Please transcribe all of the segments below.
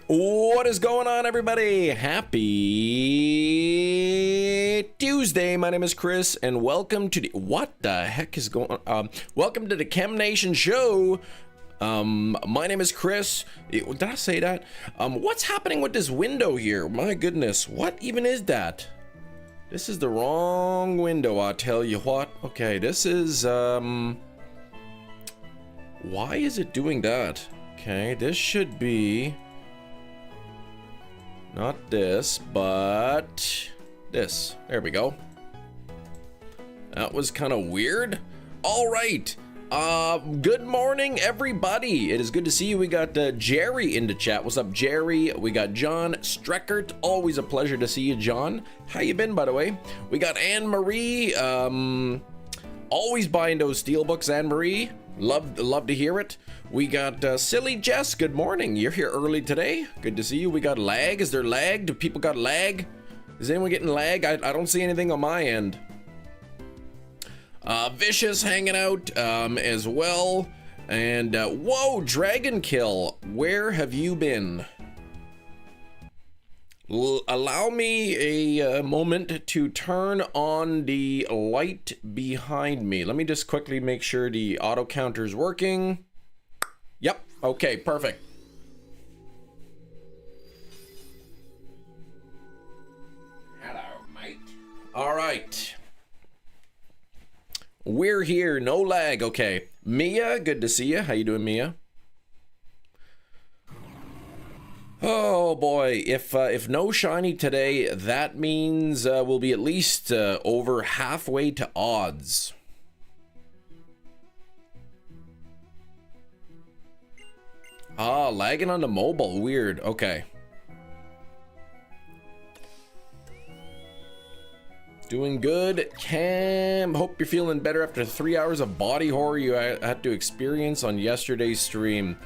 What is going on, everybody? Happy Tuesday. My name is Chris, and welcome to the... What the heck is going on? Welcome to the Chem Nation show. My name is Chris. Did I say that? What's happening with this window here? My goodness, what even is that? This is the wrong window, I'll tell you what. Okay, this is, why is it doing that? Okay, this should be... Not this, but this. There we go. That was kind of weird. All right. Good morning, everybody. It is good to see you. We got Jerry in the chat. What's up, Jerry? We got John Streckert. Always a pleasure to see you, John. How you been, by the way? We got Anne Marie. Always buying those steelbooks, Anne Marie. Love to hear it. We got Silly Jess. Good morning. You're here early today. Good to see you. We got lag. Is there lag? Do people got lag? Is anyone getting lag? I don't see anything on my end. Vicious hanging out as well. And whoa, Dragon Kill. Where have you been? Allow me a moment to turn on the light behind me. Let me just quickly make sure the auto counter's working. Yep. Okay, perfect. Hello, mate. All right. We're here. No lag. Okay. Mia, good to see you. How you doing, Mia? Oh boy, if no shiny today, that means we'll be at least over halfway to odds. Ah, lagging on the mobile, weird. Okay. Doing good, Cam. Hope you're feeling better after 3 hours of body horror you had to experience on yesterday's stream.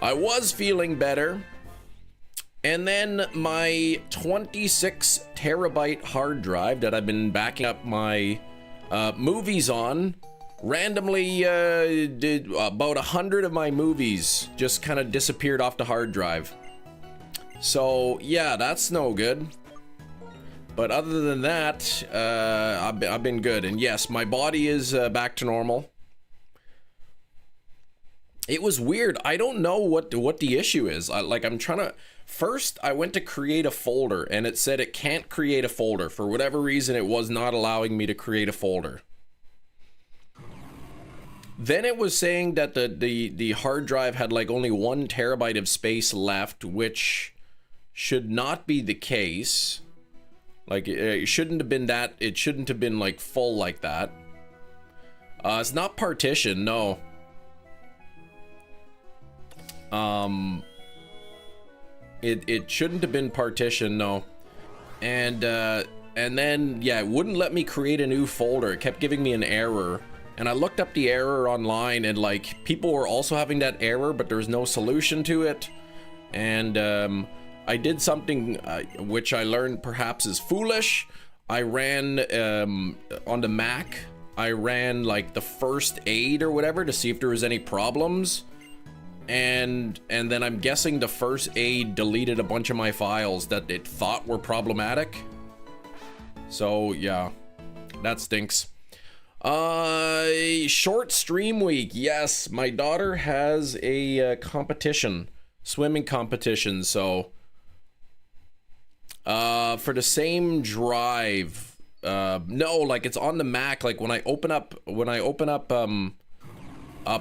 I was feeling better. And then my 26 terabyte hard drive that I've been backing up my movies on randomly did about 100 of my movies just kind of disappeared off the hard drive. So yeah, that's no good. But other than that, I've been good. And yes, my body is back to normal. It was weird. I don't know what the issue is. I'm trying to... First, I went to create a folder, and it said it can't create a folder. For whatever reason, it was not allowing me to create a folder. Then it was saying that the hard drive had like only 1 terabyte of space left, which should not be the case. Like, it shouldn't have been that. It shouldn't have been like full like that. It's not partitioned, no. It shouldn't have been partitioned, no. And then, yeah, it wouldn't let me create a new folder. It kept giving me an error. And I looked up the error online, and like, people were also having that error, but there's no solution to it. And I did something which I learned perhaps is foolish. I ran, on the Mac, I ran like the first aid or whatever to see if there was any problems. And then I'm guessing the first aid deleted a bunch of my files that it thought were problematic. So yeah, that stinks. Short stream week. Yes, my daughter has a competition, swimming competition. So for the same drive, no, like it's on the Mac. Like when I open up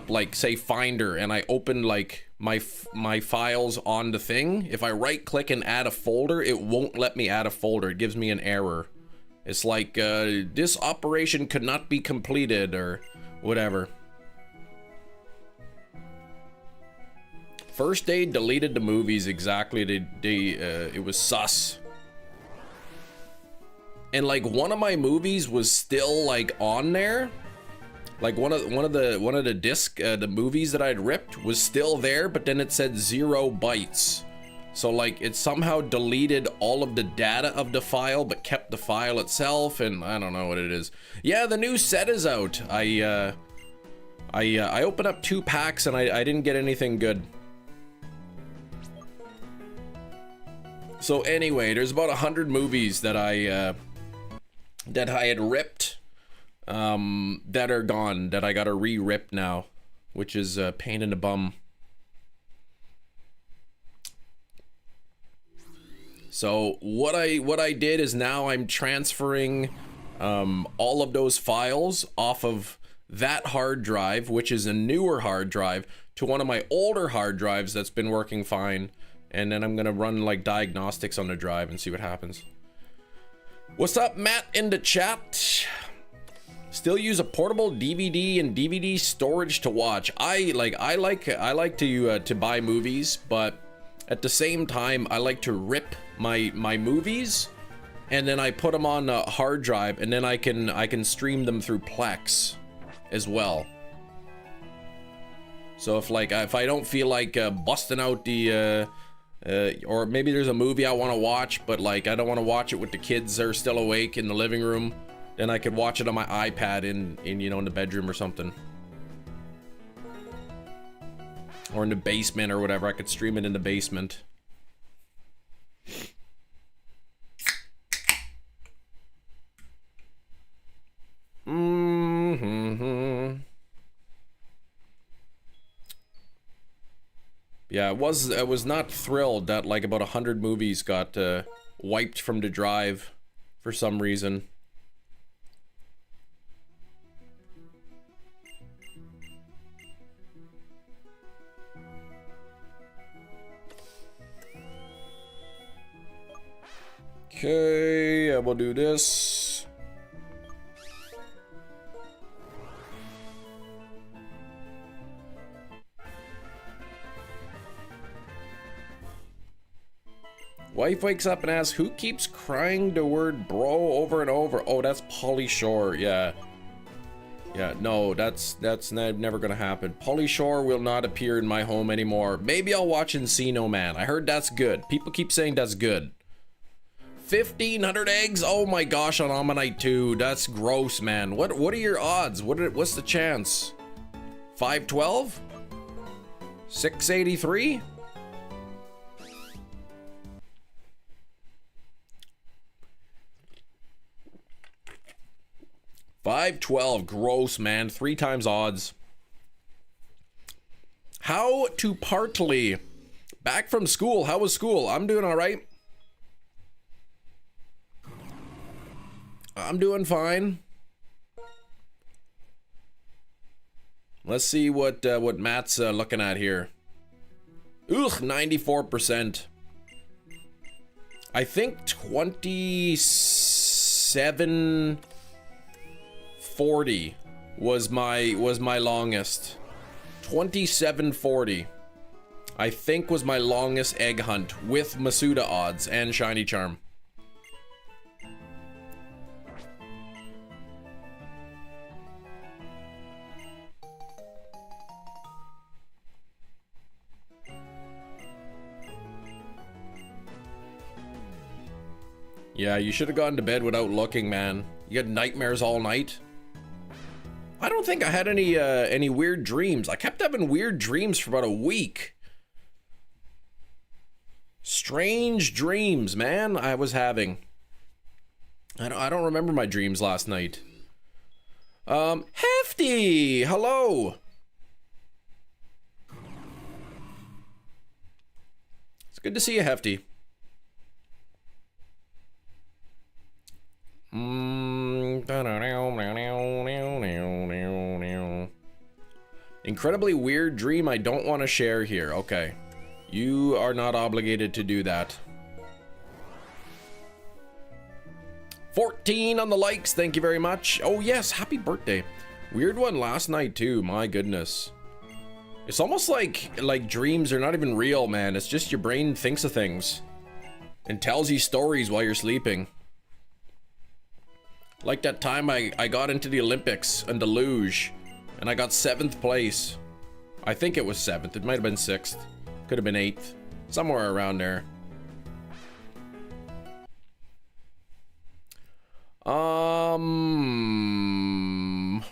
like say Finder, and I open like my files on the thing, if I right click and add a folder, it won't let me add a folder. It gives me an error. It's like this operation could not be completed or whatever. First aid deleted the movies. Exactly. It was sus. And like one of my movies was still like on there. Like one of the disc the movies that I'd ripped was still there, but then it said 0 bytes. So like it somehow deleted all of the data of the file but kept the file itself, and I don't know what it is. Yeah, the new set is out. I opened up 2 packs and I didn't get anything good. So anyway, there's about 100 movies that I had ripped, that are gone, that I gotta re-rip now, which is a pain in the bum. So what I did is now I'm transferring all of those files off of that hard drive, which is a newer hard drive, to one of my older hard drives that's been working fine. And then I'm gonna run like diagnostics on the drive and see what happens. What's up, Matt, in the chat? Still use a portable DVD and DVD storage to watch. I like to buy movies, but at the same time I like to rip my movies, and then I put them on a hard drive, and then I can stream them through Plex as well. So if I don't feel like busting out the or maybe there's a movie I want to watch, but like I don't want to watch it with the kids that are still awake in the living room, then I could watch it on my iPad in you know, in the bedroom or something, or in the basement or whatever. I could stream it in the basement. Yeah, I was not thrilled that like about 100 movies got wiped from the drive for some reason. Okay, I will do this. Wife wakes up and asks, who keeps crying the word bro over and over? Oh, that's Pauly Shore. Yeah. Yeah, no, that's never gonna happen. Pauly Shore will not appear in my home anymore. Maybe I'll watch Encino Man. I heard that's good. People keep saying that's good. 1,500 eggs? Oh my gosh, on Ammonite 2. That's gross, man. What are your odds? What's the chance? 512? 683? $512, gross, man. 3 times odds. How to partly. Back from school. How was school? I'm doing all right. I'm doing fine. Let's see what Matt's looking at here. Ugh, 94%. I think 2740 was my longest. 2740 I think was my longest egg hunt with Masuda odds and Shiny Charm. Yeah, you should have gone to bed without looking, man. You had nightmares all night. I don't think I had any weird dreams. I kept having weird dreams for about a week. Strange dreams, man, I was having. I don't remember my dreams last night. Hefty, hello. It's good to see you, Hefty. Incredibly weird dream I don't want to share here. Okay. You are not obligated to do that. 14 on the likes. Thank you very much. Oh, yes. Happy birthday. Weird one last night, too. My goodness. It's almost like dreams are not even real, man. It's just your brain thinks of things and tells you stories while you're sleeping. Like that time I got into the Olympics and the luge, and I got 7th place. I think it was 7th. It might have been 6th. Could have been 8th. Somewhere around there.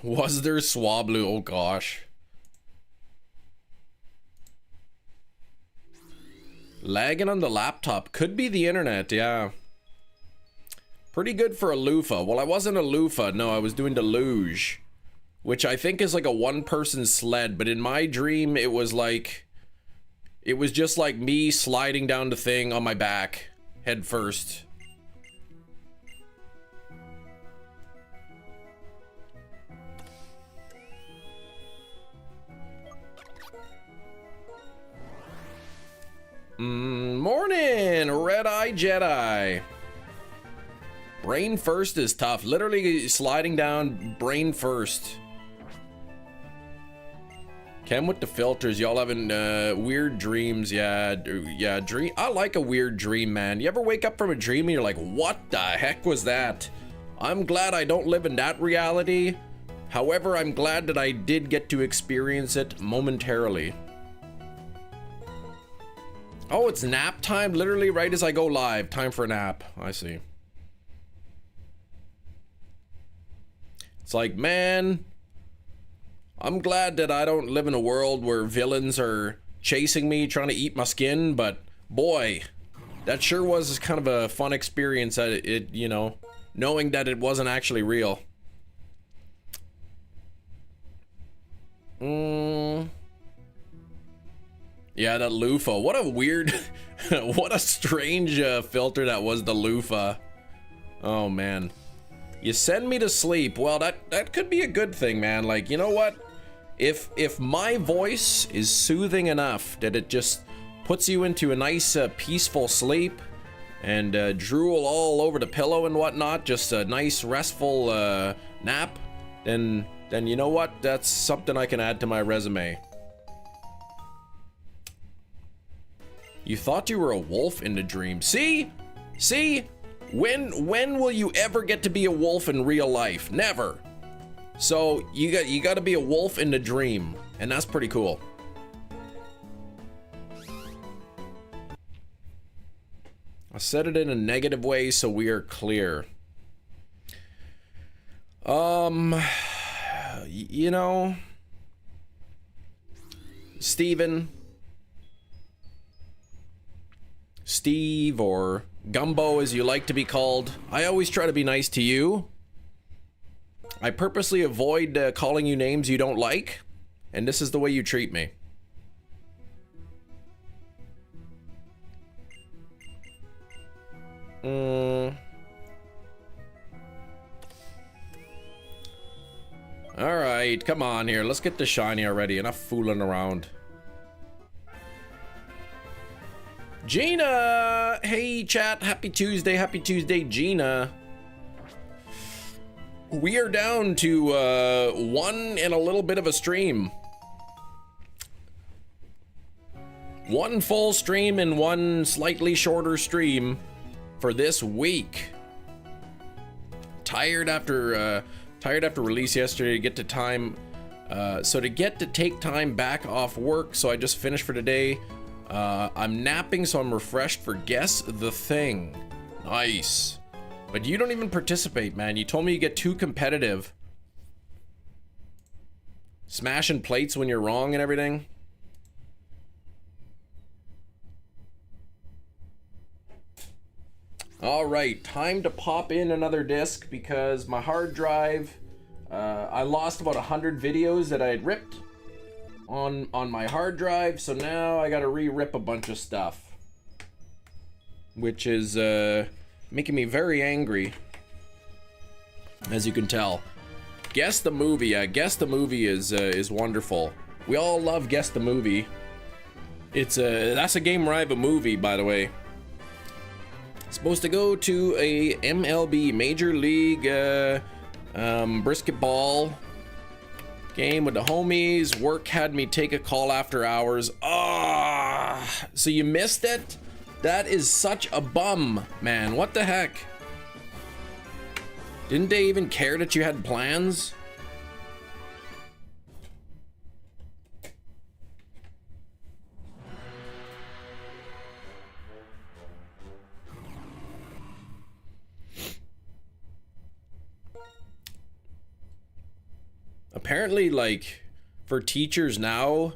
Was there Swablu? Oh gosh. Lagging on the laptop. Could be the internet, yeah. Pretty good for a loofah. Well, I wasn't a loofah. No, I was doing the luge. Which I think is like a one-person sled. But in my dream, it was like... It was just like me sliding down the thing on my back. Head first. Morning, Red-Eye Jedi. Brain first is tough. Literally sliding down brain first. Ken with the filters. Y'all having weird dreams. Yeah, dream. I like a weird dream, man. You ever wake up from a dream and you're like, what the heck was that? I'm glad I don't live in that reality. However, I'm glad that I did get to experience it momentarily. Oh, it's nap time, literally right as I go live. Time for a nap. I see. It's like, man, I'm glad that I don't live in a world where villains are chasing me, trying to eat my skin, but boy, that sure was kind of a fun experience, you know, knowing that it wasn't actually real. Yeah, that loofah. What a weird, what a strange filter that was, the loofah. Oh, man. You send me to sleep. Well, that could be a good thing, man. Like, you know what? If my voice is soothing enough that it just puts you into a nice, peaceful sleep and drool all over the pillow and whatnot, just a nice, restful nap, then you know what? That's something I can add to my resume. You thought you were a wolf in the dream. See? See? When will you ever get to be a wolf in real life? Never. So you got to be a wolf in the dream, and that's pretty cool. I said it in a negative way so we are clear. You know, Steven, Steve, or Gumbo as you like to be called, I always try to be nice to you. I purposely avoid calling you names you don't like, and this is the way you treat me. Alright, come on here. Let's get the shiny already. Enough fooling around. Gina! Hey, chat. Happy Tuesday. Happy Tuesday, Gina. We are down to one and a little bit of a stream. One full stream and one slightly shorter stream for this week. Tired after release yesterday to get to time. So to get to take time back off work, so I just finished for today. I'm napping, so I'm refreshed for Guess the Thing. Nice. But you don't even participate, man. You told me you get too competitive. Smashing plates when you're wrong and everything. All right, time to pop in another disc because my hard drive, I lost about 100 videos that I had ripped on my hard drive, so now I gotta re-rip a bunch of stuff, which is making me very angry, as you can tell. Guess the Movie. Guess the Movie is wonderful. We all love Guess the Movie. It's that's a game where I have a movie, by the way. Supposed to go to a MLB Major League brisket ball game with the homies. Work had me take a call after hours. Ah, so you missed it? That is such a bum, man. What the heck? Didn't they even care that you had plans? Apparently, like, for teachers now,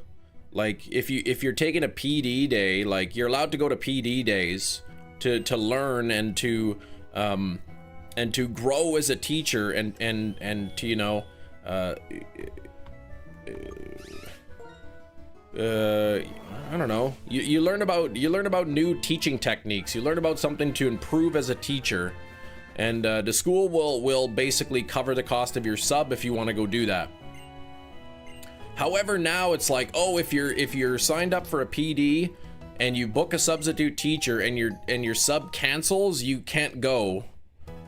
Like if you're taking a PD day, like you're allowed to go to PD days to learn and to grow as a teacher and to, you know, I don't know. You learn about new teaching techniques. You learn about something to improve as a teacher, and the school will basically cover the cost of your sub if you want to go do that. However, now it's like, oh, if you're signed up for a PD and you book a substitute teacher and your sub cancels, you can't go.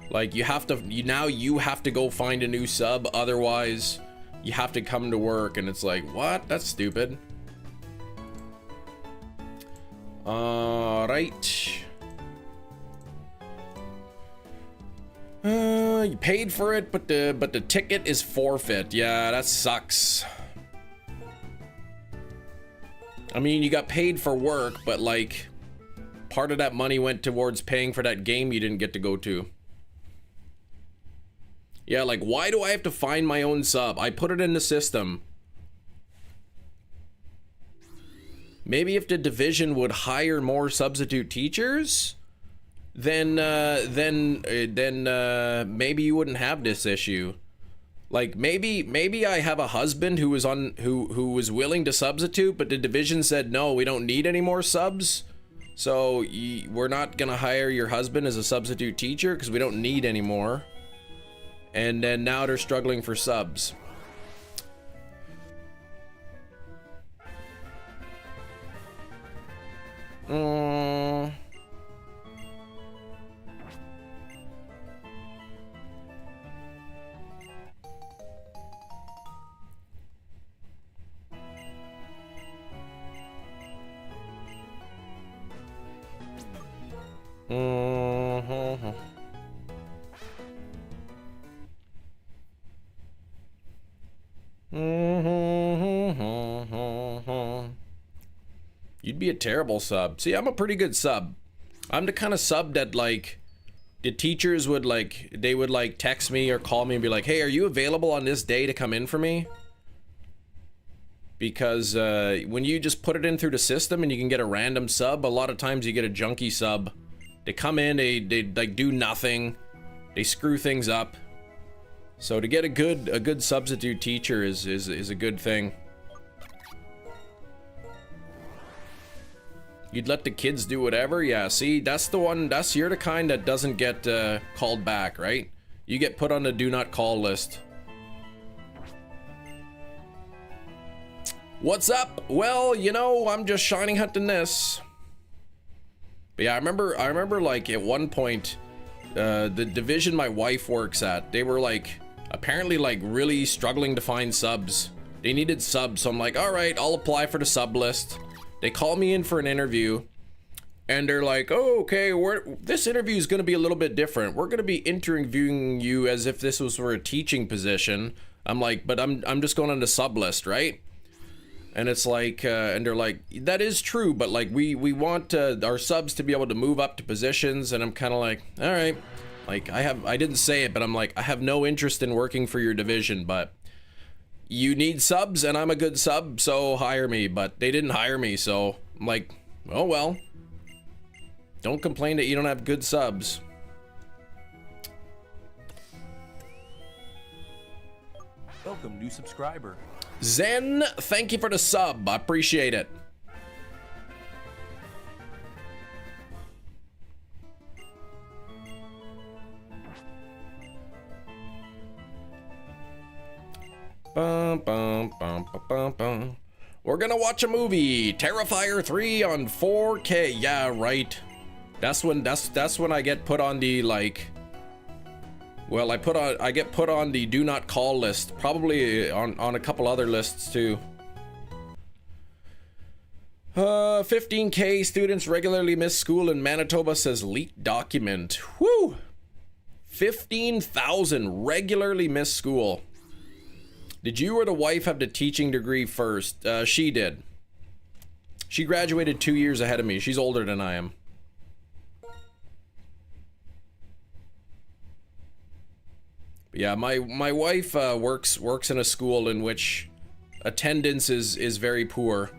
Like you have to go find a new sub, otherwise you have to come to work, and it's like, what? That's stupid. Right. You paid for it, but the ticket is forfeit. Yeah, that sucks. I mean, you got paid for work, but like part of that money went towards paying for that game you didn't get to go to. Yeah, like why do I have to find my own sub? I put it in the system. Maybe if the division would hire more substitute teachers, then maybe you wouldn't have this issue. Like maybe I have a husband who was willing to substitute, but the division said no, we don't need any more subs, so we're not gonna hire your husband as a substitute teacher because we don't need any more. And then now they're struggling for subs. You'd be a terrible sub. See, I'm a pretty good sub. I'm the kind of sub that like the teachers would like, they would like text me or call me and be like, hey, are you available on this day to come in for me? Because when you just put it in through the system and you can get a random sub, a lot of times you get a junky sub. They come in, they like do nothing, they screw things up. So to get a good substitute teacher is a good thing. You'd let the kids do whatever? Yeah, see, you're the kind that doesn't get called back, right? You get put on the do not call list. What's up? Well, you know, I'm just shiny hunting this. But yeah, I remember like at one point, the division my wife works at, they were like, apparently like really struggling to find subs. They needed subs, so I'm like, all right, I'll apply for the sub list. They call me in for an interview, and they're like, oh, okay, this interview is going to be a little bit different. We're going to be interviewing you as if this was for a teaching position. I'm like, but I'm just going on the sub list, right? And it's like, and they're like, that is true, but like we want our subs to be able to move up to positions. And I'm kind of like, all right, like I didn't say it, but I'm like, I have no interest in working for your division, but you need subs and I'm a good sub, so hire me. But they didn't hire me, so I'm like, oh well, don't complain that you don't have good subs. Welcome, new subscriber. Zen, thank you for the sub. I appreciate it. Bum, bum, bum, bum, bum, bum. We're gonna watch a movie, Terrifier 3 on 4K. Yeah, right. That's when I get put on the like. Well, I get put on the do not call list, probably on a couple other lists too. 15K students regularly miss school in Manitoba, says leaked document. Whew! 15,000 regularly miss school. Did you or the wife have the teaching degree first? She did. She graduated 2 years ahead of me. She's older than I am. Yeah, my wife works in a school in which attendance is very poor.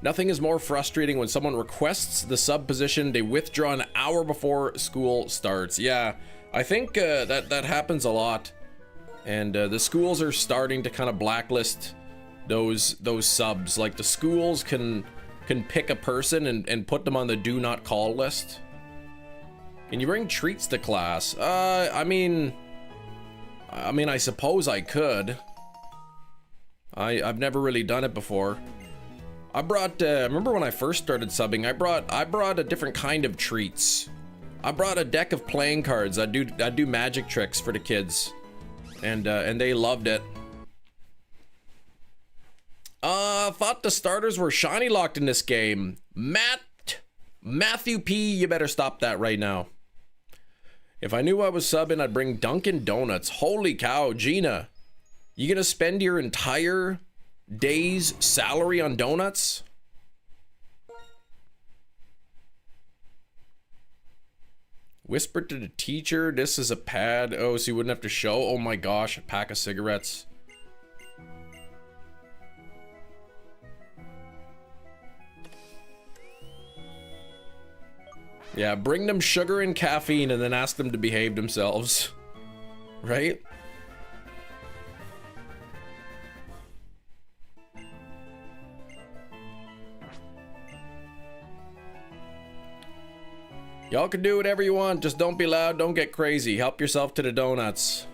Nothing is more frustrating when someone requests the sub position, they withdraw an hour before school starts. Yeah, I think that happens a lot. And the schools are starting to kind of blacklist those subs. Like the schools can pick a person and put them on the do not call list. Can you bring treats to class? I mean, I suppose I could. I've never really done it before. I brought, remember when I first started subbing, I brought a different kind of treats. I brought a deck of playing cards. I'd do magic tricks for the kids. And they loved it. Thought the starters were shiny locked in this game. Matthew P, you better stop that right now. If I knew I was subbing, I'd bring Dunkin' Donuts. Holy cow, Gina. You gonna spend your entire day's salary on donuts? Whisper to the teacher, this is a pad. Oh, so you wouldn't have to show? Oh my gosh, a pack of cigarettes. Yeah, bring them sugar and caffeine and then ask them to behave themselves. Right? Y'all can do whatever you want, just don't be loud, don't get crazy. Help yourself to the donuts.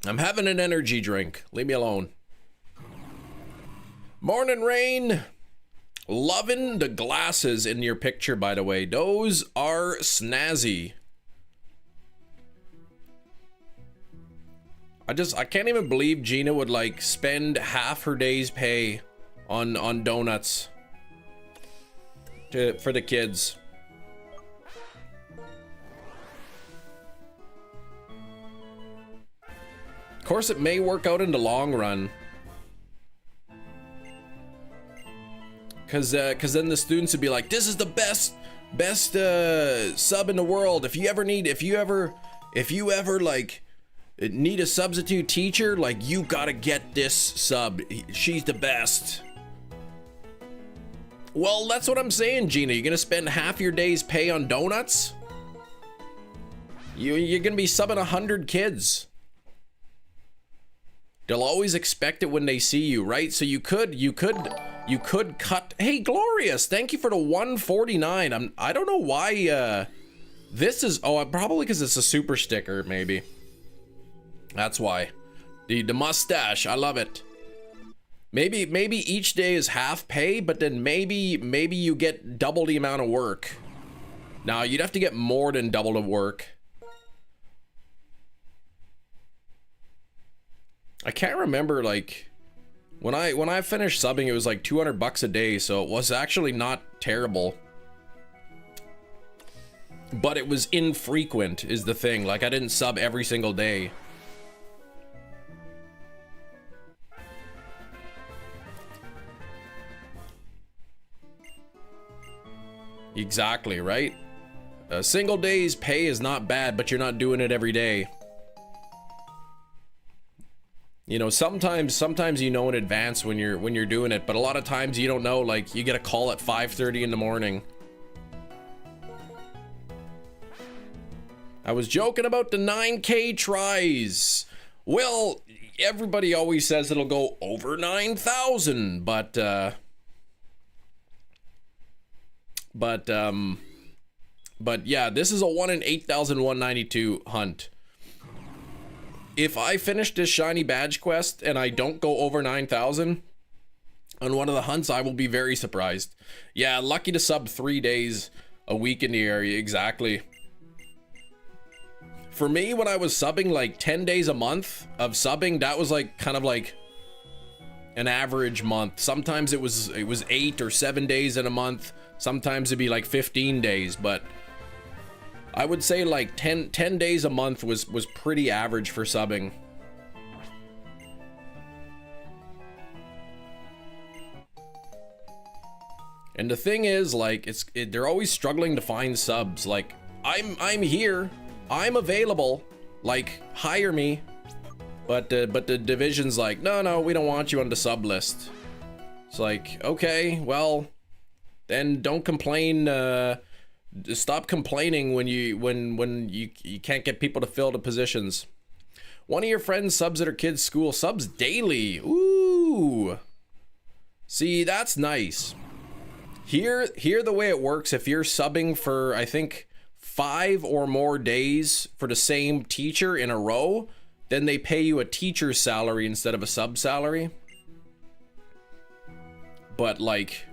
I'm having an energy drink. Leave me alone. Morning Rain. Loving the glasses in your picture, by the way. Those are snazzy. I can't even believe Gina would like spend half her day's pay on donuts for the kids. Of course, it may work out in the long run. Cause then the students would be like, this is the best sub in the world. If you ever like need a substitute teacher, like you gotta get this sub. She's the best. Well, that's what I'm saying, Gina. You're gonna spend half your day's pay on donuts? You're gonna be subbing 100 kids. They'll always expect it when they see you, right? So you could cut. Hey, Glorious, thank you for the 149. I don't know why this is. Oh, probably because it's a super sticker, maybe. That's why. The mustache, I love it. Maybe each day is half pay, but then maybe you get double the amount of work. Now you'd have to get more than double the work. I can't remember, like when I finished subbing, it was like $200 a day, so it was actually not terrible. But it was infrequent is the thing. Like I didn't sub every single day. Exactly, right? A single day's pay is not bad, but you're not doing it every day. You know, sometimes you know in advance when you're doing it, but a lot of times you don't know. Like you get a call at 5:30 in the morning. I was joking about the 9K tries. Well, everybody always says it'll go over 9,000, but yeah, this is a 1 in 8,192 hunt. If I finish this shiny badge quest and I don't go over 9,000 on one of the hunts, I will be very surprised. Yeah, lucky to sub 3 days a week in the area, exactly. For me, when I was subbing like 10 days a month of subbing, that was like kind of like an average month. Sometimes it was 8 or 7 days in a month. Sometimes it'd be like 15 days, but I would say like 10 days a month was pretty average for subbing. And the thing is, like, they're always struggling to find subs. Like, I'm here, I'm available, like, hire me. But the division's like, no, we don't want you on the sub list. It's like, okay, well, then don't complain. Stop complaining when you can't get people to fill the positions. One of your friends subs at her kid's school, subs daily. Ooh, see, that's nice. Here the way it works, if you're subbing for, I think, 5 or more days for the same teacher in a row, then they pay you a teacher's salary instead of a sub salary. But like,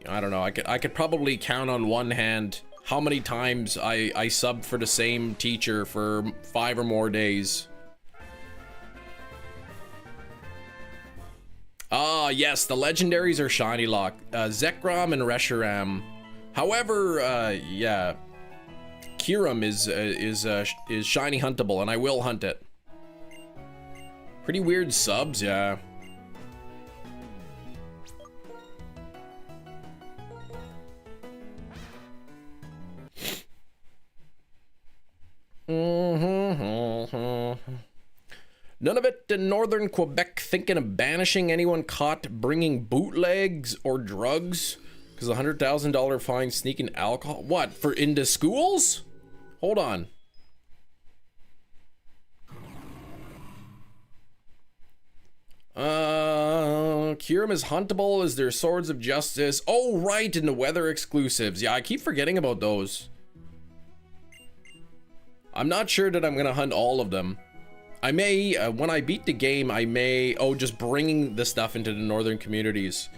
I don't know, I could probably count on one hand how many times I subbed for the same teacher for 5 or more days. Ah, yes, the legendaries are shiny lock. Zekrom and Reshiram. However, yeah, Kyurem is shiny huntable, and I will hunt it. Pretty weird subs, yeah. None of it in northern Quebec thinking of banishing anyone caught bringing bootlegs or drugs because $100,000 fine sneaking alcohol. What, for into schools? Hold on. Kyurem is huntable. Is there Swords of Justice? Oh, right, in the weather exclusives. Yeah, I keep forgetting about those. I'm not sure that I'm gonna hunt all of them. I may, when I beat the game, I may, just bringing the stuff into the northern communities.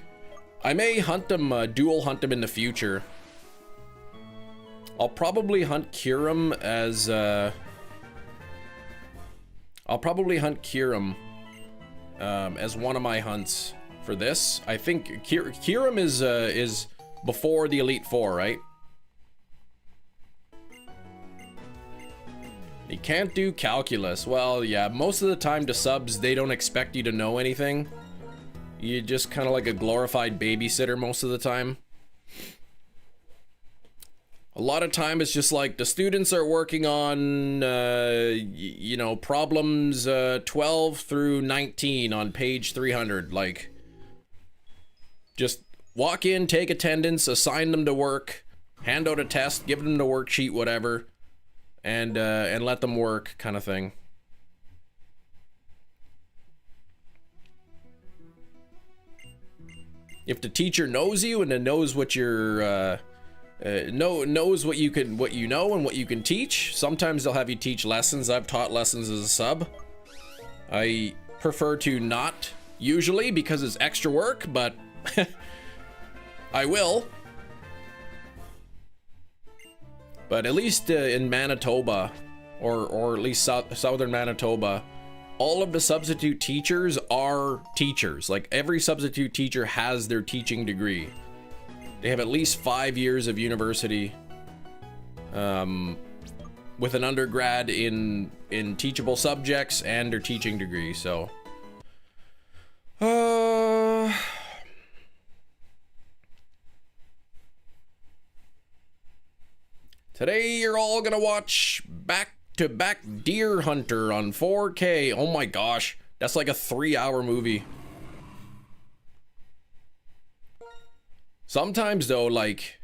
I may hunt them, dual hunt them in the future. I'll probably hunt Kyurem as, as one of my hunts for this. I think Kyurem is before the Elite Four, right? You can't do calculus. Well, yeah, most of the time the subs, they don't expect you to know anything. You're just kind of like a glorified babysitter most of the time. A lot of time it's just like the students are working on, you know, problems 12 through 19 on page 300. Like, just walk in, take attendance, assign them to work, hand out a test, give them the worksheet, whatever. And let them work, kind of thing. If the teacher knows you and then knows what you're knows what you know and what you can teach, sometimes they'll have you teach lessons. I've taught lessons as a sub. I prefer to not usually because it's extra work, but I will. But at least in Manitoba, or at least southern Manitoba, all of the substitute teachers are teachers. Like, every substitute teacher has their teaching degree. They have at least 5 years of university, with an undergrad in teachable subjects and their teaching degree. So, today you're all gonna watch back-to-back Deer Hunter on 4K. Oh my gosh, that's like a 3-hour movie. Sometimes though, like,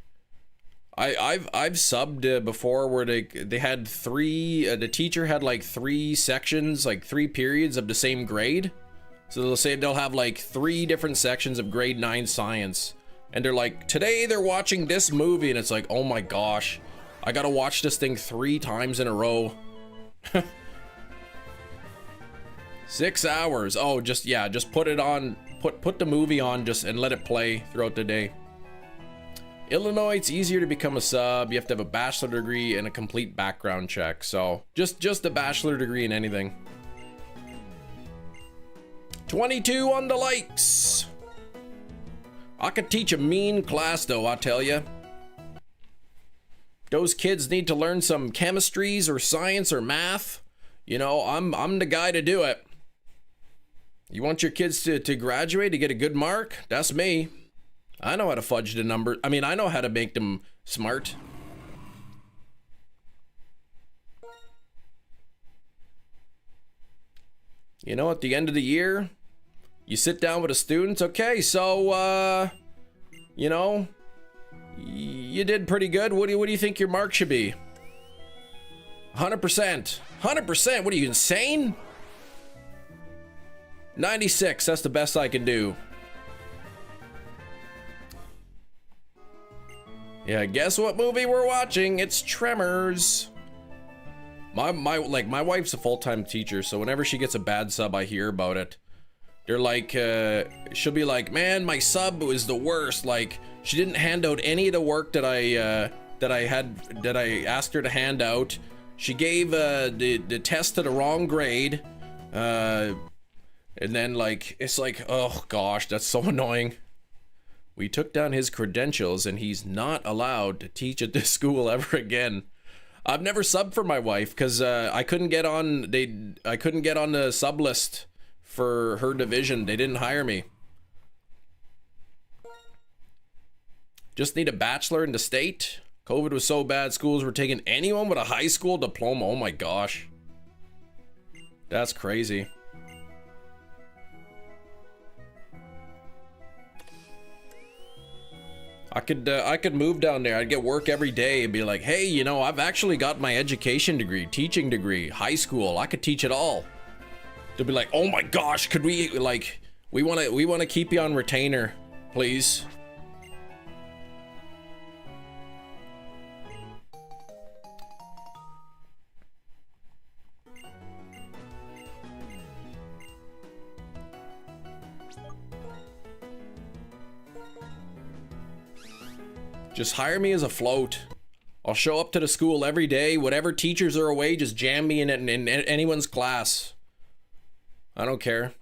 I've subbed before where they had the teacher had like 3 sections, like 3 periods of the same grade. So they'll say they'll have like 3 different sections of grade 9 science, and they're like, today they're watching this movie, and it's like, oh my gosh, I gotta watch this thing 3 times in a row. 6 hours. Oh, just put it on, put the movie on just and let it play throughout the day. Illinois, it's easier to become a sub. You have to have a bachelor degree and a complete background check. So just a bachelor degree in anything. 22 on the likes. I could teach a mean class though, I tell you. those kids need to learn some chemistries or science or math, you know, I'm the guy to do it. You want your kids to graduate, to get a good mark? That's me. I know how to fudge the number. I mean, I know how to make them smart. You know, at the end of the year, you sit down with the students. Okay, so, you know, you did pretty good. What do you think your mark should be? 100%. 100%. What are you, insane? 96. That's the best I can do. Yeah, guess what movie we're watching? It's Tremors. My wife's a full-time teacher, so whenever she gets a bad sub, I hear about it. They're like, she'll be like, man, my sub was the worst. Like, she didn't hand out any of the work that I asked her to hand out. She gave the test to the wrong grade. And then like, it's like, oh gosh, that's so annoying. We took down his credentials and he's not allowed to teach at this school ever again. I've never subbed for my wife because I couldn't get on the sub list for her division. They didn't hire me. Just need a bachelor in the state. COVID was so bad, schools were taking anyone with a high school diploma. Oh my gosh. That's crazy. I could move down there. I'd get work every day and be like, hey, you know, I've actually got my education degree, teaching degree, high school. I could teach it all. They'll be like, oh my gosh, could we, like, we want to keep you on retainer, please. Just hire me as a float. I'll show up to the school every day. Whatever teachers are away, just jam me in anyone's class. I don't care.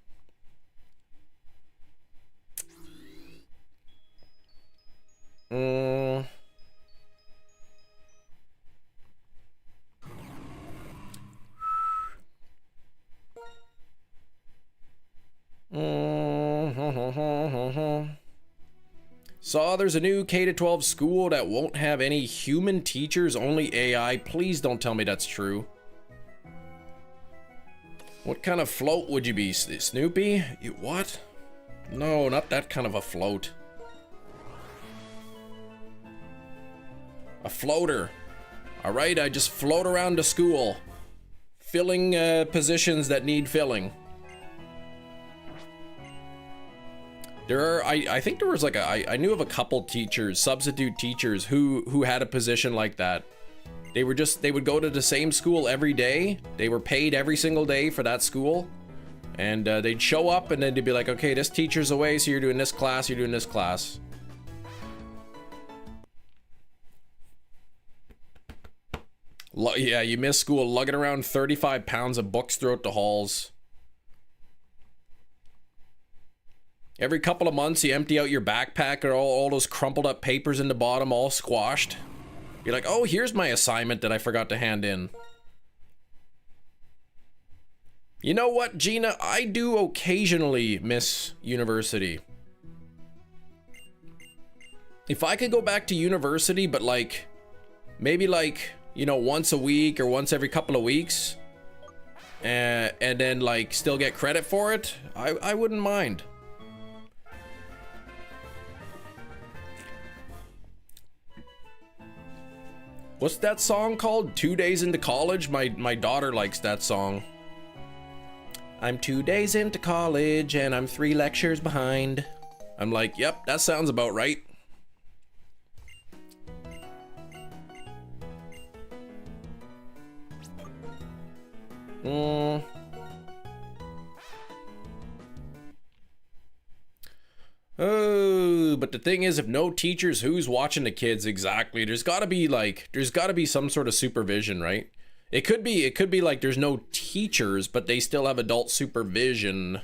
Saw there's a new K-12 school that won't have any human teachers, only AI. Please don't tell me that's true. What kind of float would you be, Snoopy? What? No, not that kind of a float. A floater. Alright, I just float around the school, filling positions that need filling. There are, I think there was like I knew of a couple teachers, substitute teachers who had a position like that. They would go to the same school every day. They were paid every single day for that school. And they'd show up and then they'd be like, okay, this teacher's away, so you're doing this class, you're doing this class. Yeah, you miss school, lugging around 35 pounds of books throughout the halls. Every couple of months, you empty out your backpack and all those crumpled up papers in the bottom, all squashed. You're like, oh, here's my assignment that I forgot to hand in. You know what, Gina? I do occasionally miss university. If I could go back to university, but like, maybe like, you know, once a week or once every couple of weeks, and then like still get credit for it, I wouldn't mind. What's that song called? 2 days into college? My daughter likes that song. I'm 2 days into college and I'm 3 lectures behind. I'm like, yep, that sounds about right. Oh, but the thing is, if no teachers, who's watching the kids exactly? There's got to be some sort of supervision, right? It could be like there's no teachers, but they still have adult supervision.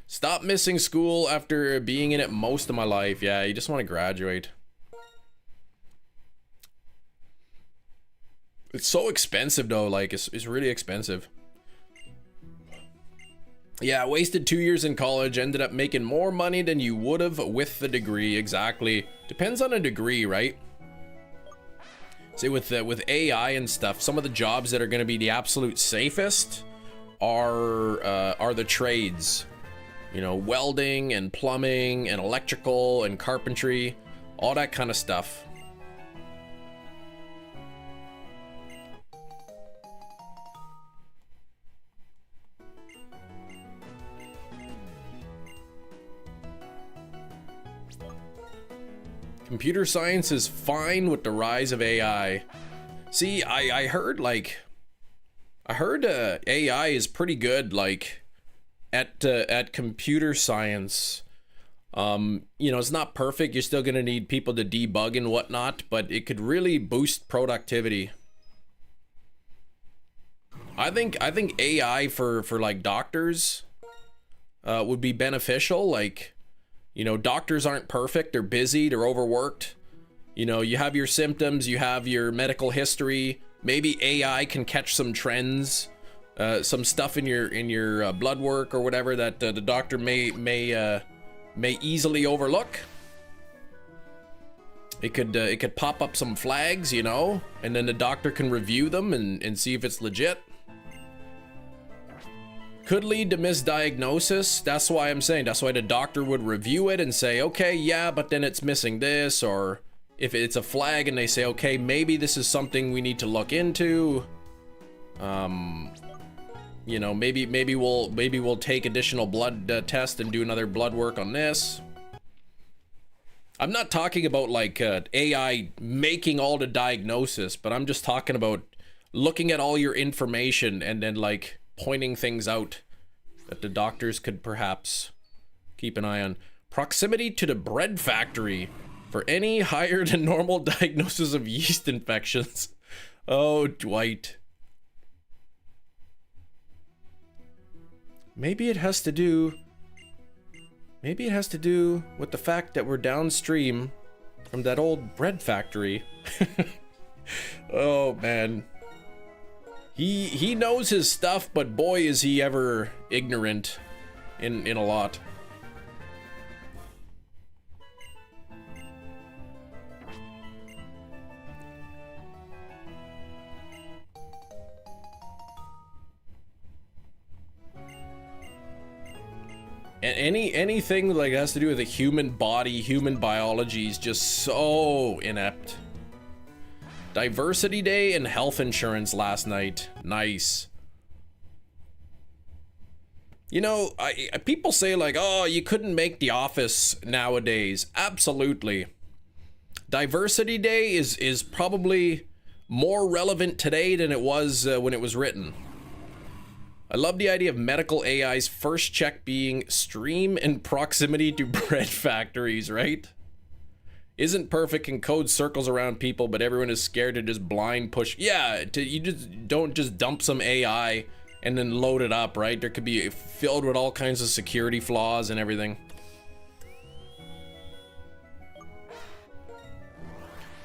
Stop missing school after being in it most of my life. Yeah, you just want to graduate. It's so expensive though, like it's really expensive. Yeah, wasted 2 years in college, ended up making more money than you would have with the degree. Exactly. Depends on a degree, right? See, with AI and stuff, some of the jobs that are going to be the absolute safest are the trades. You know, welding and plumbing and electrical and carpentry, all that kind of stuff. Computer science is fine with the rise of AI. See, I heard AI is pretty good, like at computer science. You know, it's not perfect. You're still gonna need people to debug and whatnot, but it could really boost productivity. I think AI for like doctors would be beneficial. Like, you know, doctors aren't perfect. They're busy. They're overworked. You know, you have your symptoms. You have your medical history. Maybe AI can catch some trends, some stuff in your blood work or whatever that the doctor may easily overlook. It could pop up some flags, you know, and then the doctor can review them and see if it's legit. Could lead to misdiagnosis. That's why I'm saying, that's why the doctor would review it and say, okay, yeah, but then it's missing this, or if it's a flag and they say, okay, maybe this is something we need to look into. You know, maybe we'll take additional blood test and do another blood work on this. I'm not talking about like AI making all the diagnosis, but I'm just talking about looking at all your information and then like pointing things out that the doctors could perhaps keep an eye on. Proximity to the bread factory for any higher than normal diagnosis of yeast infections. Oh, Dwight. Maybe it has to do with the fact that we're downstream from that old bread factory. Oh, man. He knows his stuff, but boy is he ever ignorant in a lot. And anything like has to do with the human body, human biology is just so inept. Diversity Day and health insurance last night. Nice. You know, people say like, oh, you couldn't make The Office nowadays. Absolutely. Diversity Day is probably more relevant today than it was when it was written. I love the idea of medical AI's first check being stream in proximity to bread factories, right? Isn't perfect and code circles around people, but everyone is scared to just blind push. Yeah, you just don't just dump some AI and then load it up, right? There could be filled with all kinds of security flaws and everything.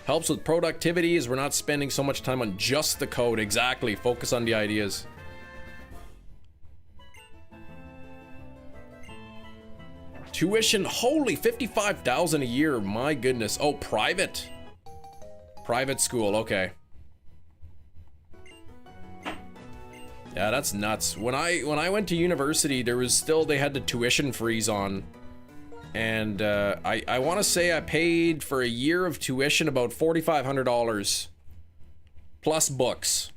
Helps with productivity as we're not spending so much time on just the code. Exactly, focus on the ideas. Tuition, holy, $55,000 a year, my goodness. Oh, private school, okay. Yeah, that's nuts. When I went to university, they had the tuition freeze on, and I want to say I paid for a year of tuition about $4,500 plus books.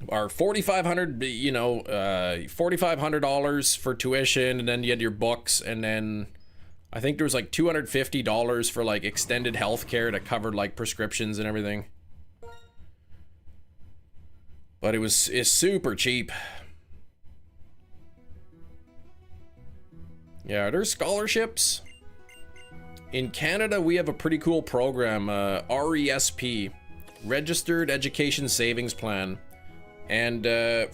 Or $4,500, you know, $4,500 for tuition, and then you had your books, and then I think there was like $250 for like extended healthcare that covered like prescriptions and everything. But it's super cheap. Yeah, there's scholarships. In Canada, we have a pretty cool program, RESP, Registered Education Savings Plan. And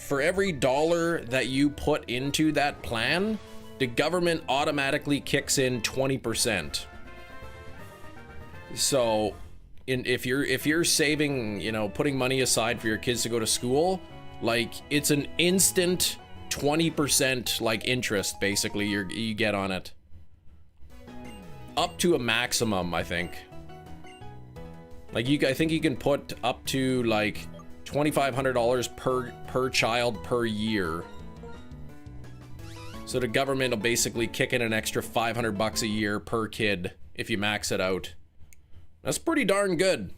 for every dollar that you put into that plan, the government automatically kicks in 20%. So if you're saving, you know, putting money aside for your kids to go to school, like it's an instant 20% like interest basically you get on it. Up to a maximum, I think. Like I think you can put up to like $2,500 per child per year. So the government will basically kick in an extra $500 a year per kid if you max it out. That's pretty darn good.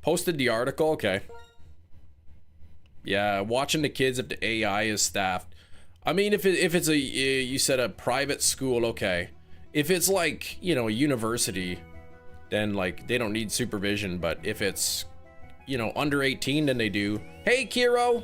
Posted the article, okay. Yeah, watching the kids if the AI is staffed. I mean, if it's a, you said a private school, okay. If it's like, you know, a university, then like they don't need supervision. But if it's, you know, under 18, then they do. Hey, Kiro.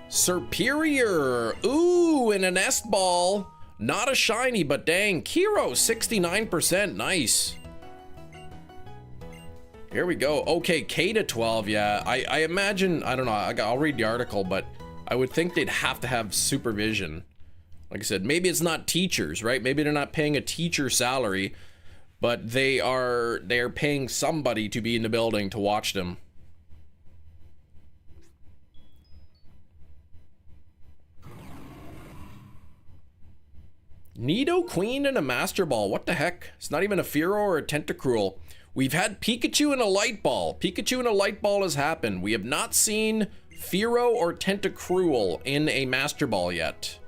Superior. Ooh, and an S ball. Not a shiny, but dang. Kiro, 69%. Nice. Here we go. Okay, K to 12. Yeah, I imagine, I don't know. I'll read the article, but I would think they'd have to have supervision. Like I said, maybe it's not teachers, right? Maybe they're not paying a teacher salary, but they're paying somebody to be in the building to watch them. Nidoqueen and a Master Ball. What the heck? It's not even a Furret or a Tentacruel. We've had Pikachu and a Light Ball. Pikachu and a Light Ball has happened. We have not seen Furret or Tentacruel in a Master Ball yet.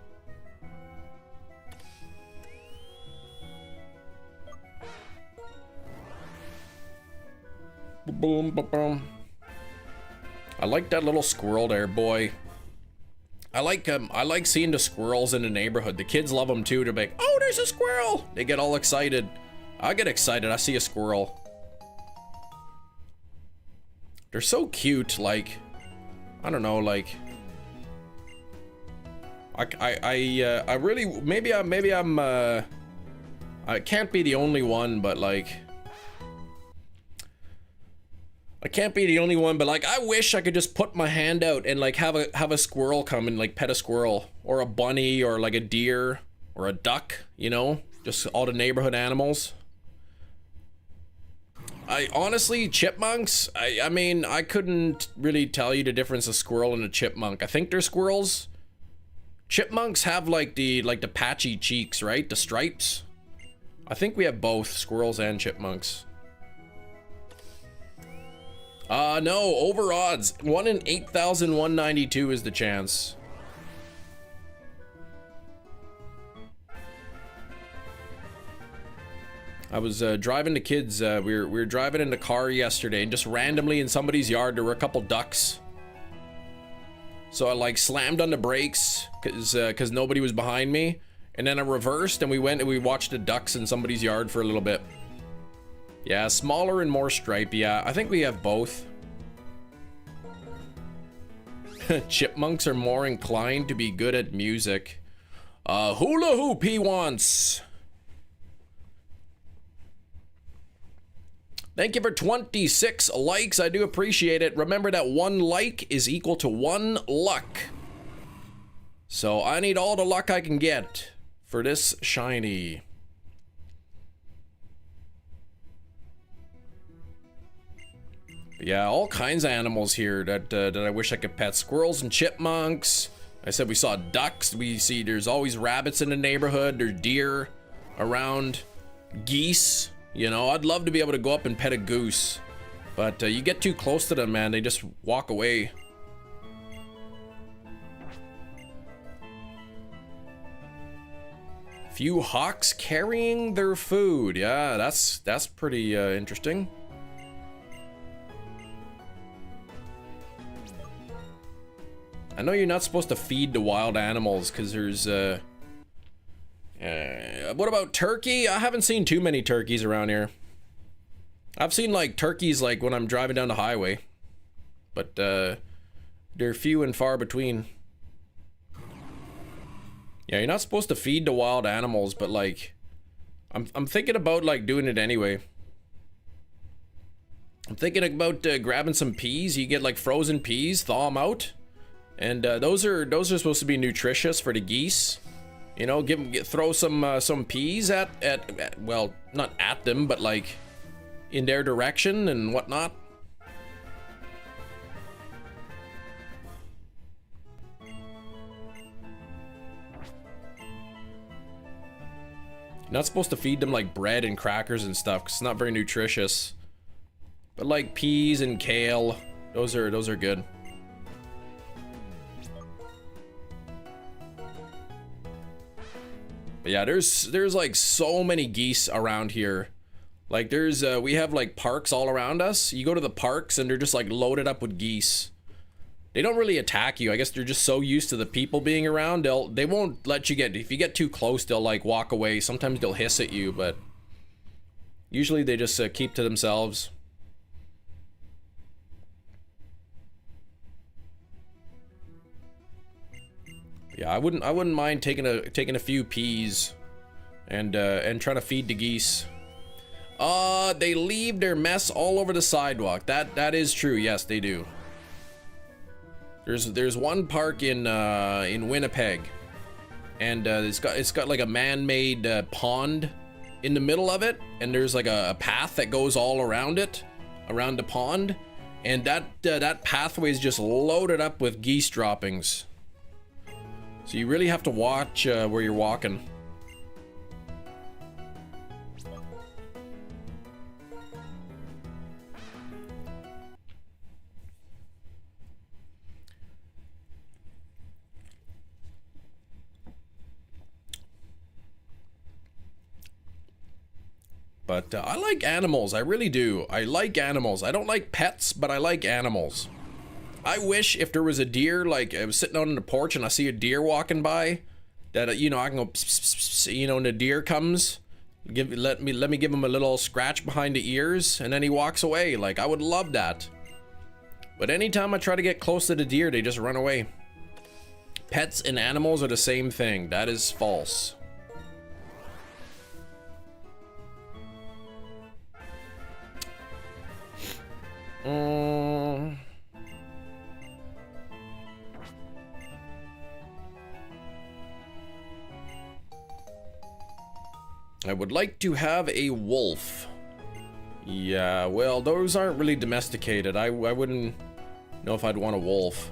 Boom, boom, boom. I like that little squirrel there, boy. I like seeing the squirrels in the neighborhood. The kids love them too. They're like, oh, there's a squirrel. They get all excited. I get excited. I see a squirrel. They're so cute. Like, I don't know. Like, I really, maybe I'm, I can't be the only one, but like, I can't be the only one, but like I wish I could just put my hand out and like have a squirrel come and like pet a squirrel or a bunny or like a deer or a duck, you know, just all the neighborhood animals. I honestly, chipmunks, I mean, I couldn't really tell you the difference of squirrel and a chipmunk. I think they're squirrels. Chipmunks have like the patchy cheeks, right? The stripes. I think we have both squirrels and chipmunks. No, over odds. 1 in 8,192 is the chance. I was driving the kids, we were driving in the car yesterday, and just randomly in somebody's yard there were a couple ducks. So I like slammed on the brakes cause nobody was behind me, and then I reversed and we went and we watched the ducks in somebody's yard for a little bit. Yeah, smaller and more stripy. Yeah, I think we have both. Chipmunks are more inclined to be good at music. Hula hoop he wants. Thank you for 26 likes. I do appreciate it. Remember that 1 like is equal to 1 luck. So I need all the luck I can get for this shiny. Yeah, all kinds of animals here that I wish I could pet. Squirrels and chipmunks. I said we saw ducks. We see there's always rabbits in the neighborhood. There's deer around. Geese. You know, I'd love to be able to go up and pet a goose. But you get too close to them, man. They just walk away. Few hawks carrying their food. Yeah, that's pretty interesting. I know you're not supposed to feed the wild animals because there's what about turkey? I haven't seen too many turkeys around here. I've seen like turkeys like when I'm driving down the highway, but they're few and far between. Yeah, you're not supposed to feed the wild animals, but like, I'm thinking about like doing it anyway. I'm thinking about grabbing some peas. You get like frozen peas, thaw them out, and those are supposed to be nutritious for the geese. You know, throw some peas at well, not at them, but like in their direction and whatnot. You're not supposed to feed them like bread and crackers and stuff, because it's not very nutritious. But like peas and kale, those are good. But yeah, there's like so many geese around here. Like we have like parks all around us. You go to the parks and they're just like loaded up with geese. They don't really attack you. I guess they're just so used to the people being around. They won't let you if you get too close, they'll like walk away. Sometimes they'll hiss at you, but usually they just keep to themselves. Yeah, I wouldn't mind taking a few peas and trying to feed the geese. They leave their mess all over the sidewalk. That is true. Yes, they do. There's one park in Winnipeg, and it's got like a man-made pond in the middle of it, and there's like a path that goes all around it, around the pond, and that pathway is just loaded up with geese droppings. So you really have to watch where you're walking. But I like animals, I really do. I like animals. I don't like pets, but I like animals. I wish if there was a deer, like I was sitting out on the porch and I see a deer walking by, that you know, I can go pss, pss, pss, you know, and the deer comes, let me give him a little scratch behind the ears, and then he walks away. Like, I would love that. But anytime I try to get close to the deer, they just run away. Pets and animals are the same thing. That is false. I would like to have a wolf. Yeah, well, those aren't really domesticated. I wouldn't know if I'd want a wolf.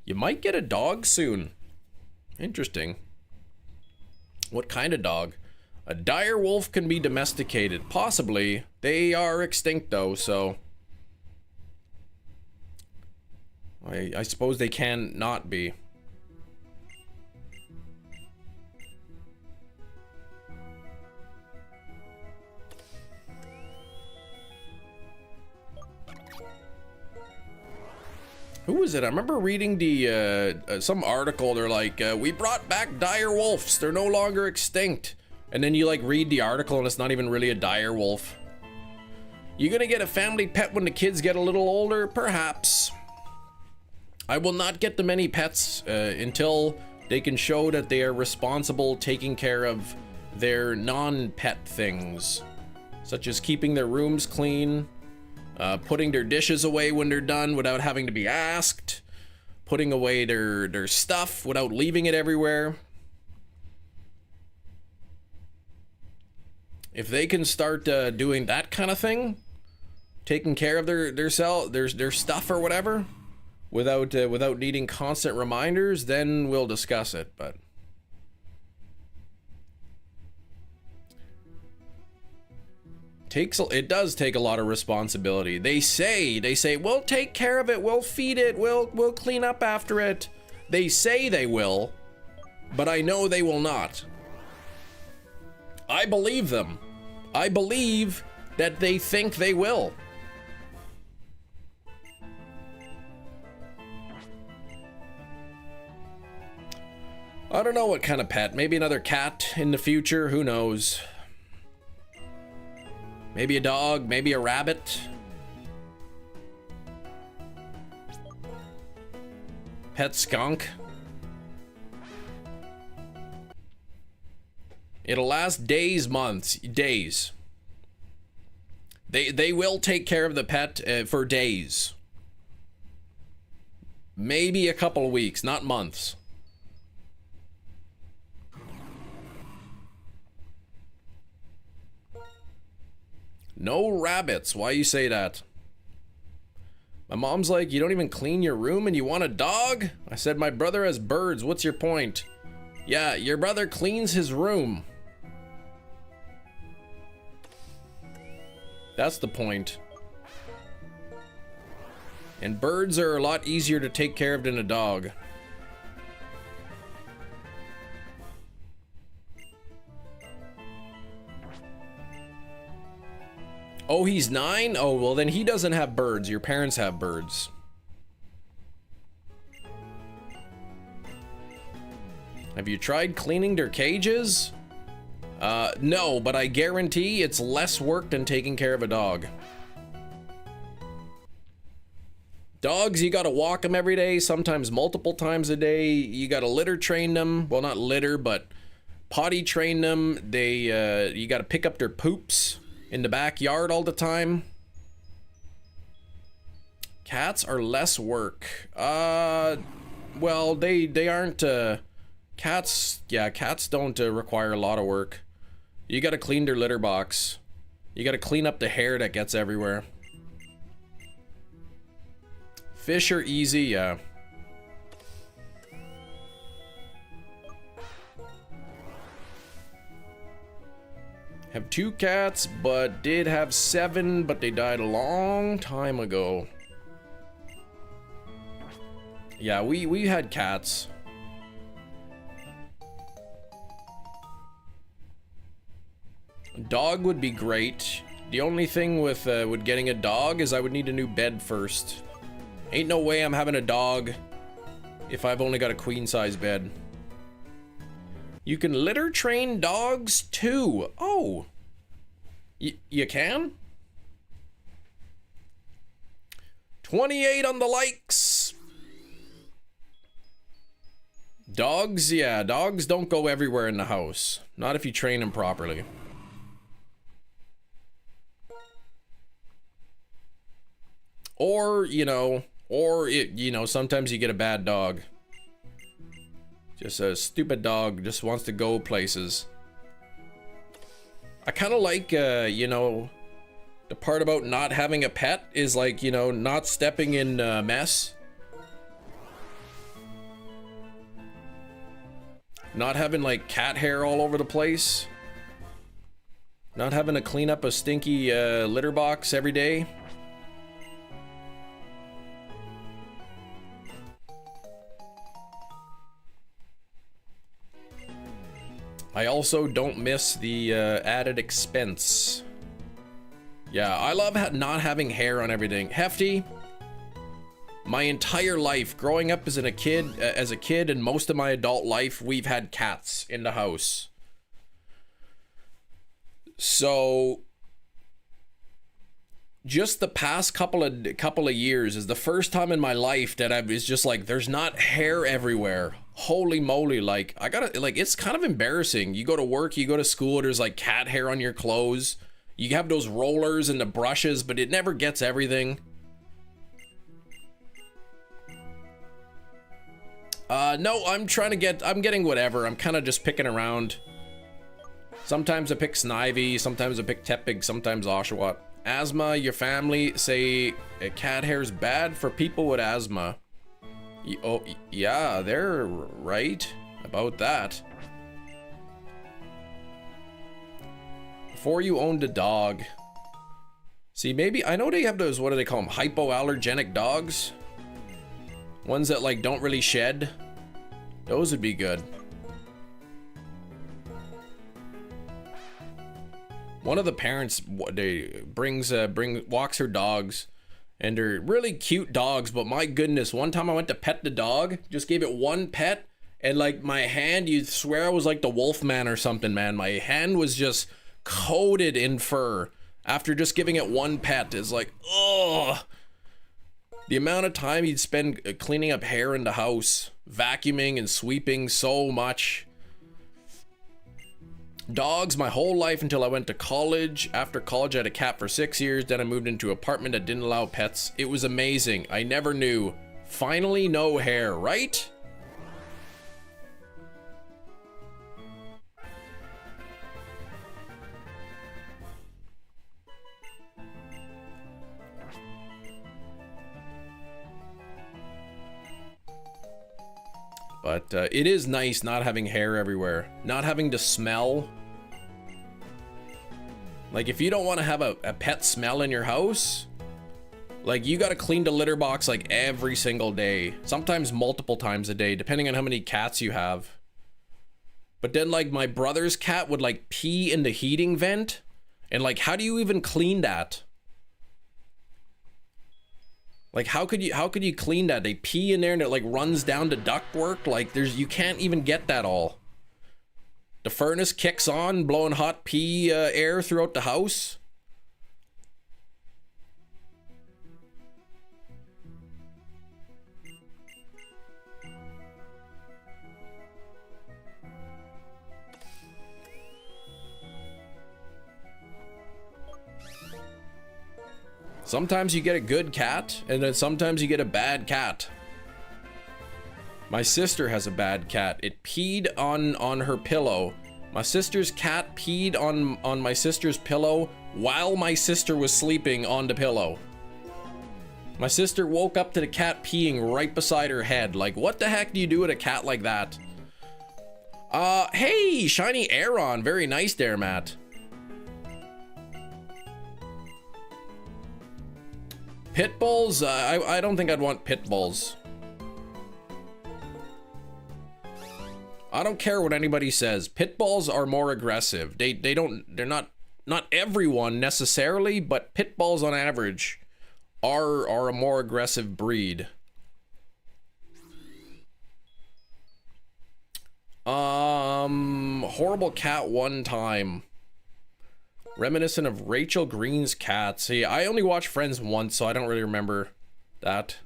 You might get a dog soon. Interesting. What kind of dog? A dire wolf can be domesticated. Possibly. They are extinct though, so... I suppose they can not be. Who was it? I remember reading the some article. They're like, we brought back dire wolves. They're no longer extinct. And then you like read the article and it's not even really a dire wolf. You gonna get a family pet when the kids get a little older? Perhaps. I will not get them any pets until they can show that they are responsible, taking care of their non-pet things, such as keeping their rooms clean, putting their dishes away when they're done without having to be asked, putting away their stuff without leaving it everywhere. If they can start doing that kind of thing, taking care of their stuff or whatever, without needing constant reminders, then we'll discuss it. But it does take a lot of responsibility. They say we'll take care of it, we'll feed it, we'll clean up after it. They say they will, but I know they will not. I believe them. I believe that they think they will. I don't know what kind of pet. Maybe another cat in the future. Who knows? Maybe a dog. Maybe a rabbit. Pet skunk. It'll last days, months, days. They will take care of the pet for days. Maybe a couple of weeks, not months. No rabbits. Why you say that? My mom's like, you don't even clean your room and you want a dog? I said, my brother has birds. What's your point? Yeah, your brother cleans his room. That's the point. And birds are a lot easier to take care of than a dog. Oh, he's 9? Oh, well then he doesn't have birds. Your parents have birds. Have you tried cleaning their cages? No, but I guarantee it's less work than taking care of a dog. Dogs, you gotta walk them every day, sometimes multiple times a day. You gotta litter train them. Well, not litter, but potty train them. You gotta pick up their poops in the backyard all the time. Cats are less work. Well, they aren't, cats, yeah, cats don't require a lot of work. You gotta clean their litter box. You gotta clean up the hair that gets everywhere. Fish are easy, yeah. Have 2 cats, but did have 7, but they died a long time ago. Yeah, we had cats. Dog would be great. The only thing with getting a dog is I would need a new bed first. Ain't no way I'm having a dog if I've only got a queen size bed. You can litter train dogs too. Oh, you can? 28 on the likes. Dogs, yeah, dogs don't go everywhere in the house. Not if you train them properly. Or, you know, sometimes you get a bad dog. Just a stupid dog, just wants to go places. I kind of like, you know, the part about not having a pet is like, you know, not stepping in mess. Not having like cat hair all over the place. Not having to clean up a stinky litter box every day. I also don't miss the added expense. Yeah, I love not having hair on everything. Hefty, my entire life, growing up as a kid and most of my adult life, we've had cats in the house. So, just the past couple of years is the first time in my life that it's just like, there's not hair everywhere. Holy moly, like, I gotta, like, it's kind of embarrassing. You go to work, you go to school, there's like cat hair on your clothes. You have those rollers and the brushes, but it never gets everything. No, I'm getting whatever. I'm kind of just picking around. Sometimes I pick Snivy, sometimes I pick Tepig, sometimes Oshawott. Asthma, your family say cat hair is bad for people with asthma. Oh, yeah, they're right about that. Before you owned a dog. See, maybe, I know they have those, what do they call them? Hypoallergenic dogs? Ones that, like, don't really shed. Those would be good. One of the parents, walks her dogs. And they're really cute dogs, but my goodness, one time I went to pet the dog, just gave it one pet, And like my hand, you'd swear I was like the Wolfman or something, man. My hand was just coated in fur after just giving it one pet. Is like, ugh. The amount of time you'd spend cleaning up hair in the house, vacuuming and sweeping so much. Dogs my whole life until I went to college. After college, I had a cat for 6 years. Then I moved into an apartment that didn't allow pets. It was amazing. I never knew. Finally, no hair, right? But it is nice not having hair everywhere. Not having to smell. Like, if you don't want to have a pet smell in your house, like, you gotta clean the litter box, like, every single day. Sometimes multiple times a day, depending on how many cats you have. But then, like, my brother's cat would, like, pee in the heating vent. And, like, how do you even clean that? Like, how could you clean that? They pee in there and it, like, runs down the ductwork. Like, you can't even get that all. The furnace kicks on, blowing hot pee air throughout the house. Sometimes you get a good cat, and then sometimes you get a bad cat. My sister has a bad cat. It peed on her pillow. My sister's cat peed on my sister's pillow while my sister was sleeping on the pillow. My sister woke up to the cat peeing right beside her head. Like, what the heck do you do with a cat like that? Hey, shiny Aeron. Very nice there, Matt. Pit bulls? I don't think I'd want pit bulls. I don't care what anybody says. Pit bulls are more aggressive. They're not everyone necessarily, but pit bulls on average are a more aggressive breed. Horrible cat one time. Reminiscent of Rachel Green's cat. See, I only watched Friends once, so I don't really remember that.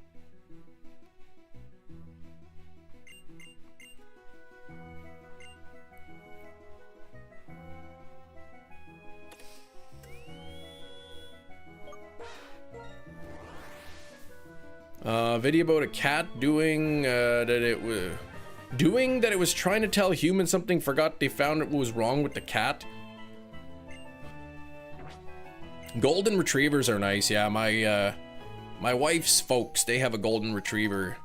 Video about a cat doing that it was trying to tell humans something, forgot they found it was wrong with the cat. Golden retrievers are nice. Yeah, my wife's folks, they have a golden retriever.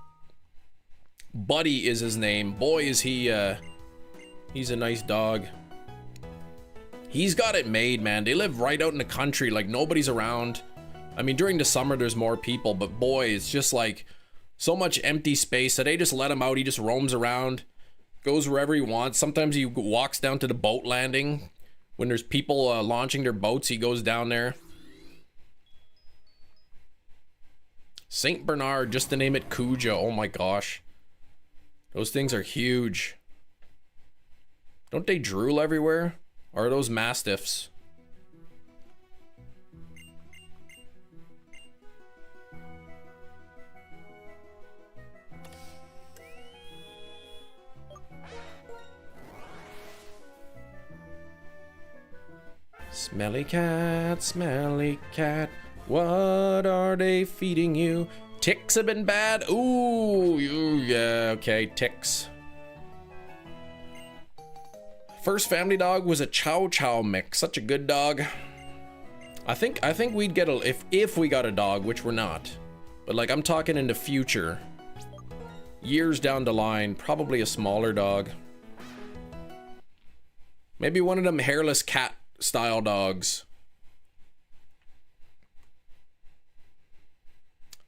Buddy is his name. Boy, is he he's a nice dog. He's got it made, man. They live right out in the country, like nobody's around. I mean, during the summer there's more people, but boy, it's just like so much empty space that they just let him out. He just roams around, goes wherever he wants. Sometimes he walks down to the boat landing. When there's people launching their boats, he goes down there. Saint Bernard, just to name it, Cujo. Oh my gosh. Those things are huge. Don't they drool everywhere? Or are those mastiffs? Smelly cat, what are they feeding you? Ticks have been bad. Ooh, yeah, okay, ticks. First family dog was a Chow Chow mix. Such a good dog. I think we'd get a if we got a dog, which we're not. But like, I'm talking in the future. Years down the line, probably a smaller dog. Maybe one of them hairless cat style dogs.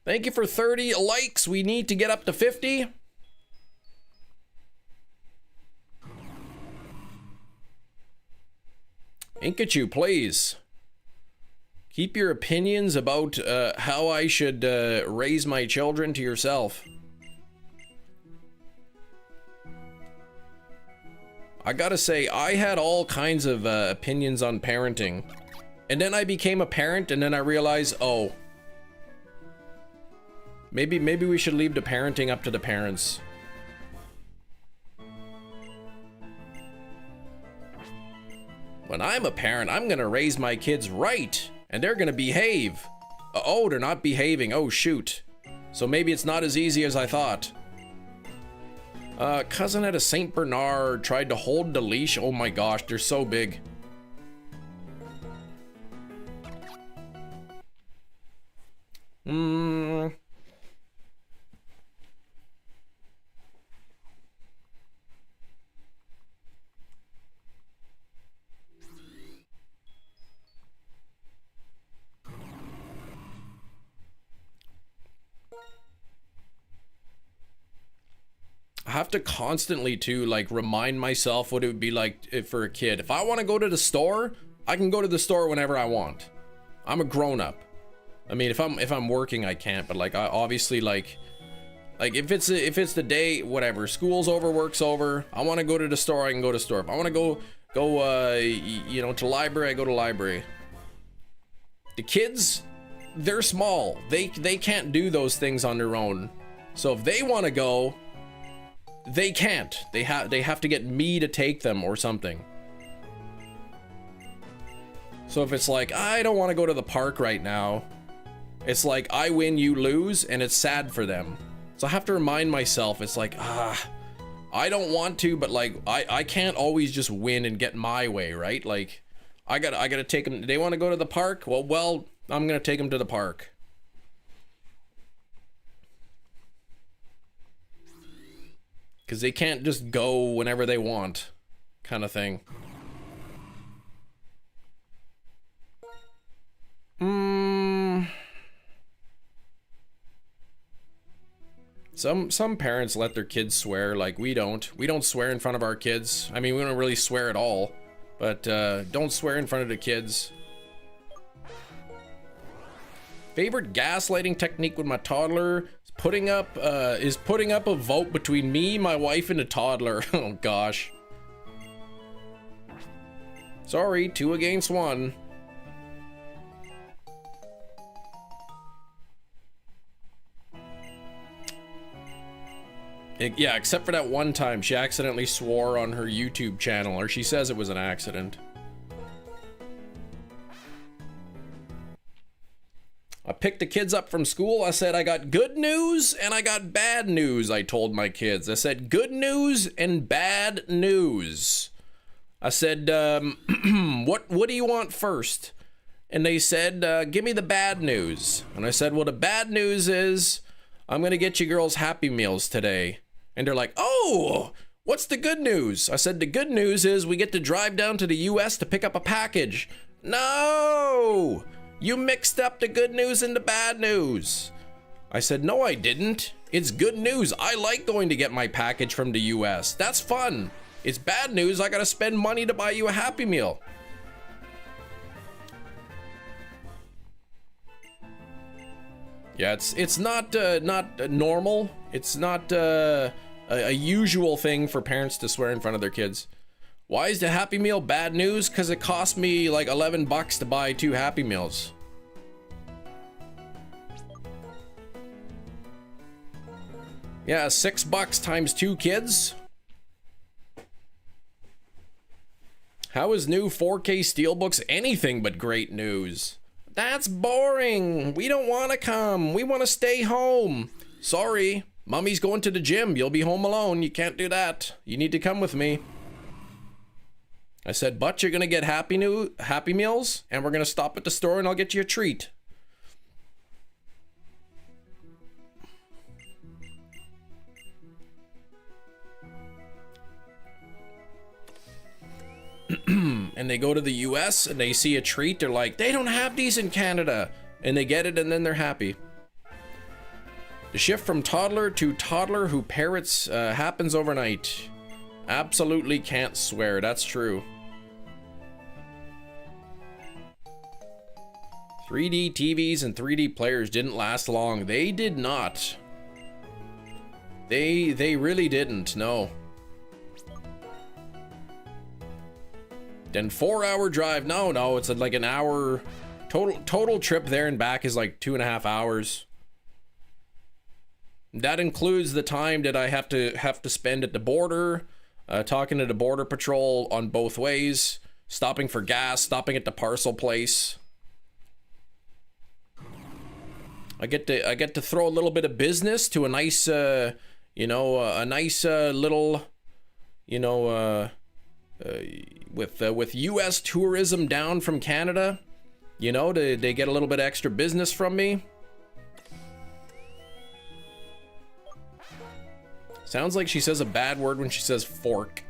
Thank you for 30 likes. We need to get up to 50. Inkachu, please. Keep your opinions about how I should raise my children to yourself. I gotta say, I had all kinds of opinions on parenting. And then I became a parent, and then I realized, oh, maybe we should leave the parenting up to the parents. When I'm a parent, I'm gonna raise my kids right, and they're gonna behave. Oh, they're not behaving. Oh, shoot. So maybe it's not as easy as I thought. Cousin had a Saint Bernard, tried to hold the leash. Oh my gosh, they're so big. I have to constantly too, like, remind myself what it would be like for a kid. If I want to go to the store, I can go to the store whenever I want. I'm a grown-up. I mean, if I'm working, I can't, but like, I obviously like if it's the day, whatever, school's over, work's over, I want to go to the store, I can go to the store. If I want to go you know, to library, I go to library. The kids, they're small. They can't do those things on their own. So if they want to go, they can't. They have to get me to take them or something. So if it's like, I don't want to go to the park right now, it's like I win, you lose, and it's sad for them. So I have to remind myself, it's like, I don't want to, but like, I can't always just win and get my way, right? Like, I gotta take them. They want to go to the park? Well, I'm gonna take them to the park. Because they can't just go whenever they want, kind of thing. Some parents let their kids swear, like we don't. We don't swear in front of our kids. I mean, we don't really swear at all, but don't swear in front of the kids. Favorite gaslighting technique with my toddler is putting up a vote between me, my wife, and a toddler. Oh gosh. Sorry, 2 against 1. Yeah, except for that one time she accidentally swore on her YouTube channel, or she says it was an accident. I picked the kids up from school. I said, I got good news and I got bad news, I told my kids. I said, good news and bad news. I said, what do you want first? And they said, give me the bad news. And I said, well, the bad news is I'm going to get you girls Happy Meals today. And they're like, oh, what's the good news? I said, the good news is we get to drive down to the US to pick up a package. No! You mixed up the good news and the bad news. I said, no, I didn't. It's good news. I like going to get my package from the US. That's fun. It's bad news. I gotta spend money to buy you a Happy Meal. Yeah, it's not normal. It's not a usual thing for parents to swear in front of their kids. Why is the Happy Meal bad news? Because it cost me like 11 bucks to buy 2 Happy Meals. Yeah, 6 bucks times 2 kids. How is new 4K Steelbooks anything but great news? That's boring. We don't want to come. We want to stay home. Sorry, Mommy's going to the gym. You'll be home alone. You can't do that. You need to come with me. I said, but you're gonna get Happy Meals, and we're gonna stop at the store and I'll get you a treat. And they go to the US and they see a treat, they're like, they don't have these in Canada. And they get it and then they're happy. The shift from toddler to toddler who parrots happens overnight. Absolutely can't swear, that's true. 3D TVs and 3D players didn't last long. They did not. They really didn't, no. Then 4-hour drive. No, it's like an hour. Total trip there and back is like 2.5 hours. That includes the time that I have to spend at the border, talking to the border patrol on both ways, stopping for gas, stopping at the parcel place. I get to throw a little bit of business to a nice, a nice little, with U.S. tourism down from Canada. They get a little bit extra business from me. Sounds like she says a bad word when she says fork.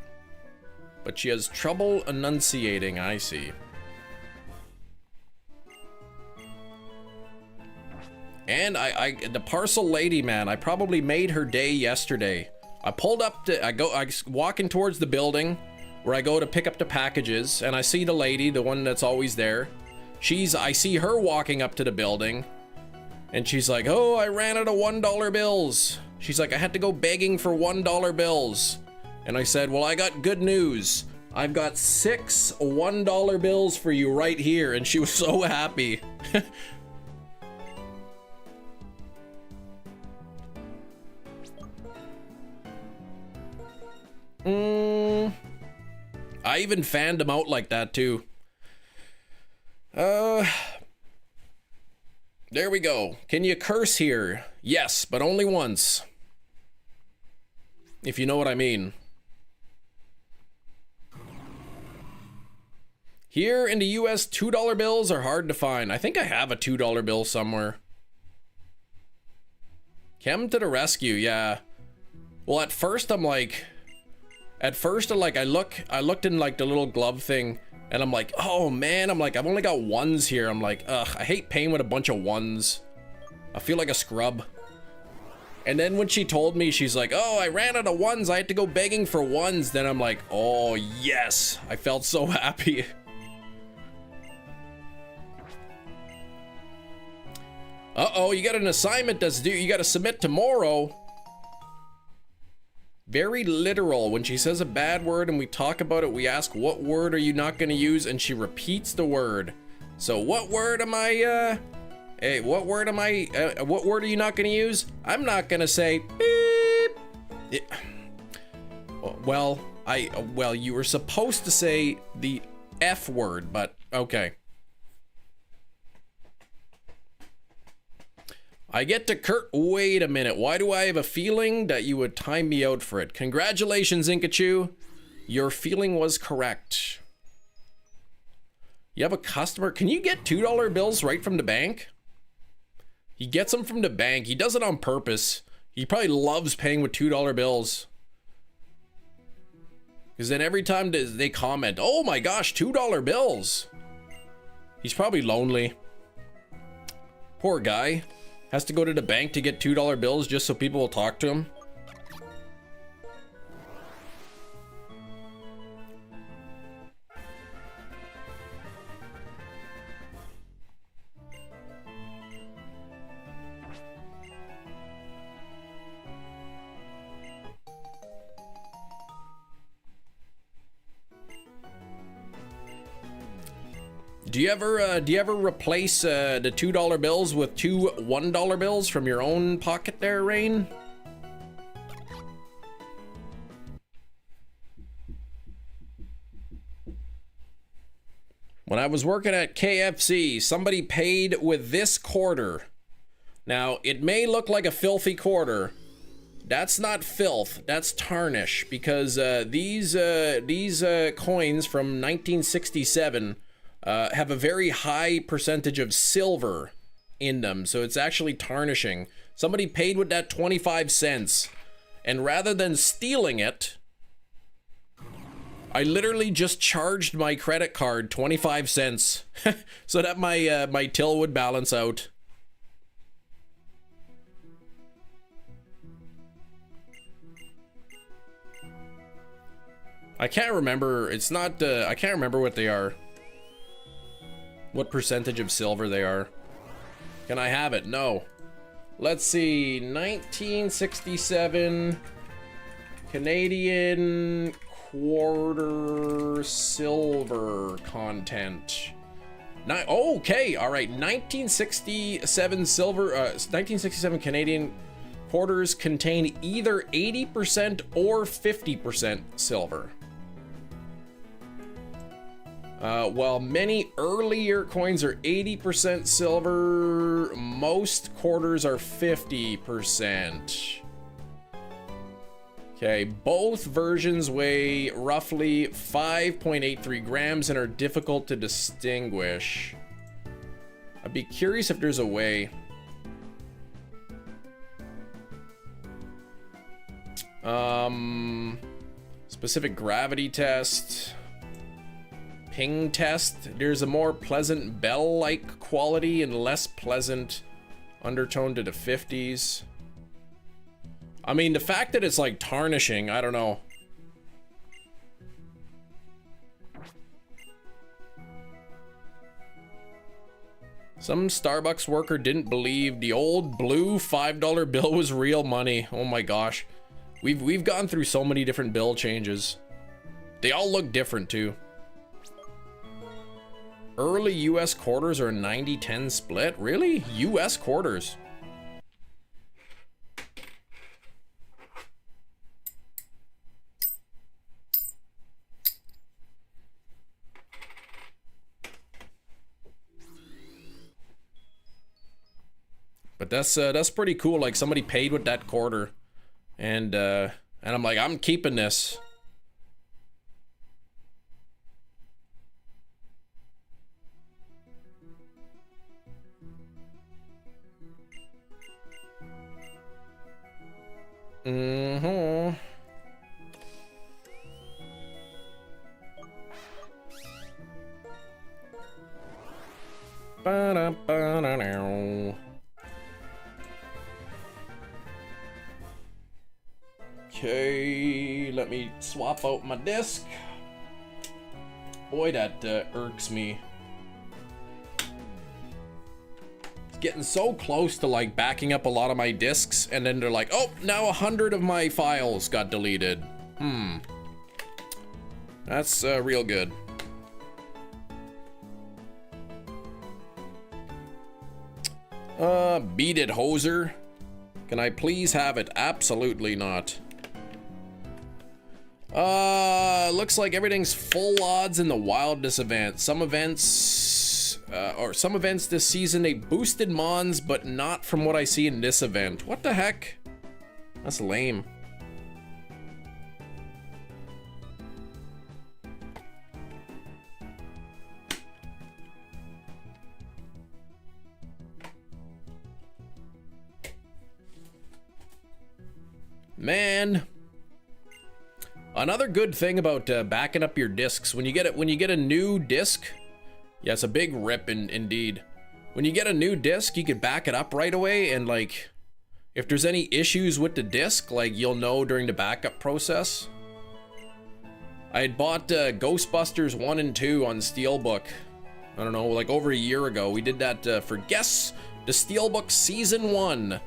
But she has trouble enunciating, I see. And the parcel lady, man, I probably made her day yesterday. I pulled up I walking towards the building where I go to pick up the packages, and I see the lady, the one that's always there. I see her walking up to the building, and she's like, oh, I ran out of $1 bills. She's like, I had to go begging for $1 bills. And I said, well, I got good news. I've got 6 $1 bills for you right here. And she was so happy. I even fanned him out like that too. There we go. Can you curse here? Yes, but only once. If you know what I mean. Here in the US, $2 bills are hard to find. I think I have a $2 bill somewhere. Come to the rescue, yeah. Well, at first I'm like, I looked in like the little glove thing, and I'm like, oh man, I'm like, I've only got ones here. I'm like, ugh, I hate paying with a bunch of ones. I feel like a scrub. And then when she told me, she's like, oh, I ran out of ones. I had to go begging for ones. Then I'm like, oh yes, I felt so happy. Uh-oh, you got an assignment that's due. You got to submit tomorrow. Very literal. When she says a bad word and we talk about it, we ask, what word are you not going to use? And she repeats the word. So what word am I, hey, what word are you not going to use? I'm not going to say beep. Well, you were supposed to say the F word, but okay. I get to wait a minute. Why do I have a feeling that you would time me out for it? Congratulations, Inkachu. Your feeling was correct. You have a customer. Can you get $2 bills right from the bank? He gets them from the bank. He does it on purpose. He probably loves paying with $2 bills. Because then every time they comment, oh my gosh, $2 bills. He's probably lonely. Poor guy. Has to go to the bank to get $2 bills just so people will talk to him. Do you ever replace the $2 bills with 2 $1 bills from your own pocket there, Rain? When I was working at KFC, somebody paid with this quarter. Now, it may look like a filthy quarter. That's not filth, that's tarnish, because these coins from 1967 have a very high percentage of silver in them, so it's actually tarnishing. Somebody paid with that 25 cents, and rather than stealing it, I literally just charged my credit card 25 cents so that my till would balance out. I can't remember. It's not. I can't remember what they are. What percentage of silver they are. Can I have it? No. Let's see. 1967 Canadian quarter silver content. Okay, all right. 1967 silver, 1967 Canadian quarters contain either 80% or 50% silver. While many earlier coins are 80% silver, most quarters are 50%. Okay, both versions weigh roughly 5.83 grams and are difficult to distinguish. I'd be curious if there's a way. Specific gravity test. Ping test. There's a more pleasant bell-like quality and less pleasant undertone to the 50s. I mean, the fact that it's like tarnishing, I don't know. Some Starbucks worker didn't believe the old blue $5 bill was real money. Oh my gosh. We've gone through so many different bill changes. They all look different too. Early US quarters are a 90-10 split? Really? US quarters? But that's pretty cool. Like, somebody paid with that quarter, and I'm like, I'm keeping this. Mm-hmm. Ba-da-ba-da-now. Okay, let me swap out my disc. Boy, that irks me. It's getting so close to like backing up a lot of my discs, and then they're like, oh, now 100 of my files got deleted. That's real good. Beat it, hoser. Can I please have it? Absolutely not. Looks like everything's full odds in the wildness event. Some events this season, they boosted mons, but not from what I see in this event. What the heck? That's lame. Man. Another good thing about backing up your discs, when you get a new disc, yeah, it's a big rip indeed. When you get a new disc, you can back it up right away, and like, if there's any issues with the disc, like, you'll know during the backup process. I had bought Ghostbusters 1 and 2 on Steelbook, I don't know, like over a year ago. We did that for Guess the Steelbook Season 1.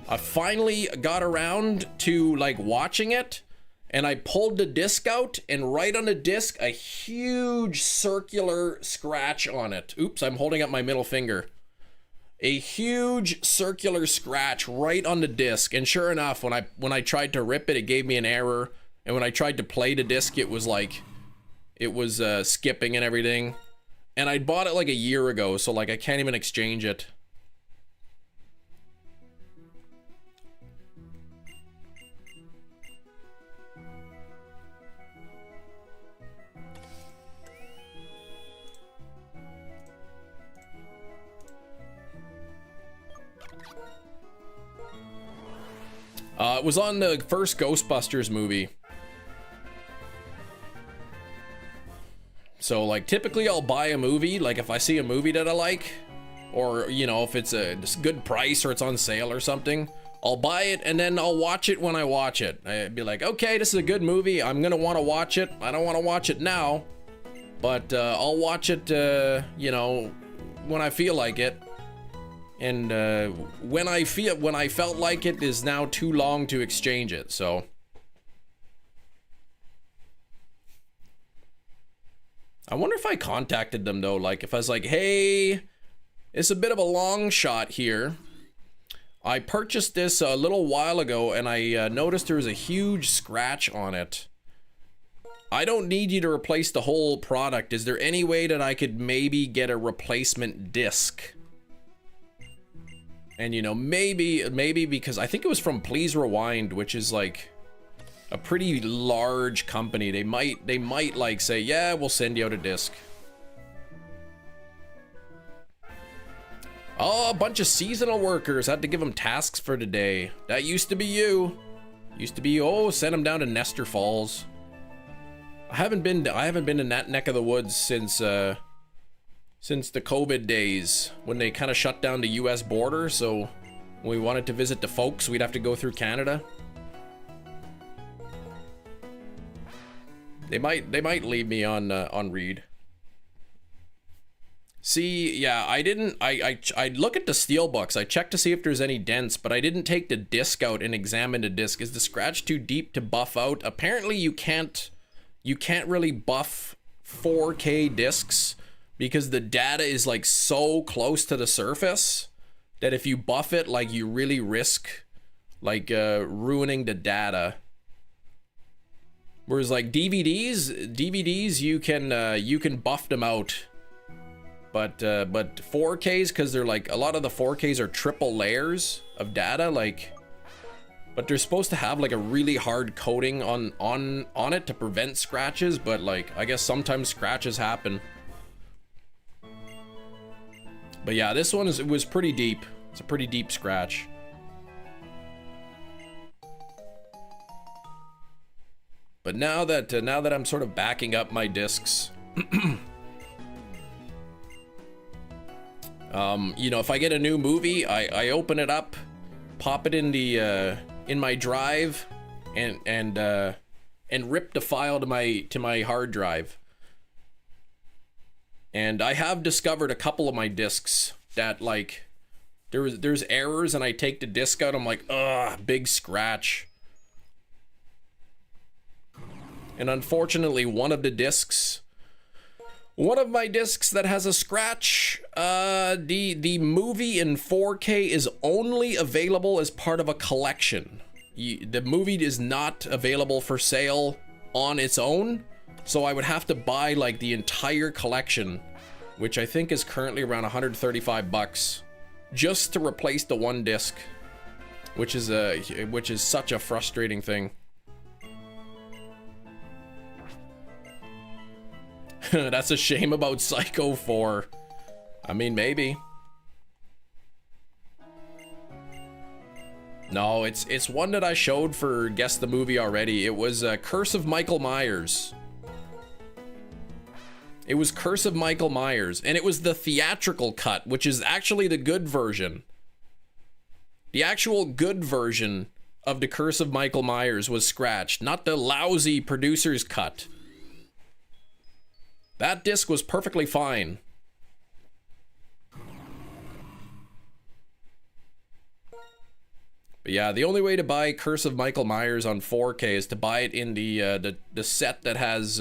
I finally got around to like watching it, and I pulled the disc out, and right on the disc, a huge circular scratch on it. Oops, I'm holding up my middle finger. A huge circular scratch right on the disc, and sure enough, when I tried to rip it, it gave me an error, and when I tried to play the disc, it was like, it was skipping and everything. And I bought it like a year ago, so like I can't even exchange it. It was on the first Ghostbusters movie. So, like, typically I'll buy a movie, like, if I see a movie that I like, or, you know, if it's a good price or it's on sale or something, I'll buy it, and then I'll watch it when I watch it. I'd be like, okay, this is a good movie, I'm gonna want to watch it. I don't want to watch it now, but I'll watch it, you know, when I feel like it. And when I felt like it is now too long to exchange it, so. I wonder if I contacted them though, like if I was like, hey, it's a bit of a long shot here. I purchased this a little while ago and I noticed there was a huge scratch on it. I don't need you to replace the whole product. Is there any way that I could maybe get a replacement disc? And you know, maybe because I think it was from Please Rewind, which is like a pretty large company. They might like say, yeah, we'll send you out a disc. Oh, a bunch of seasonal workers. Had to give them tasks for today. That used to be you. Used to be, oh, send them down to Nestor Falls. I haven't been in that neck of the woods since the COVID days when they kind of shut down the US border, so when we wanted to visit the folks, we'd have to go through Canada. They might leave me on read. See, yeah, I look at the steel books. I checked to see if there's any dents, but I didn't take the disc out and examine the disc. Is the scratch too deep to buff out? Apparently you can't really buff 4K discs because the data is like so close to the surface that if you buff it, like you really risk like ruining the data. Whereas like DVDs you can buff them out. But 4Ks, because they're like, a lot of the 4Ks are triple layers of data, like, but they're supposed to have like a really hard coating on it to prevent scratches, but like, I guess sometimes scratches happen. But yeah, this one it was pretty deep. It's a pretty deep scratch. But now that I'm sort of backing up my discs, you know, if I get a new movie, I open it up, pop it in the in my drive, and rip the file to my hard drive. And I have discovered a couple of my discs that like there's errors, and I take the disc out, I'm like, ugh, big scratch. And unfortunately, one of my discs that has a scratch, the movie in 4K is only available as part of a collection. The movie is not available for sale on its own, so I would have to buy like the entire collection, which I think is currently around 135 bucks, just to replace the one disc, which is such a frustrating thing. That's a shame about Psycho 4. I mean, maybe. No, it's one that I showed for Guess the Movie already. It was Curse of Michael Myers. It was Curse of Michael Myers, and it was the theatrical cut, which is actually the good version. The actual good version of the Curse of Michael Myers was scratched, not the lousy producer's cut. That disc was perfectly fine. But yeah, the only way to buy Curse of Michael Myers on 4K is to buy it in the set that has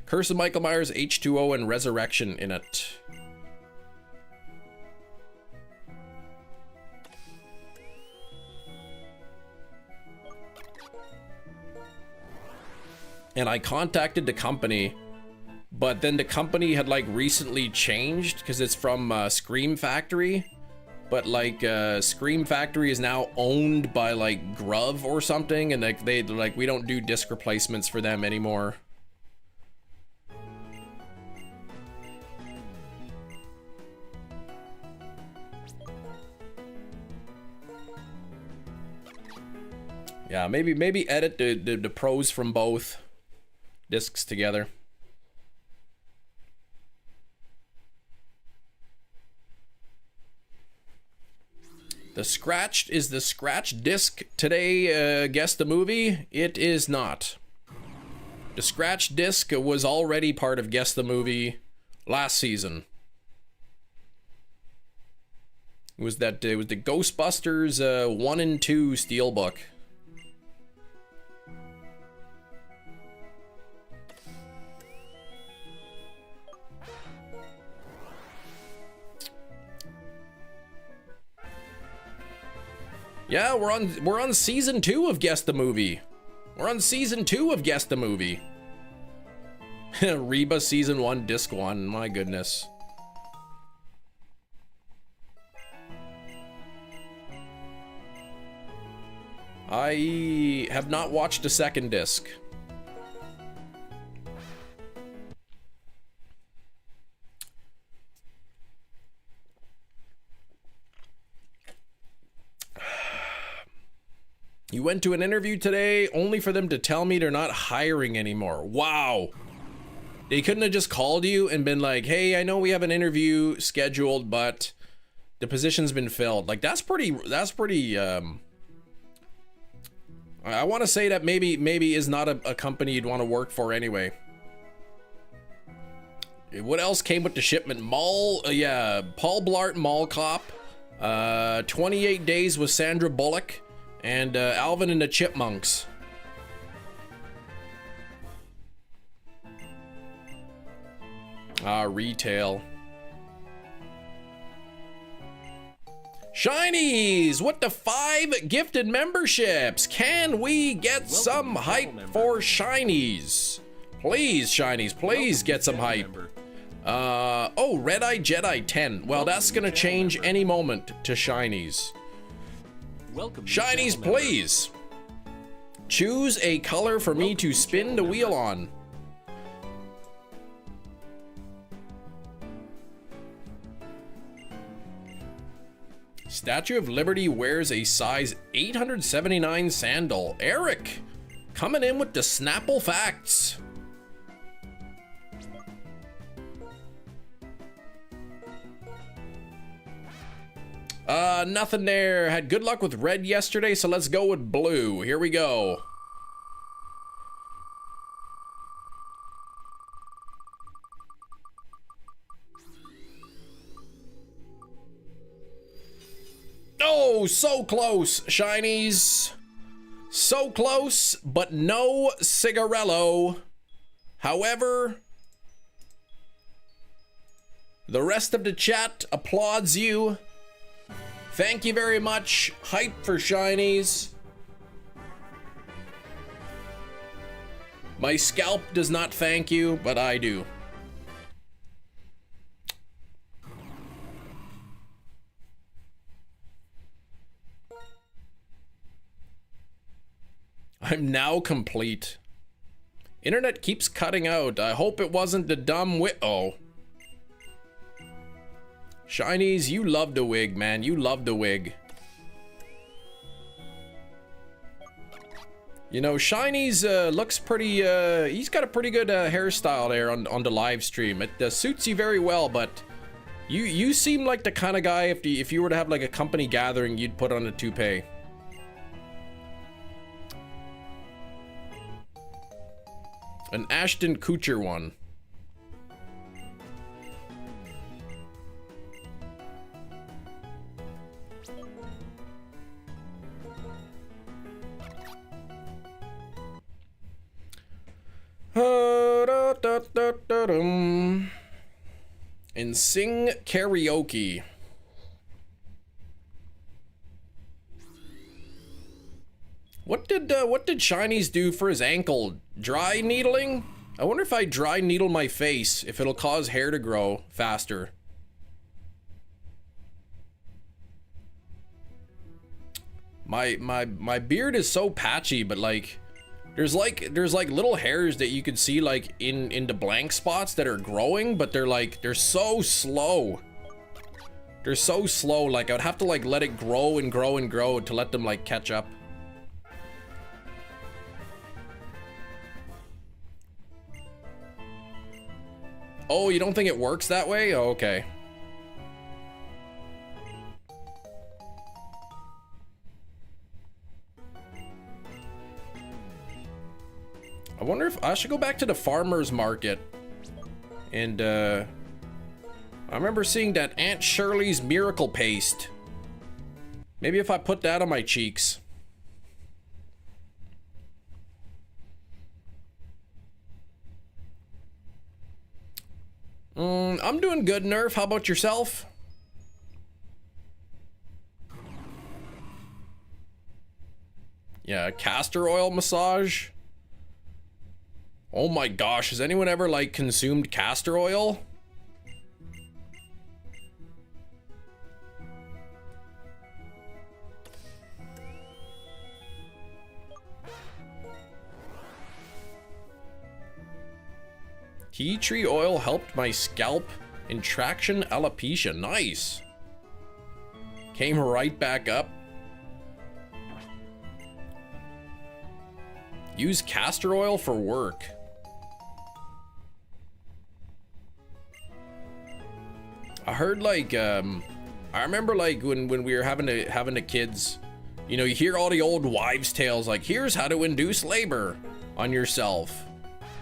Curse of Michael Myers, H2O, and Resurrection in it. And I contacted the company, but then the company had like recently changed because it's from Scream Factory, but like Scream Factory is now owned by like Grove or something, and like we don't do disc replacements for them anymore. Yeah, maybe edit the pros from both discs together. The scratched disc today, Guess the Movie? It is not. The scratched disc was already part of Guess the Movie last season. It was the Ghostbusters 1 and 2 Steelbook. Yeah, we're on season 2 of Guess the Movie. We're on season 2 of Guess the Movie. Reba season 1, disc 1. My goodness. I have not watched a second disc. You went to an interview today only for them to tell me they're not hiring anymore. Wow. They couldn't have just called you and been like, hey, I know we have an interview scheduled, but the position's been filled. Like, that's pretty, I want to say that maybe is not a company you'd want to work for anyway. What else came with the shipment? Paul Blart Mall Cop, 28 Days with Sandra Bullock, and Alvin and the Chipmunks. Retail. Shinies, what the 5 gifted memberships? Can we get some hype for Shinies? Please, Shinies, please get some hype. Oh, Red Eye Jedi 10. Well, that's gonna change any moment to Shinies. Shinies, please. Choose a color for me to spin the wheel on. Statue of Liberty wears a size 879 sandal. Eric, coming in with the Snapple facts. Nothing there. Had good luck with red yesterday, so let's go with blue. Here we go. Oh, so close, Shinies. So close, but no cigarello. However, the rest of the chat applauds you. Thank you very much. Hype for Shinies. My scalp does not thank you, but I do. I'm now complete. Internet keeps cutting out. I hope it wasn't the dumb oh. Shinies, you love the wig, man. You love the wig. You know, Shinies looks pretty, he's got a pretty good hairstyle there on the live stream. It suits you very well, but you seem like the kind of guy, if you were to have like a company gathering, you'd put on a toupee. An Ashton Kutcher one. And sing karaoke. What did Shinies do for his ankle? Dry needling? I wonder if I dry needle my face, if it'll cause hair to grow faster. My beard is so patchy, but like there's like little hairs that you could see like in the blank spots that are growing, but they're so slow. They're so slow, like I'd have to like let it grow and grow and grow to let them like catch up. Oh, you don't think it works that way? Oh, okay. I wonder if I should go back to the farmer's market. And I remember seeing that Aunt Shirley's miracle paste. Maybe if I put that on my cheeks. I'm doing good, Nerf. How about yourself? Yeah, castor oil massage. Oh my gosh, has anyone ever like consumed castor oil? Tea tree oil helped my scalp in traction alopecia. Nice. Came right back up. Use castor oil for work. I heard like I remember like when we were having the kids, you know, you hear all the old wives' tales like, here's how to induce labor on yourself.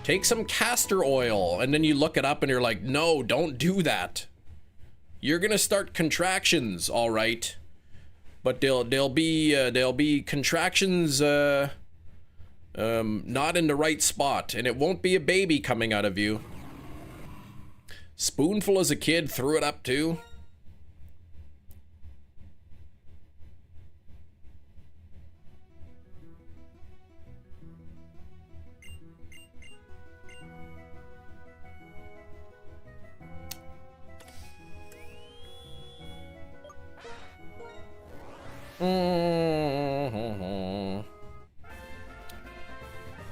Take some castor oil, and then you look it up and you're like, no, don't do that. You're gonna start contractions, all right, but they'll be contractions not in the right spot, and it won't be a baby coming out of you. Spoonful as a kid, threw it up too.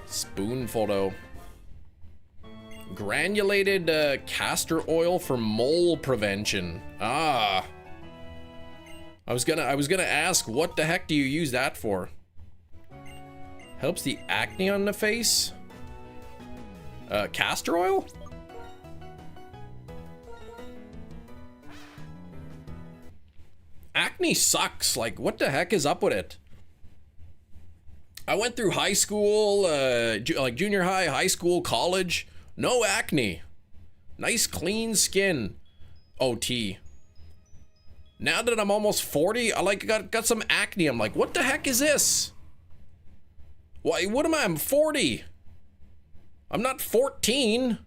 Spoonful though. Granulated castor oil for mole prevention. Ah. I was gonna ask, what the heck do you use that for? Helps the acne on the face? Castor oil? Acne sucks. Like, what the heck is up with it? I went through high school, like junior high, high school, college. No acne. Nice clean skin. OT. Now that I'm almost 40, I like got some acne. I'm like, what the heck is this? Why, what am I? I'm 40. I'm not 14.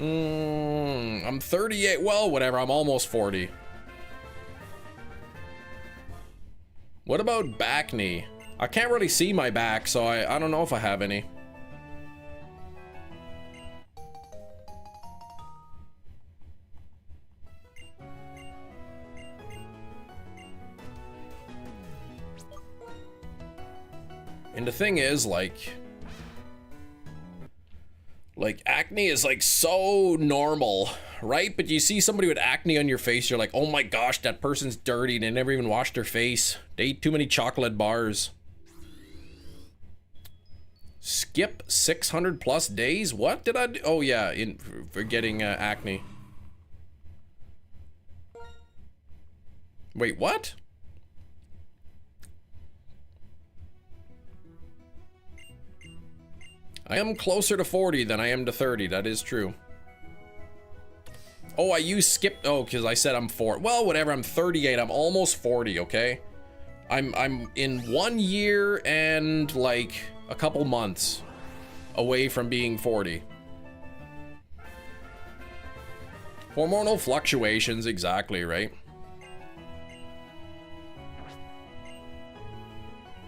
I'm 38. Well, whatever. I'm almost 40. What about back knee? I can't really see my back, so I don't know if I have any. And the thing is, like acne is like so normal, right? But you see somebody with acne on your face, you're like, oh my gosh, that person's dirty. They never even washed their face. They ate too many chocolate bars. Skip 600 plus days? What did I do? Oh yeah, for getting acne. Wait, what? I am closer to 40 than I am to 30. That is true. Oh, I use skip. Oh, because I said I'm 40. Well, whatever. I'm 38. I'm almost 40. Okay. I'm in 1 year and like a couple months away from being 40. Hormonal fluctuations. Exactly, right?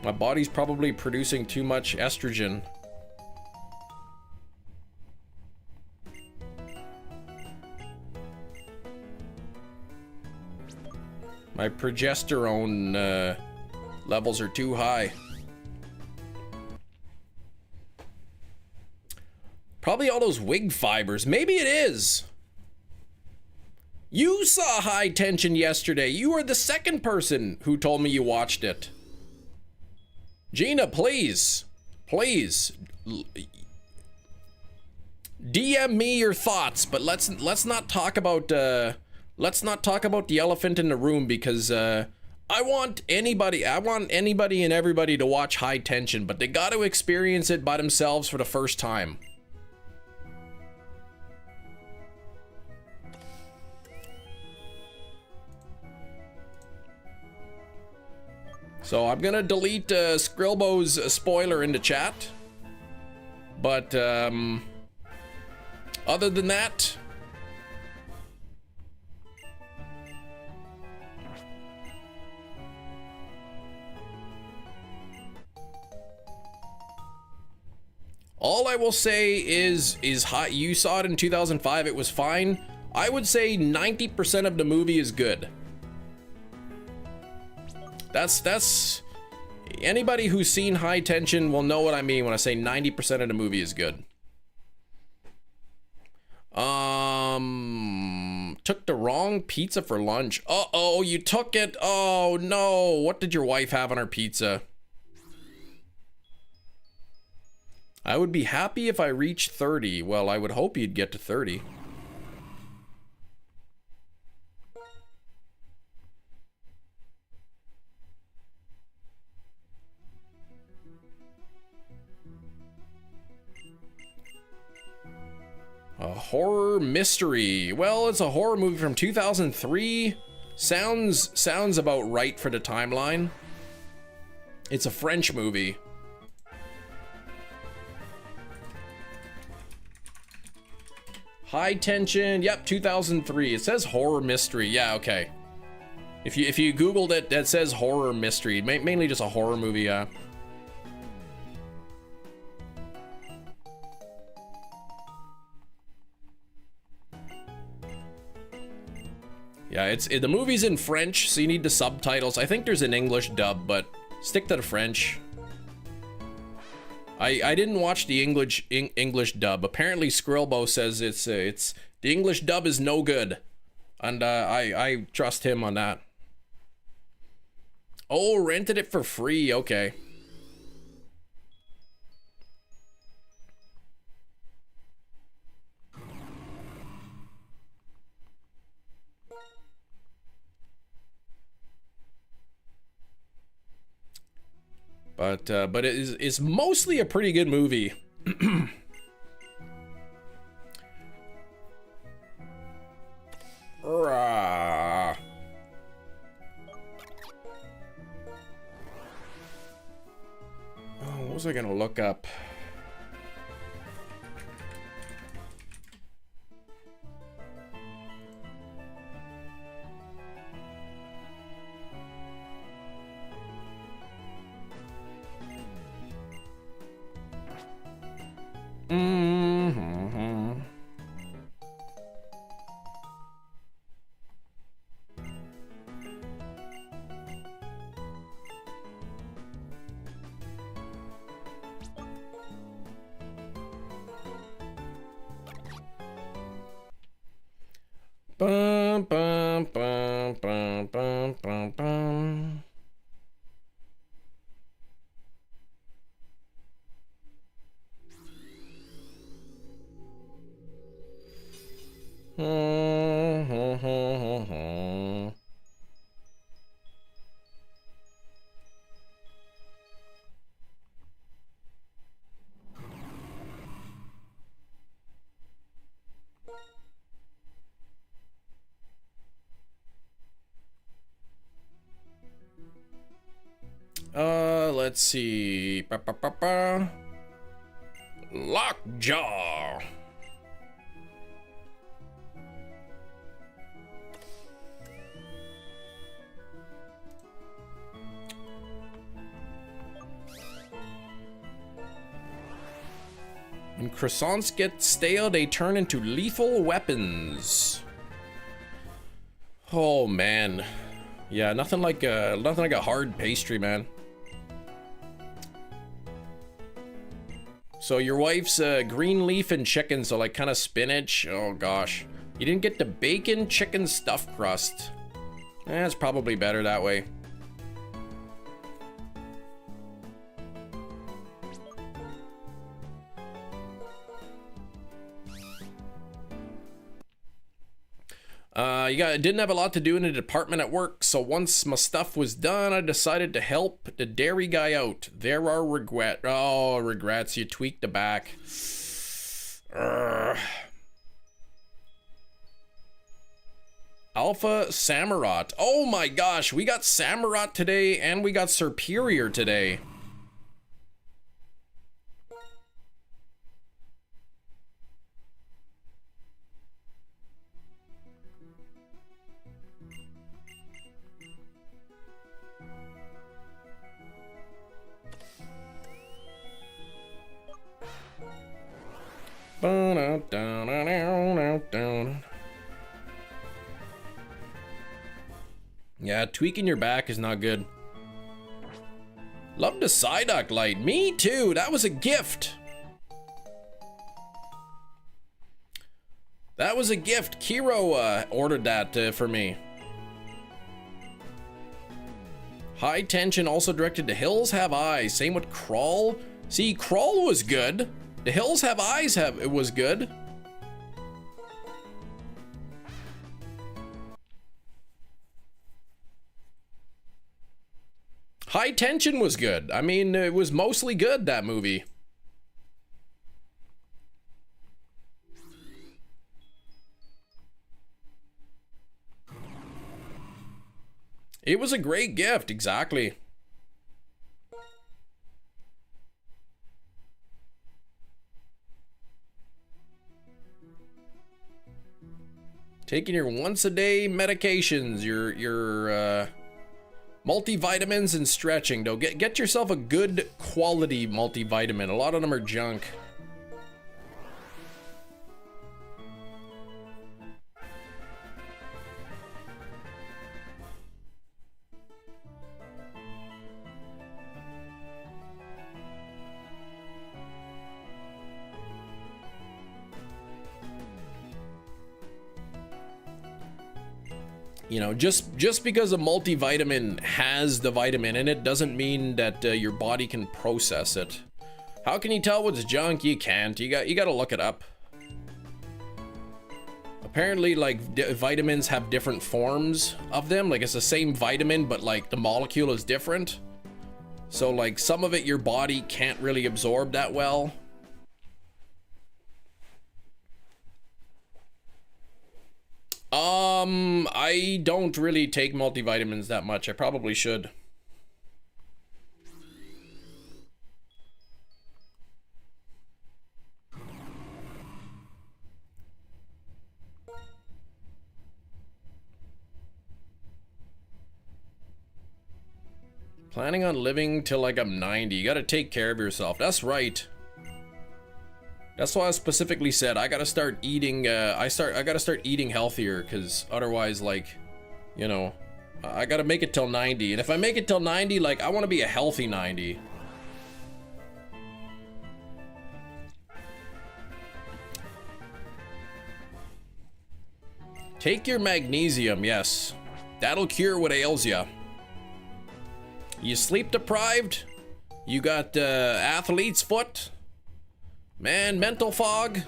My body's probably producing too much estrogen. My progesterone levels are too high. Probably all those wig fibers. Maybe it is. You saw High Tension yesterday. You were the second person who told me you watched it. Gina, please. Please. DM me your thoughts, but let's not talk about let's not talk about the elephant in the room, because I want anybody and everybody to watch High Tension, but they got to experience it by themselves for the first time. So I'm gonna delete Skrillbo's spoiler into chat. But other than that, all I will say is high. You saw it in 2005. It was fine. I would say 90% of the movie is good. That's anybody who's seen High Tension will know what I mean when I say 90% of the movie is good. Took the wrong pizza for lunch. Uh-oh, you took it. Oh no. What did your wife have on her pizza? I would be happy if I reached 30. Well, I would hope you'd get to 30. A horror mystery. Well, it's a horror movie from 2003. Sounds about right for the timeline. It's a French movie. High Tension. Yep, 2003. It says horror mystery. Yeah, okay. If you Googled it, it says horror mystery. Mainly just a horror movie. Yeah, the movie's in French, so you need the subtitles. I think there's an English dub, but stick to the French. I didn't watch the English dub. Apparently, Skrillbo says it's the English dub is no good, and I trust him on that. Oh, rented it for free. Okay. But it's mostly a pretty good movie. Rah. Oh, what was I gonna look up? Bum, bum, bum, bum, bum, bum, bum. Let's see. Lockjaw. When croissants get stale, they turn into lethal weapons. Oh man, yeah, nothing like a hard pastry, man. So your wife's green leaf and chicken, so like kind of spinach. Oh gosh, you didn't get the bacon chicken stuffed crust. It's probably better that way. Didn't have a lot to do in the department at work, so once my stuff was done, I decided to help the dairy guy out. There are regrets. You tweaked the back. Alpha Samurott. Oh my gosh, we got Samurott today and we got Superior today. Yeah, tweaking your back is not good. Love the Psyduck light. Me too. That was a gift. That was a gift. Kiro ordered that for me. High tension also directed to Hills Have Eyes. Same with Crawl. See, Crawl was good. The Hills Have Eyes it was good. High Tension was good. I mean, it was mostly good, that movie. It was a great gift, exactly. Taking your once-a-day medications, your multivitamins and stretching. Though, get yourself a good quality multivitamin. A lot of them are junk. You know, just because a multivitamin has the vitamin in it doesn't mean that your body can process it. How can you tell what's junk? You can't. You gotta look it up. Apparently, like, vitamins have different forms of them. Like, it's the same vitamin, but like the molecule is different. So like some of it your body can't really absorb that well. I don't really take multivitamins that much. I probably should. Planning on living till like I'm 90. You gotta take care of yourself. That's right. That's why I specifically said I gotta start eating. I gotta start eating healthier, because otherwise, like, you know, I gotta make it till 90. And if I make it till 90, like, I want to be a healthy 90. Take your magnesium, yes. That'll cure what ails ya. You sleep deprived? You got athlete's foot? Man, mental fog?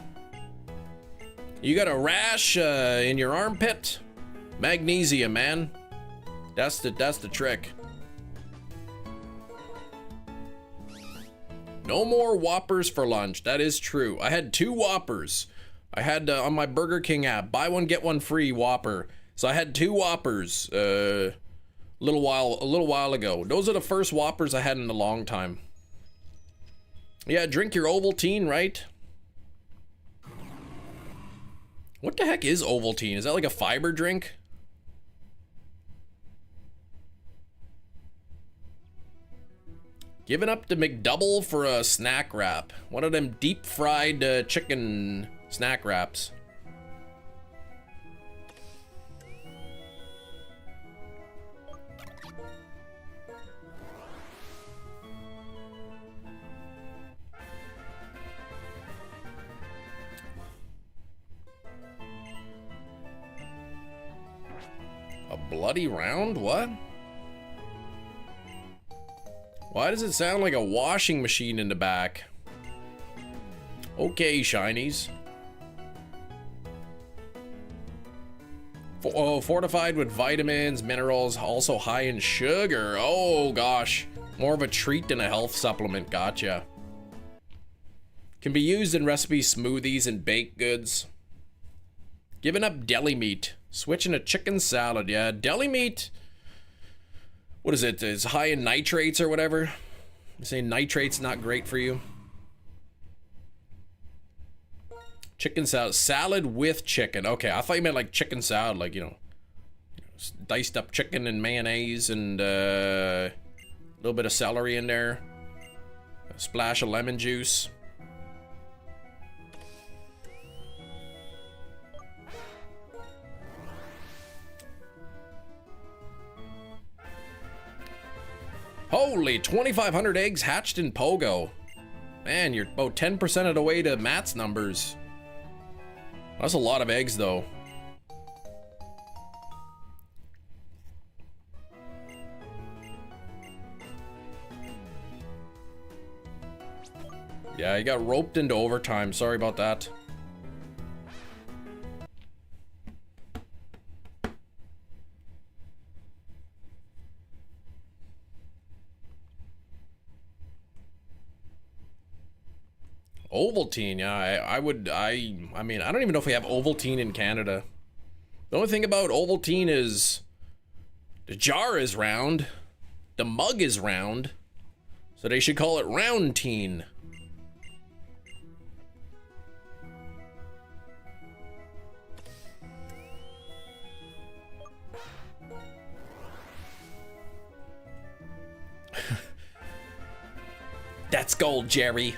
You got a rash in your armpit? Magnesium, man. That's the trick. No more Whoppers for lunch. That is true. I had 2 Whoppers. I had on my Burger King app, buy one get one free Whopper. So I had 2 Whoppers a little while ago. Those are the first Whoppers I had in a long time. Yeah, drink your Ovaltine, right? What the heck is Ovaltine? Is that like a fiber drink? Giving up the McDouble for a snack wrap. One of them deep fried chicken snack wraps. A bloody round? What? Why does it sound like a washing machine in the back? Okay, shinies. Fortified with vitamins, minerals, also high in sugar. Oh gosh, more of a treat than a health supplement. Gotcha. Can be used in recipe smoothies and baked goods. Giving up deli meat. Switching to chicken salad. Yeah, deli meat. What is it? It's high in nitrates or whatever. They say nitrates not great for you. Chicken salad. Salad with chicken. Okay, I thought you meant like chicken salad, like, you know, diced up chicken and mayonnaise and a little bit of celery in there. A splash of lemon juice. Holy, 2,500 eggs hatched in Pogo. Man, you're about 10% of the way to Matt's numbers. That's a lot of eggs, though. Yeah, you got roped into overtime. Sorry about that. Ovaltine, yeah, I mean, I don't even know if we have Ovaltine in Canada. The only thing about Ovaltine is the jar is round, the mug is round, so they should call it Roundtine. That's gold, Jerry.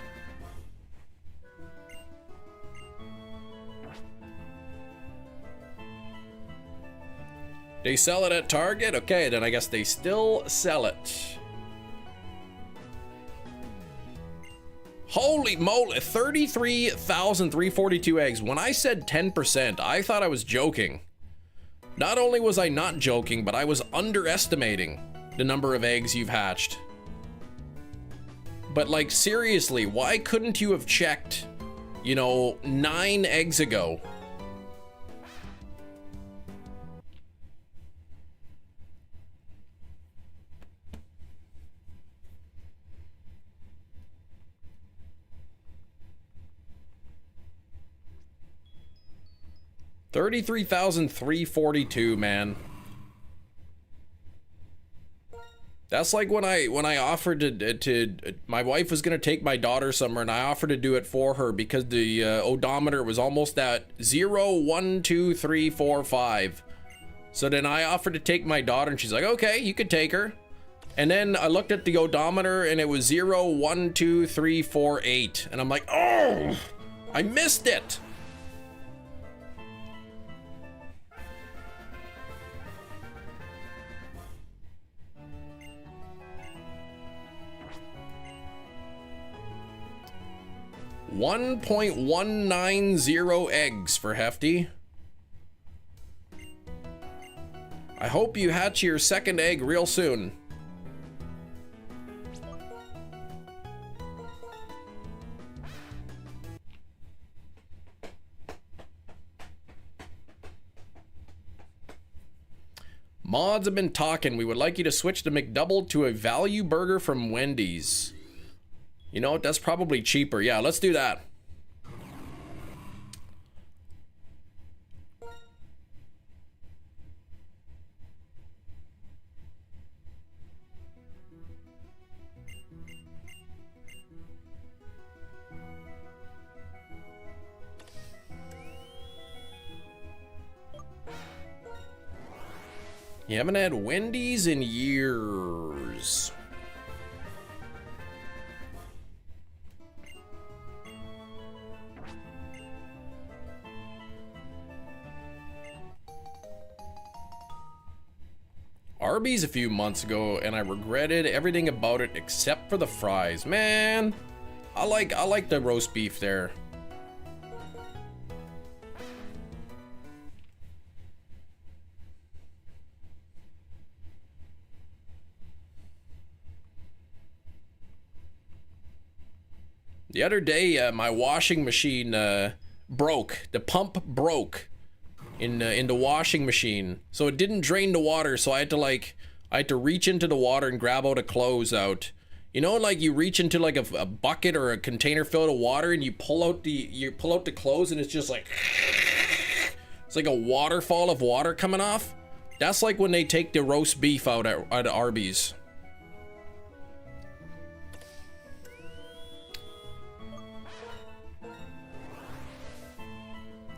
They sell it at Target? Okay, then I guess they still sell it. Holy moly, 33,342 eggs. When I said 10%, I thought I was joking. Not only was I not joking, but I was underestimating the number of eggs you've hatched. But like, seriously, why couldn't you have checked, you know, 9 eggs ago? $33,342, man. That's like when I offered to my wife was gonna take my daughter somewhere, and I offered to do it for her because the odometer was almost at 0, 1, 2, 3, 4, 5. So then I offered to take my daughter, and she's like, okay, you could take her. And then I looked at the odometer, and it was 0, 1, 2, 3, 4, 8, and I'm like, oh, I missed it. $1.190 eggs for Hefty. I hope you hatch your second egg real soon. Mods have been talking. We would like you to switch the McDouble to a value burger from Wendy's. You know what? That's probably cheaper. Yeah, let's do that. You haven't had Wendy's in years. Arby's a few months ago, and I regretted everything about it except for the fries. Man, I like the roast beef there. The other day, my washing machine broke. The pump broke in the washing machine, so it didn't drain the water. So I had to reach into the water and grab out a clothes out. You know, like you reach into like a bucket or a container filled with water, and you pull out the clothes, and it's just like It's like a waterfall of water coming off. That's like when they take the roast beef out at Arby's.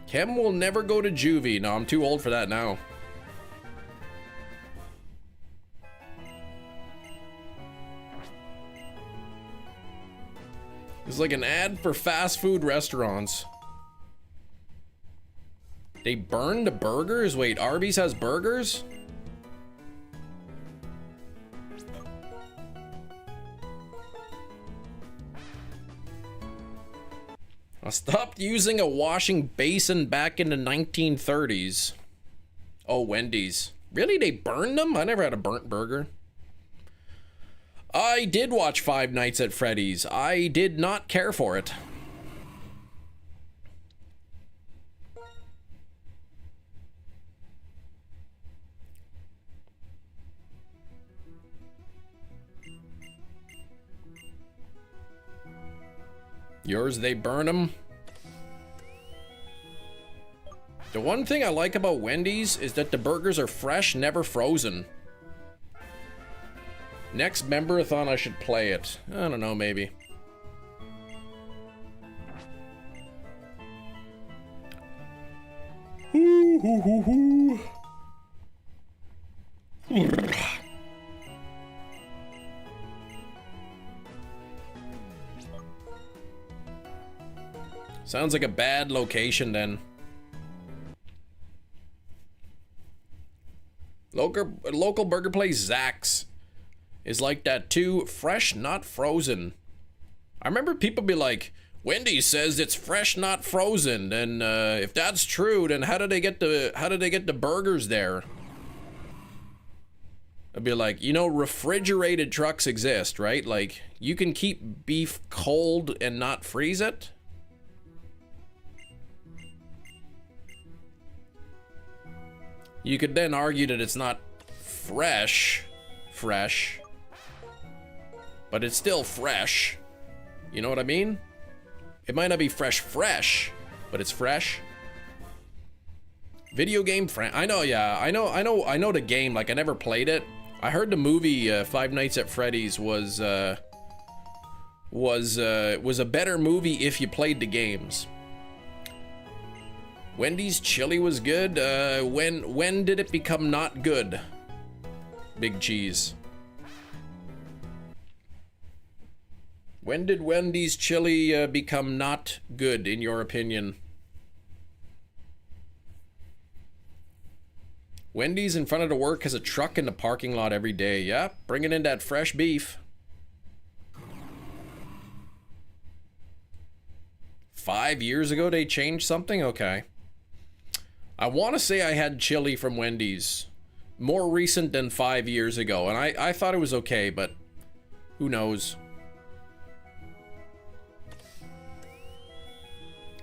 Kem will never go to juvie. No, I'm too old for that now. It's like an ad for fast food restaurants. They burned the burgers? Wait, Arby's has burgers? I stopped using a washing basin back in the 1930s. Oh, Wendy's. Really? They burned them? I never had a burnt burger. I did watch Five Nights at Freddy's. I did not care for it. Yours, they burn them. The one thing I like about Wendy's is that the burgers are fresh, never frozen. Next member-a-thon, I should play it. I don't know, maybe. Sounds like a bad location then. Local burger place Zach's is like that too. Fresh, not frozen. I remember people be like, Wendy's says it's fresh, not frozen. And if that's true, then how did they get the burgers there? I'd be like, you know, refrigerated trucks exist, right? Like, you can keep beef cold and not freeze it. You could then argue that it's not fresh, but it's still fresh. You know what I mean? It might not be fresh, but it's fresh. Video game I know, yeah, I know the game. Like, I never played it. I heard the movie Five Nights at Freddy's was a better movie if you played the games. Wendy's chili was good. When did it become not good? Big cheese. When did Wendy's chili become not good, in your opinion? Wendy's in front of the work has a truck in the parking lot every day. Yeah, bringing in that fresh beef. 5 years ago they changed something? Okay. I want to say I had chili from Wendy's. More recent than 5 years ago. And I thought it was okay, but who knows?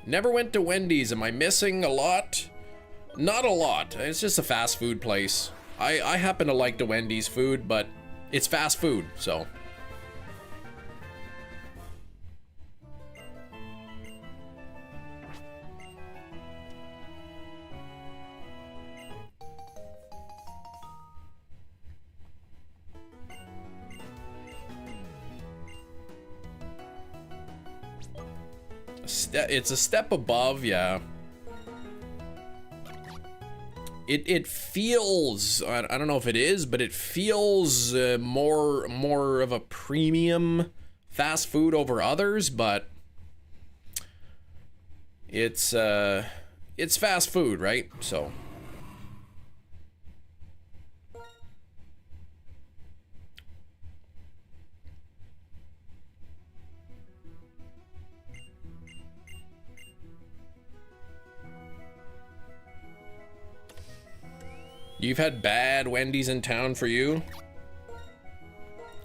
Never went to Wendy's. Am I missing a lot? Not a lot. It's just a fast food place. I happen to like the Wendy's food, but it's fast food, so. It's a step above, yeah. It feels, I don't know if it is, but it feels more of a premium fast food over others, but it's fast food, right? So you've had bad Wendy's in town for you?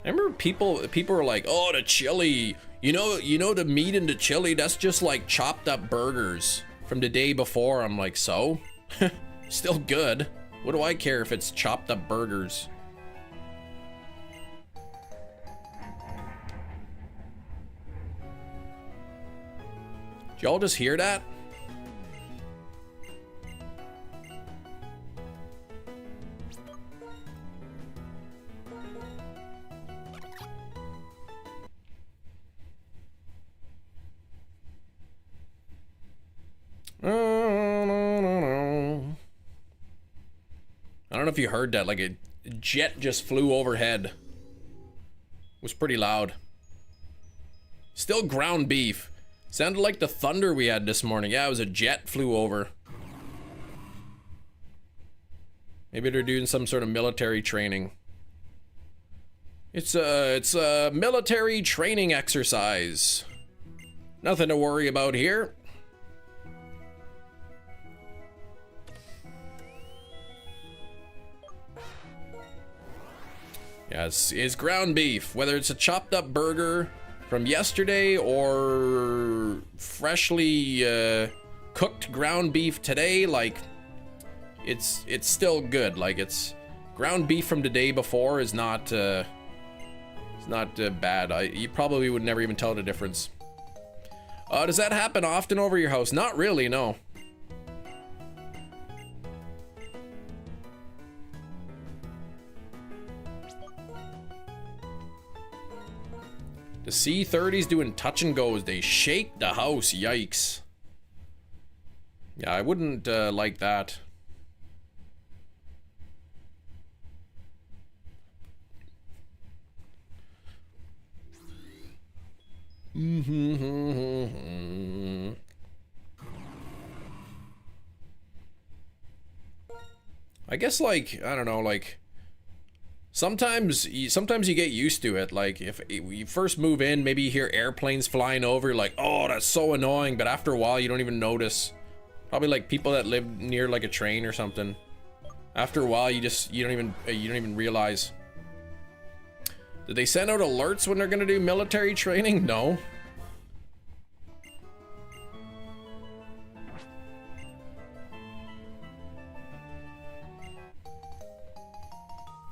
I remember people were like, oh, the chili, you know the meat in the chili, that's just like chopped up burgers from the day before. I'm like, so? Still good. What do I care if it's chopped up burgers? Did y'all just hear that? don't know if you heard that, like a jet just flew overhead. It was pretty loud. Still ground beef. Sounded like the thunder we had this morning. Yeah, it was a jet flew over. Maybe they're doing some sort of military training. It's a military training exercise. Nothing to worry about here. Yes, it's ground beef. Whether it's a chopped up burger from yesterday or freshly cooked ground beef today, like it's still good. Like it's ground beef from the day before is not it's not bad. You probably would never even tell the difference. Does that happen often over your house? Not really, no. The C30's doing touch and goes. They shake the house. Yikes. Yeah, I wouldn't like that. I guess, like, I don't know, like sometimes you get used to it. Like if you first move in, maybe you hear airplanes flying over, you're like, oh, that's so annoying, but after a while you don't even notice. Probably like people that live near like a train or something. After a while you don't even realize. Did they send out alerts when they're gonna do military training? No.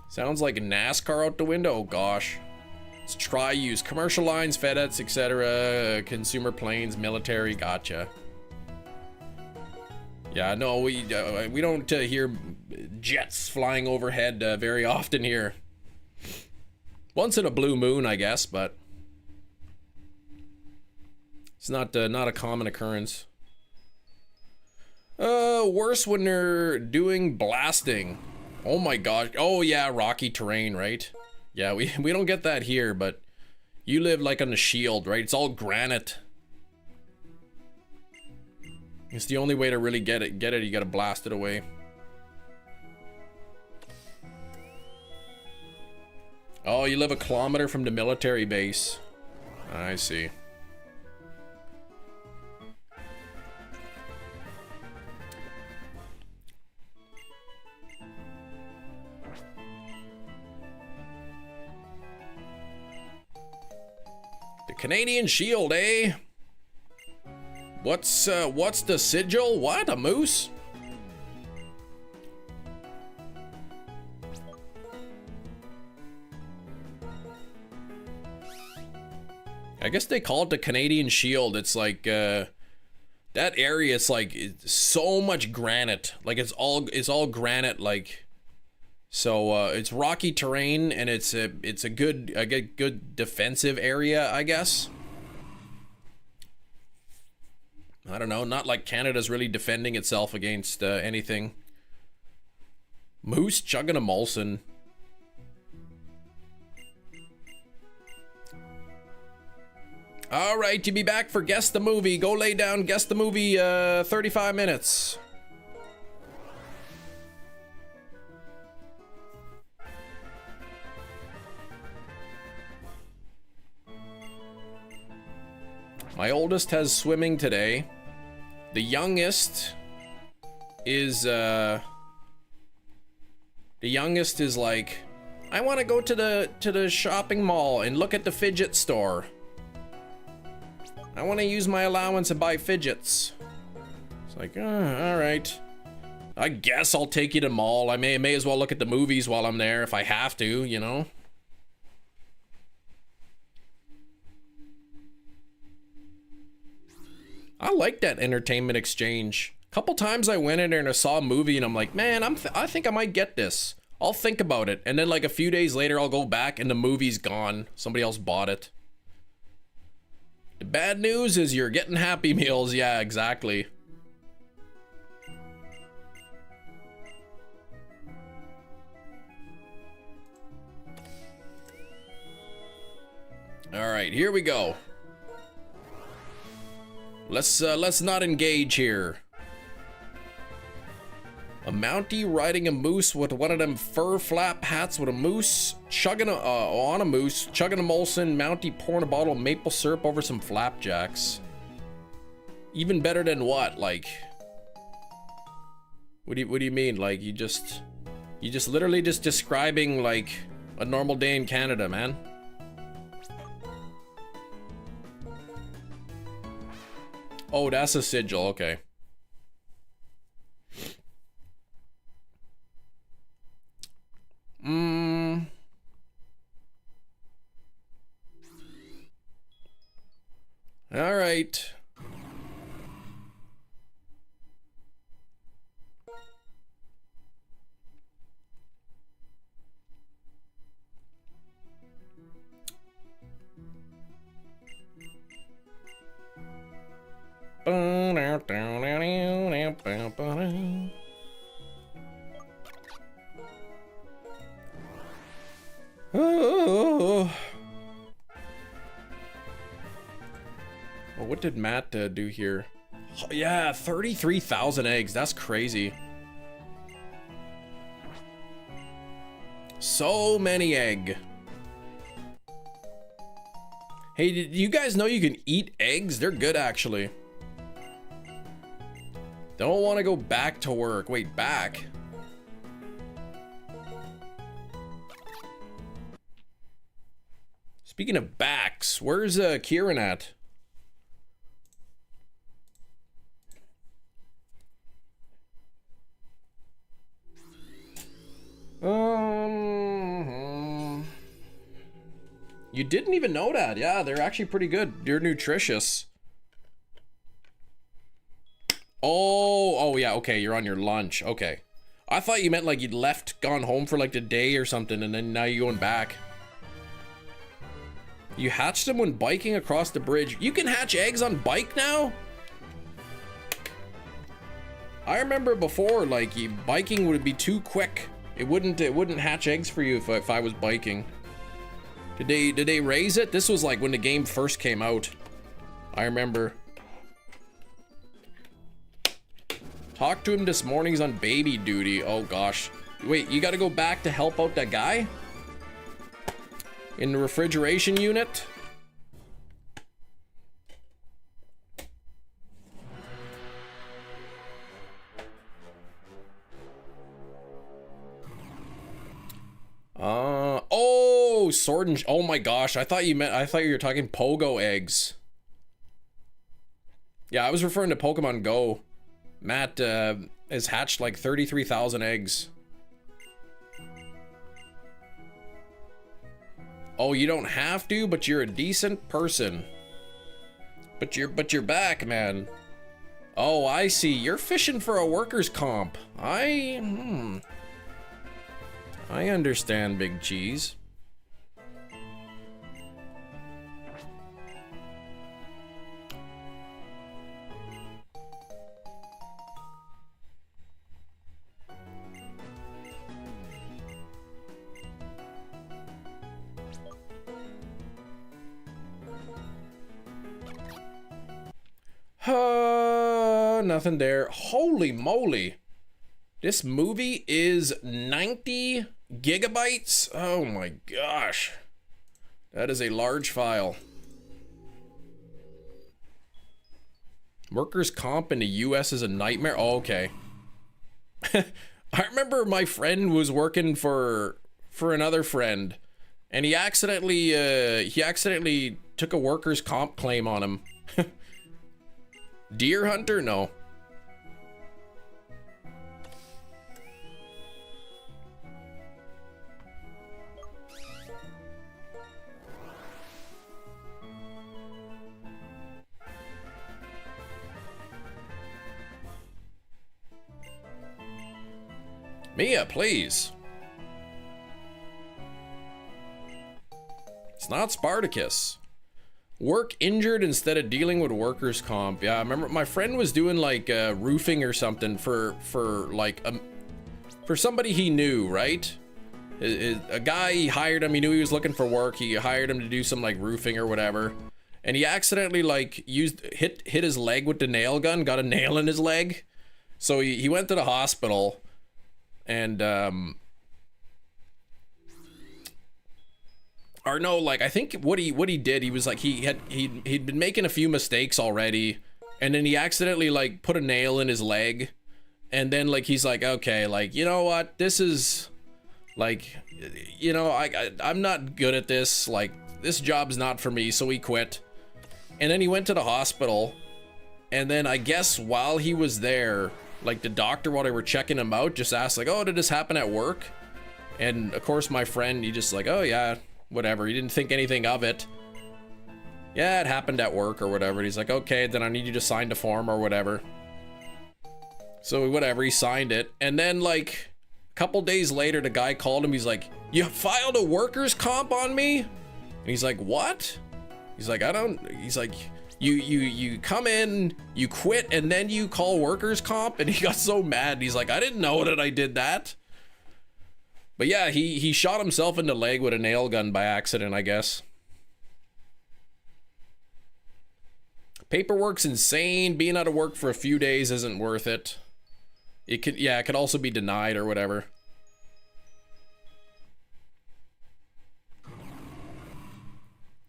Sounds like a NASCAR out the window. Oh gosh. Let's try use commercial lines, FedEx, etc. Consumer planes, military. Gotcha. Yeah, no, we don't hear jets flying overhead very often here. Once in a blue moon, I guess, but it's not a common occurrence. Worse when they're doing blasting. Oh my gosh. Oh yeah, rocky terrain, right? Yeah, we don't get that here, but you live like on a shield, right? It's all granite. It's the only way to really get it, you gotta blast it away. Oh, you live a kilometer from the military base. I see. The Canadian Shield, eh? What's the sigil? What? A moose? I guess they call it the Canadian Shield. It's like that area, it's like it's so much granite. Like it's all granite, like, so it's rocky terrain, and it's a good defensive area, I guess. I don't know, not like Canada's really defending itself against anything. Moose chugging a Molson. All right, you be back for Guess the Movie. Go lay down, guess the movie, 35 minutes. My oldest has swimming today. The youngest is like, I want to go to the shopping mall and look at the fidget store. I want to use my allowance and buy fidgets. It's like, all right. I guess I'll take you to mall. I may as well look at the movies while I'm there if I have to, you know. I like that entertainment exchange. A couple times I went in there and I saw a movie and I'm like, man, I think I might get this. I'll think about it. And then like a few days later, I'll go back and the movie's gone. Somebody else bought it. The bad news is you're getting Happy Meals. Yeah, exactly. All right, here we go. Let's not engage here. A Mountie riding a moose with one of them fur flap hats with a moose, chugging on a moose, chugging a Molson. Mountie pouring a bottle of maple syrup over some flapjacks. Even better than what? Like, what do you mean? Like, you just literally just describing like a normal day in Canada, man. Oh, that's a sigil. Okay. All right. Oh. Well, what did Matt do here? Oh, yeah, 33,000 eggs. That's crazy. So many egg. Hey, did you guys know you can eat eggs? They're good, actually. Don't want to go back to work. Wait, back? Speaking of backs, where's Kieran at? You didn't even know that. Yeah, they're actually pretty good. They're nutritious. Oh, yeah, okay, you're on your lunch. Okay. I thought you meant like you'd gone home for like the day or something, and then now you're going back. You hatched them when biking across the bridge. You can hatch eggs on bike now? I remember before, like, biking would be too quick. It wouldn't hatch eggs for you if I was biking. Did they raise it? This was like when the game first came out. I remember. Talked to him this morning. He's on baby duty. Oh gosh. Wait, you gotta go back to help out that guy? In the refrigeration unit? Oh, sword and... Oh my gosh, I thought you were talking pogo eggs. Yeah, I was referring to Pokemon Go. Matt has hatched like 33,000 eggs. Oh, you don't have to, but you're a decent person. But you're back, man. Oh, I see. You're fishing for a workers' comp. I understand, Big Cheese. Nothing there. Holy moly. This movie is 90 gigabytes. Oh my gosh. That is a large file. Workers' comp in the US is a nightmare. Oh, okay. I remember my friend was working for another friend, and he accidentally took a workers' comp claim on him. Deer hunter? No. Mia, please. It's not Spartacus. Work injured instead of dealing with workers' comp. Yeah, I remember my friend was doing like roofing or something for somebody he knew, right? A guy, he hired him, he knew he was looking for work, he hired him to do some like roofing or whatever, and he accidentally like hit his leg with the nail gun, got a nail in his leg, so he went to the hospital, and or no, like I think what he did, he was like he'd been making a few mistakes already, and then he accidentally like put a nail in his leg, and then like he's like, okay, like, you know what, this is like, you know, I'm not good at this, like this job's not for me, so he quit. And then he went to the hospital, and then I guess while he was there, like the doctor, while they were checking him out, just asked like, oh, did this happen at work? And of course my friend, he just like, oh yeah, whatever, he didn't think anything of it. Yeah, it happened at work or whatever. And he's like, okay, then I need you to sign the form or whatever. So whatever, he signed it, and then like a couple days later, the guy called him. He's like, you filed a workers' comp on me? And he's like, what? He's like, I don't, he's like, you come in, you quit, and then you call workers' comp? And he got so mad. He's like, I didn't know that I did that. But yeah, he shot himself in the leg with a nail gun by accident, I guess. Paperwork's insane. Being out of work for a few days isn't worth it. It could also be denied or whatever.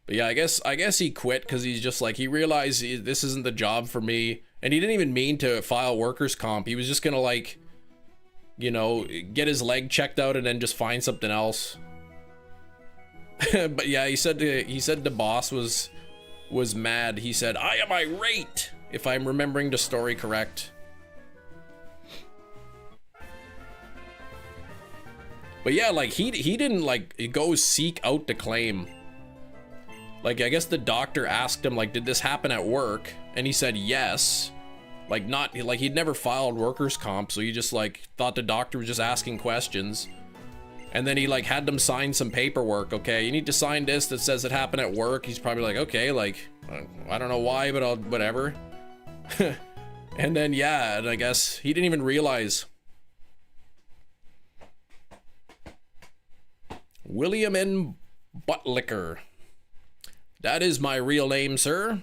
But yeah, I guess he quit because he's just like, he realized this isn't the job for me, and he didn't even mean to file workers' comp. He was just gonna like, you know, get his leg checked out and then just find something else. But yeah, he said the boss was mad. He said, I am irate, if I'm remembering the story correct. But yeah, like he didn't like go seek out the claim. Like I guess the doctor asked him like, did this happen at work? And he said yes. Like not like he'd never filed workers' comp, so he just like thought the doctor was just asking questions. And then he like had them sign some paperwork. Okay, you need to sign this that says it happened at work. He's probably like, okay, like I don't know why, but I'll whatever. And then yeah, and I guess he didn't even realize. William N. Buttlicker. That is my real name, sir.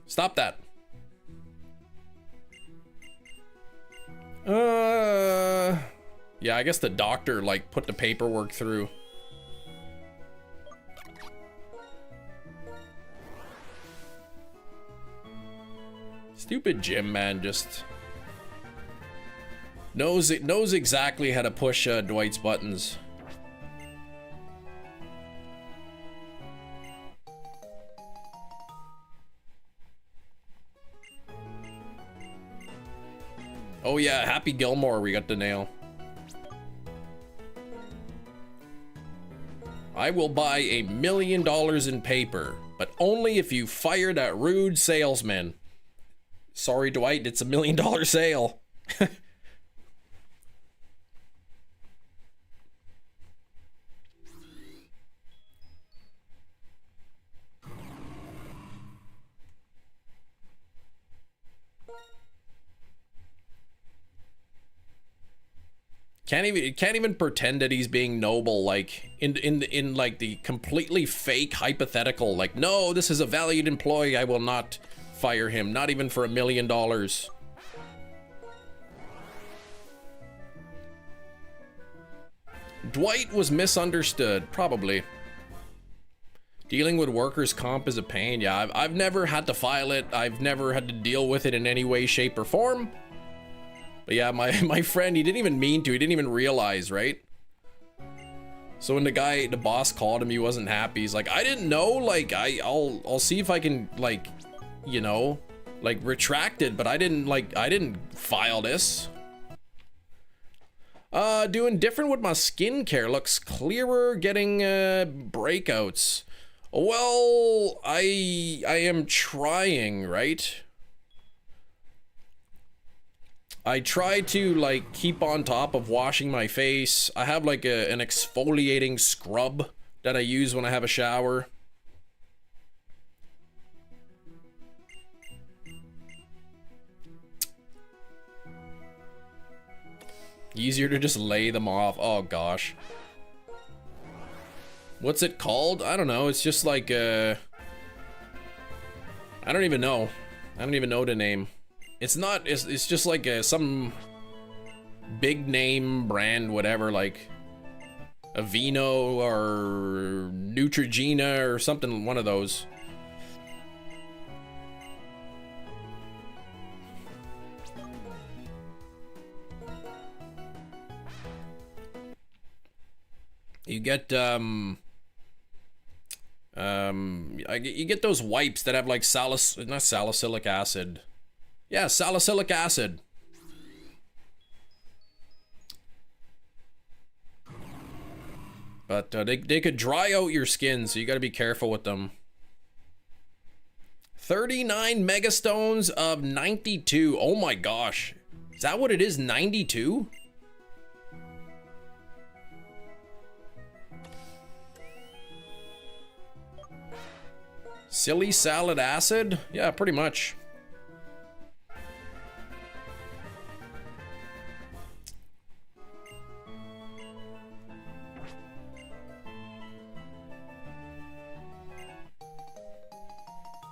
Stop that. Yeah, I guess the doctor like put the paperwork through. Stupid Jim, man, just knows exactly how to push Dwight's buttons. Oh yeah, Happy Gilmore, we got the nail. I will buy $1 million in paper, but only if you fire that rude salesman. Sorry, Dwight, it's $1 million sale. Can't even pretend that he's being noble, like in like the completely fake hypothetical, like, no, this is a valued employee, I will not fire him, not even for $1 million. Dwight was misunderstood, probably. Dealing with workers' comp is a pain. Yeah, I've never had to file it. I've never had to deal with it in any way, shape, or form. But yeah, my friend, he didn't even mean to. He didn't even realize, right? So when the boss called him, he wasn't happy. He's like, I didn't know. Like, I'll see if I can, like, you know, like retract it. But I didn't file this. Doing different with my skincare. Looks clearer, getting breakouts. Well, I am trying, right? I try to like keep on top of washing my face. I have like an exfoliating scrub that I use when I have a shower. Easier to just lay them off. Oh gosh. What's it called? I don't know. It's just like I don't even know. I don't even know the name. It's not, it's just like some big name brand, whatever, like Aveeno or Neutrogena or something, one of those. You get you get those wipes that have like not salicylic acid. Yeah, salicylic acid. But they could dry out your skin, so you got to be careful with them. 39 megastones of 92. Oh my gosh. Is that what it is? 92? Silly salad acid? Yeah, pretty much.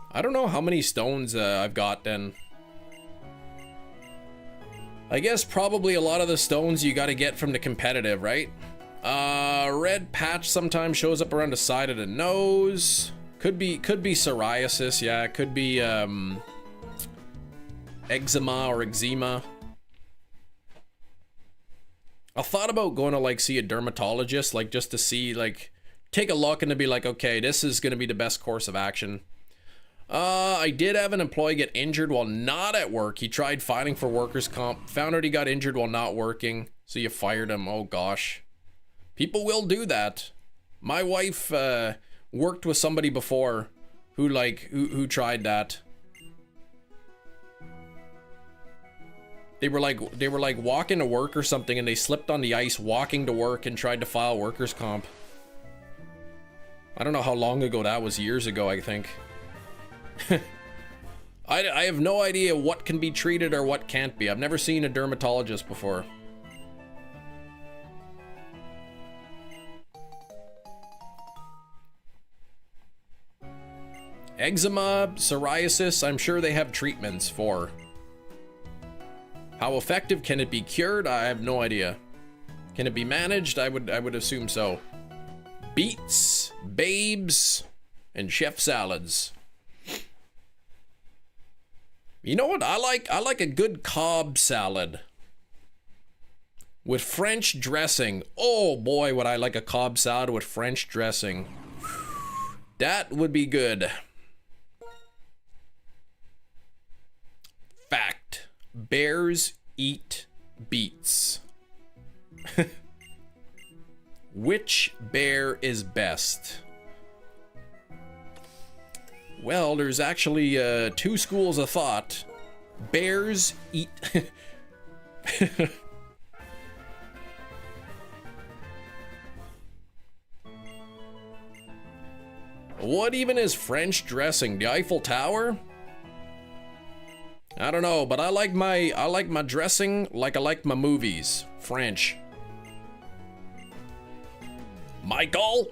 I don't know how many stones I've got then. I guess probably a lot of the stones you gotta get from the competitive, right? Red patch sometimes shows up around the side of the nose. Could be psoriasis, yeah, it could be eczema or eczema. I thought about going to like see a dermatologist, like just to see, like, take a look and to be like, okay, this is gonna be the best course of action. I did have an employee get injured while not at work. He tried filing for workers' comp, found out he got injured while not working, so you fired him. Oh gosh. People will do that. My wife worked with somebody before who tried that. They were like walking to work or something, and they slipped on the ice walking to work and tried to file workers' comp. I don't know how long ago that was, years ago, I think. I have no idea what can be treated or what can't be. I've never seen a dermatologist before. Eczema, psoriasis, I'm sure they have treatments for. How effective can it be cured? I have no idea. Can it be managed? I would assume so. Beets, babes, and chef salads. You know what I like? I like a good Cobb salad with French dressing. Oh boy, would I like a Cobb salad with French dressing. That would be good. Fact: bears eat beets. Which bear is best? Well, there's actually two schools of thought. Bears eat... What even is French dressing? The Eiffel Tower? I don't know, but I like my dressing like I like my movies. French. Michael?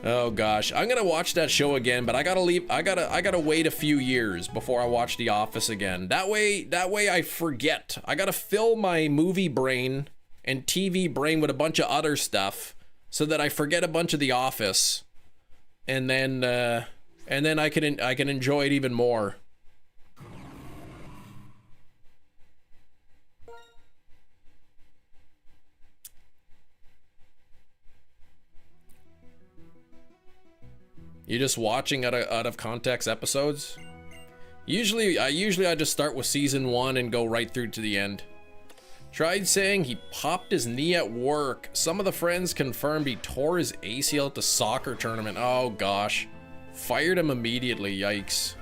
Oh gosh, I'm gonna watch that show again, but I gotta wait a few years before I watch The Office again. That way I forget. I gotta fill my movie brain and TV brain with a bunch of other stuff so that I forget a bunch of The Office, and then I can enjoy it even more. You're just watching out of context episodes? Usually I just start with season 1 and go right through to the end. Tried saying he popped his knee at work. Some of the friends confirmed he tore his ACL at the soccer tournament. Oh gosh. Fired him immediately, yikes.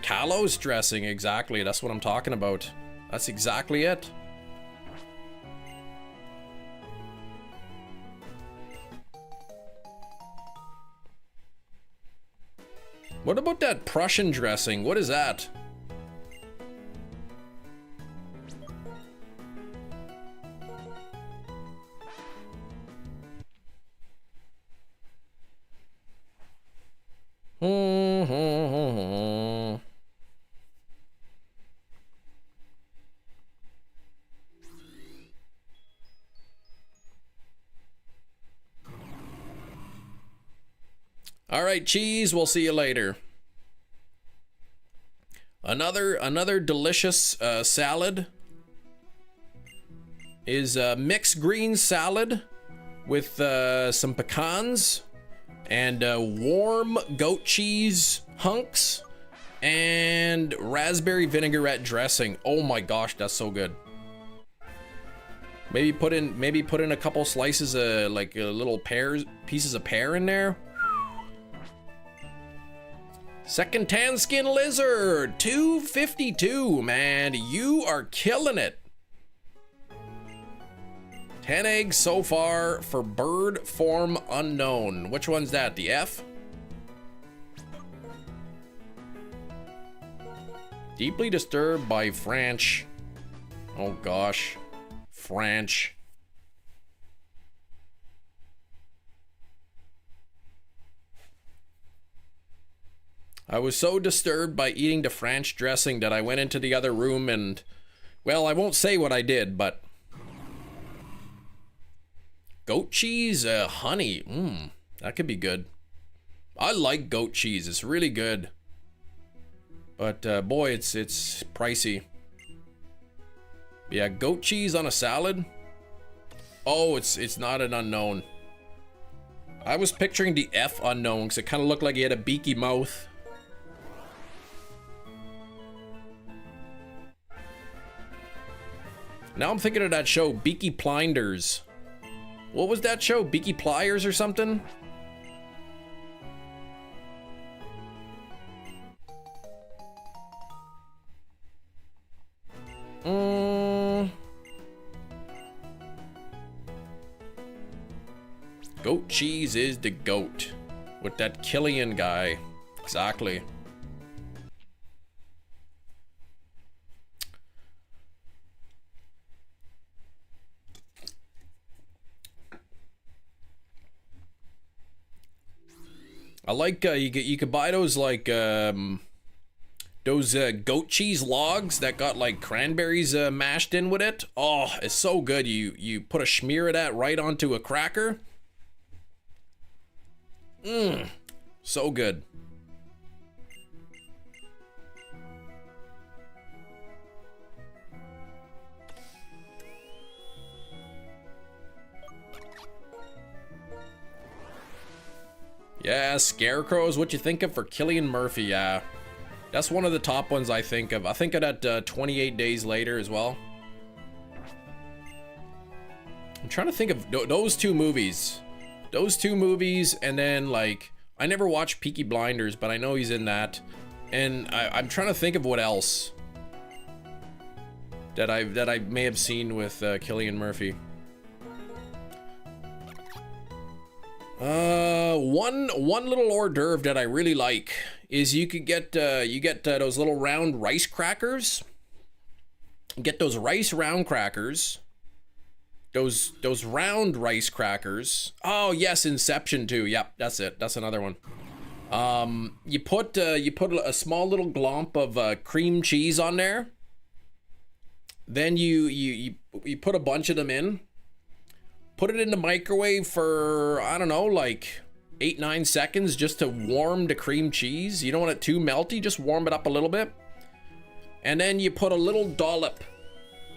Kalos dressing, exactly. That's what I'm talking about. That's exactly it. What about that Prussian dressing? What is that? All right, cheese, we'll see you later. Another delicious salad is mixed green salad with some pecans and warm goat cheese hunks and raspberry vinaigrette dressing. Oh my gosh, that's so good. Maybe put in a couple slices of like little pieces of pear in there. Second tan skin lizard, 252, man, you are killing it. 10 eggs so far for bird form unknown. Which one's that, the F? Deeply disturbed by French. Oh gosh, French. I was so disturbed by eating the French dressing that I went into the other room and, well, I won't say what I did, but goat cheese, honey, that could be good. I like goat cheese, it's really good. But boy, it's pricey. Yeah, goat cheese on a salad. Oh, it's not an unknown. I was picturing the F unknown because it kind of looked like he had a beaky mouth. Now I'm thinking of that show, Beaky Blinders. What was that show? Beaky Pliers or something? Goat cheese is the goat. With that Killian guy. Exactly. I like you could buy those like those goat cheese logs that got like cranberries mashed in with it. Oh, it's so good. You put a smear of that right onto a cracker. So good. Yeah, scarecrows, what you think of for Cillian Murphy? Yeah, that's one of the top ones I think of. I think of that 28 Days Later as well. I'm trying to think of those two movies. Those two movies, and then like, I never watched Peaky Blinders, but I know he's in that. And I'm trying to think of what else that I may have seen with Cillian Murphy. One little hors d'oeuvre that I really like is you could get those little round rice crackers. Get those rice round crackers. Those round rice crackers. Oh yes, Inception too. Yep, that's it. That's another one. You put a small little glomp of cream cheese on there. Then you put a bunch of them in. Put it in the microwave for, I don't know, like 8-9 seconds just to warm the cream cheese. You don't want it too melty, just warm it up a little bit. And then you put a little dollop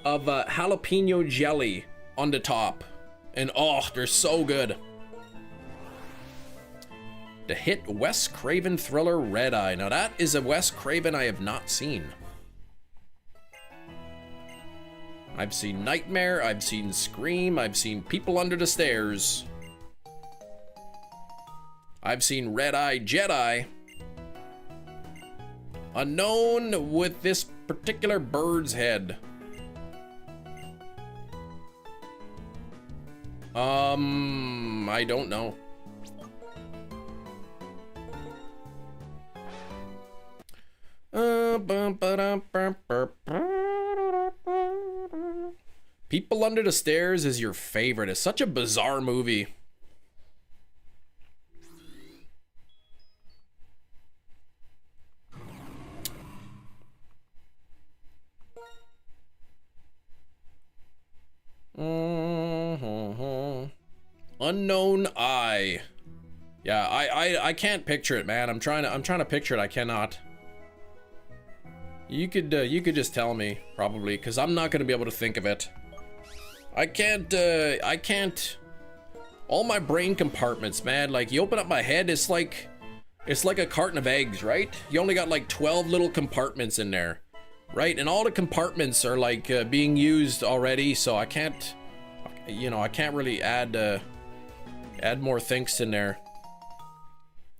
of jalapeno jelly on the top. And oh, they're so good. The hit Wes Craven thriller Red Eye. Now that is a Wes Craven I have not seen. I've seen Nightmare, I've seen Scream, I've seen People Under the Stairs. I've seen Red Eye Jedi. Unknown with this particular bird's head. I don't know. People Under the Stairs is your favorite. It's such a bizarre movie. Unknown Eye. Yeah, I can't picture it, man. I'm trying to picture it. I cannot. You could just tell me probably, because I'm not gonna be able to think of it. I can't. All my brain compartments, man. Like, you open up my head, it's like a carton of eggs, right? You only got like 12 little compartments in there, right? And all the compartments are like being used already, so I can't, you know, I can't really add more things in there.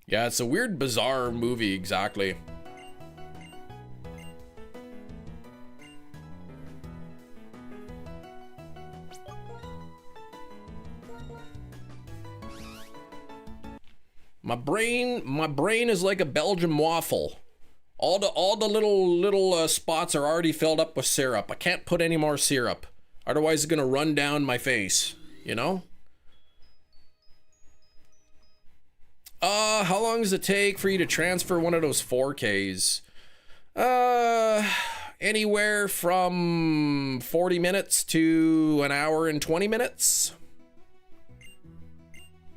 Yeah, it's a weird, bizarre movie, exactly. My brain is like a Belgian waffle. All the little spots are already filled up with syrup. I can't put any more syrup, otherwise it's gonna run down my face, you know? How long does it take for you to transfer one of those 4Ks? Anywhere from 40 minutes to an hour and 20 minutes.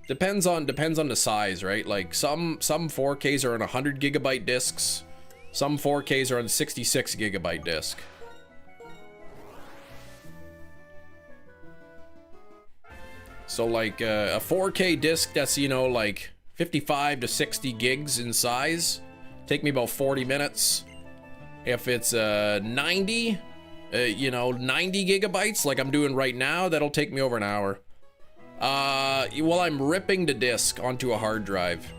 Depends on the size, right? Like some 4Ks are on 100 gigabyte discs. Some 4Ks are on 66 gigabyte disc. So like a 4K disc that's, you know, like 55 to 60 gigs in size, take me about 40 minutes. If it's 90, you know, 90 gigabytes like I'm doing right now, that'll take me over an hour. Well, I'm ripping the disc onto a hard drive.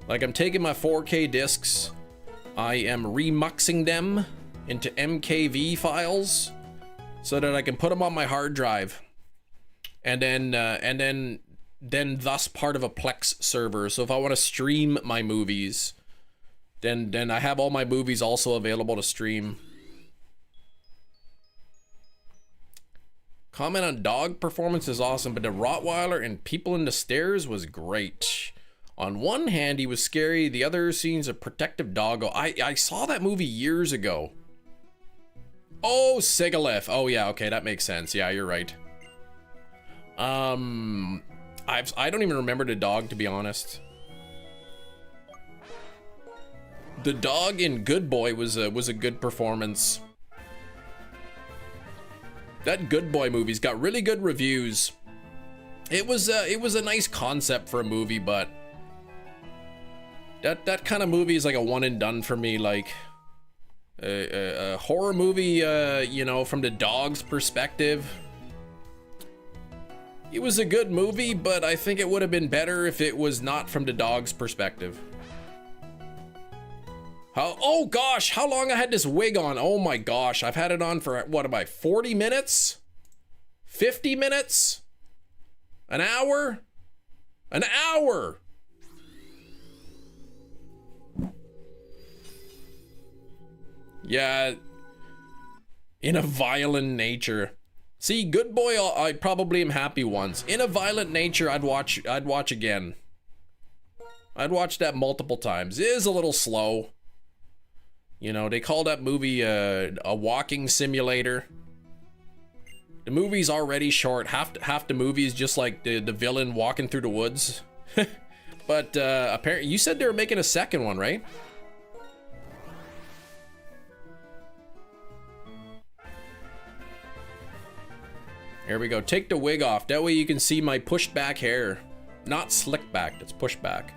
Like, I'm taking my 4K discs, I am remuxing them into MKV files so that I can put them on my hard drive, and then thus part of a Plex server. So if I want to stream my movies, then I have all my movies also available to stream. Comment on dog performance is awesome, but the Rottweiler and People in the Stairs was great. On one hand, he was scary. The other scene's a protective doggo. I saw that movie years ago. Oh, Sigalith. Oh yeah, okay, that makes sense. Yeah, you're right. I don't even remember the dog, to be honest. The dog in Good Boy was a good performance. That Good Boy movie's got really good reviews. It was a nice concept for a movie, but that kind of movie is like a one and done for me. Like a horror movie, you know, from the dog's perspective. It was a good movie, but I think it would have been better if it was not from the dog's perspective. Oh gosh, how long I had this wig on? Oh my gosh, I've had it on for, what am I, 40 minutes? 50 minutes? An hour? An hour! Yeah, in a violent nature. See, Good Boy, I probably am happy once. In a violent nature, I'd watch again. I'd watch that multiple times. It is a little slow. You know, they call that movie a walking simulator. The movie's already short. Half the movie is just like the villain walking through the woods. But apparently, you said they were making a second one, right? Here we go. Take the wig off. That way you can see my pushed back hair. Not slick back, it's pushed back.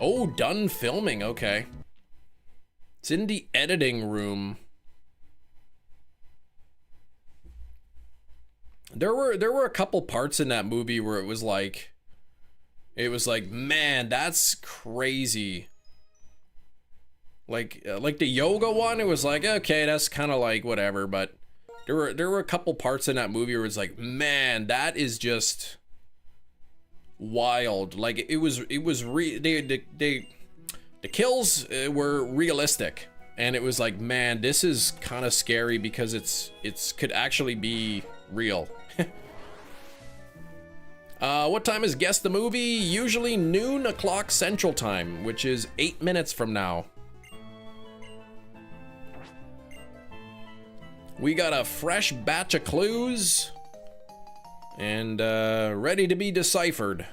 Oh, done filming. Okay. It's in the editing room. There were a couple parts in that movie where it was like, man, that's crazy. Like the yoga one, it was like, okay, that's kind of like whatever, but there were a couple parts in that movie where it's like, man, that is just wild. Like the kills were realistic, and it was like, man, this is kind of scary because it's could actually be real. What time is Guess the Movie? Usually noon o'clock Central Time, which is 8 minutes from now. We got a fresh batch of clues and ready to be deciphered.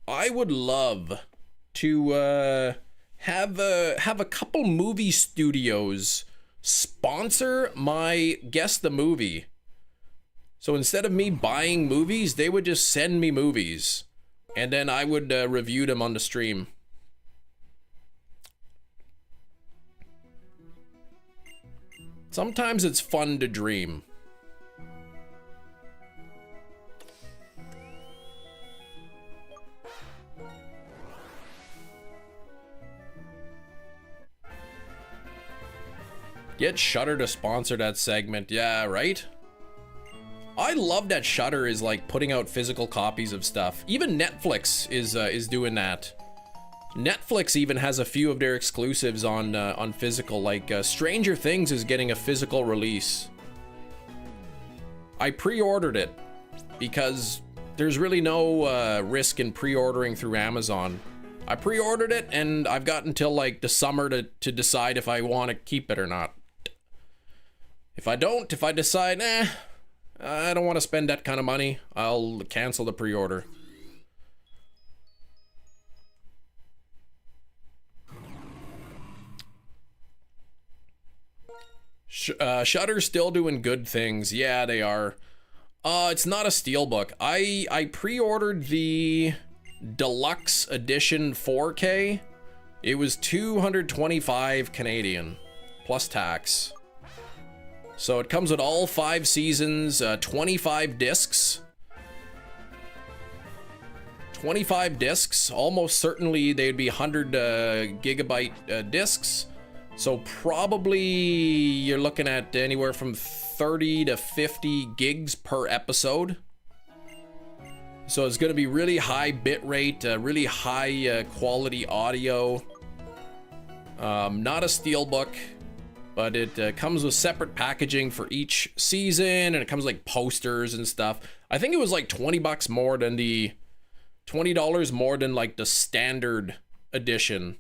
I would love to have a couple movie studios sponsor my Guess the Movie. So instead of me buying movies, they would just send me movies, and then I would review them on the stream. Sometimes it's fun to dream. Get Shudder to sponsor that segment. Yeah, right? I love that Shudder is like putting out physical copies of stuff. Even Netflix is doing that. Netflix even has a few of their exclusives on physical. Like Stranger Things is getting a physical release. I pre-ordered it because there's really no risk in pre-ordering through Amazon. I pre-ordered it and I've got until like the summer to decide if I want to keep it or not. If I decide, I don't want to spend that kind of money, I'll cancel the pre-order. Shudder's still doing good things. Yeah, they are. It's not a steelbook. I pre-ordered the deluxe edition 4K. It was 225 Canadian plus tax. So it comes with all 5 seasons, 25 discs. 25 discs, almost certainly they'd be 100 gigabyte discs. So probably you're looking at anywhere from 30 to 50 gigs per episode. So it's going to be really high bit rate, really high quality audio. Not a steelbook, but it comes with separate packaging for each season, and it comes like posters and stuff. I think it was like $20 more than the $20 more than like the standard edition.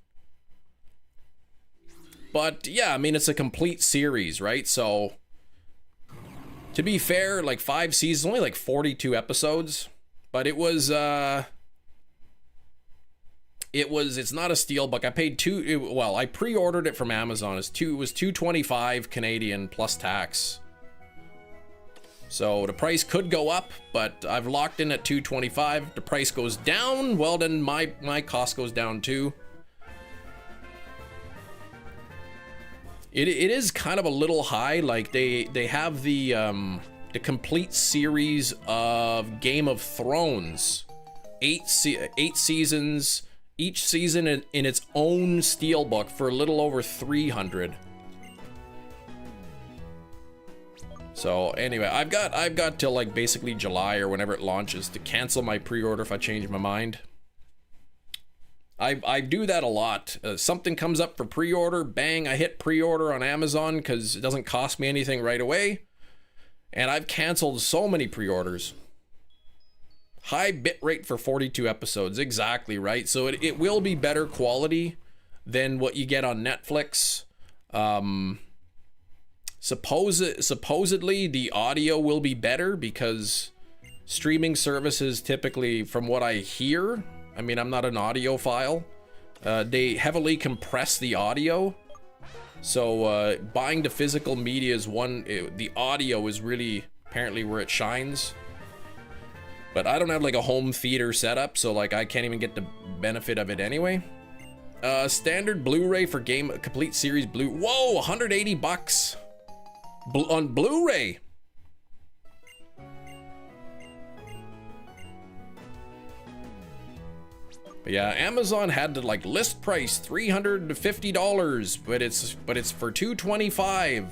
But yeah, I mean, it's a complete series, right? So to be fair, like 5 seasons, only like 42 episodes, but it's not a steelbook. I paid I pre-ordered it from Amazon. It was 225 Canadian plus tax. So the price could go up, but I've locked in at 225. The price goes down, well then my cost goes down too. It is kind of a little high. Like they have the complete series of Game of Thrones, 8 seasons. Each season in its own steelbook for a little over 300. So anyway, I've got till like basically July or whenever it launches to cancel my pre-order if I change my mind. I do that a lot. Something comes up for pre-order, bang, I hit pre-order on Amazon because it doesn't cost me anything right away. And I've canceled so many pre-orders. High bit rate for 42 episodes, exactly, right? So it will be better quality than what you get on Netflix. Supposedly the audio will be better because streaming services typically, from what I hear, I mean, I'm not an audiophile, They heavily compress the audio. So buying the physical media is the audio is really apparently where it shines. But I don't have like a home theater setup, so like I can't even get the benefit of it anyway. Standard Blu-ray for game complete series blue. Whoa, 180 bucks on Blu-ray. But yeah, Amazon had to like list price $350, but it's for $225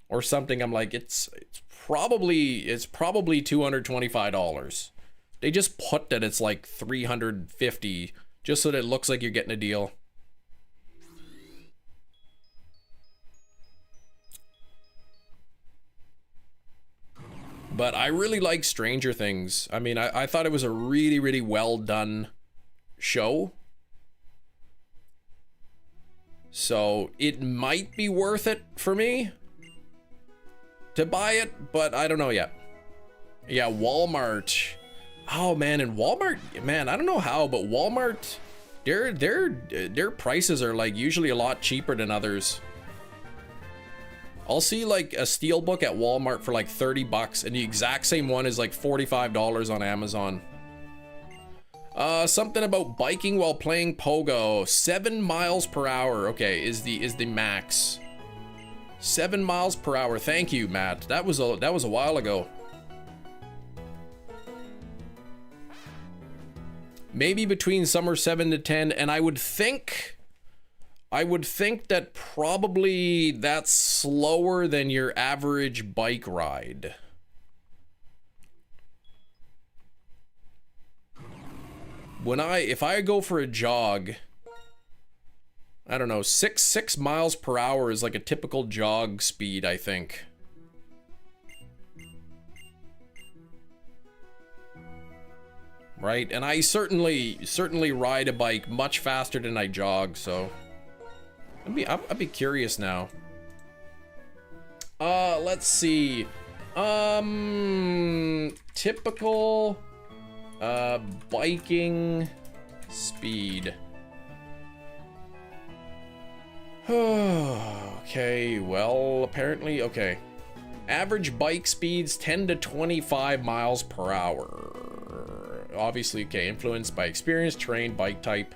or something. I'm like, it's probably $225. They just put that it's like $350 just so that it looks like you're getting a deal. But I really like Stranger Things. I mean, I thought it was a really, really well done show. So it might be worth it for me to buy it, but I don't know yet. Yeah, Walmart. Oh man, and Walmart, man, I don't know how, but Walmart, their prices are like usually a lot cheaper than others. I'll see like a steelbook at Walmart for like 30 bucks and the exact same one is like $45 on Amazon. Something about biking while playing Pogo. 7 miles per hour. Okay, is the max. 7 miles per hour. Thank you, Matt. That was a while ago. Maybe between somewhere 7 to 10, and I would think that probably that's slower than your average bike ride. If I go for a jog, I don't know, 6 miles per hour is like a typical jog speed, I think. Right? And I certainly ride a bike much faster than I jog, so I'd be curious now. Let's see. Typical biking speed. Okay, well, apparently, okay. Average bike speeds 10 to 25 miles per hour. Obviously, okay, influenced by experience, terrain, bike type.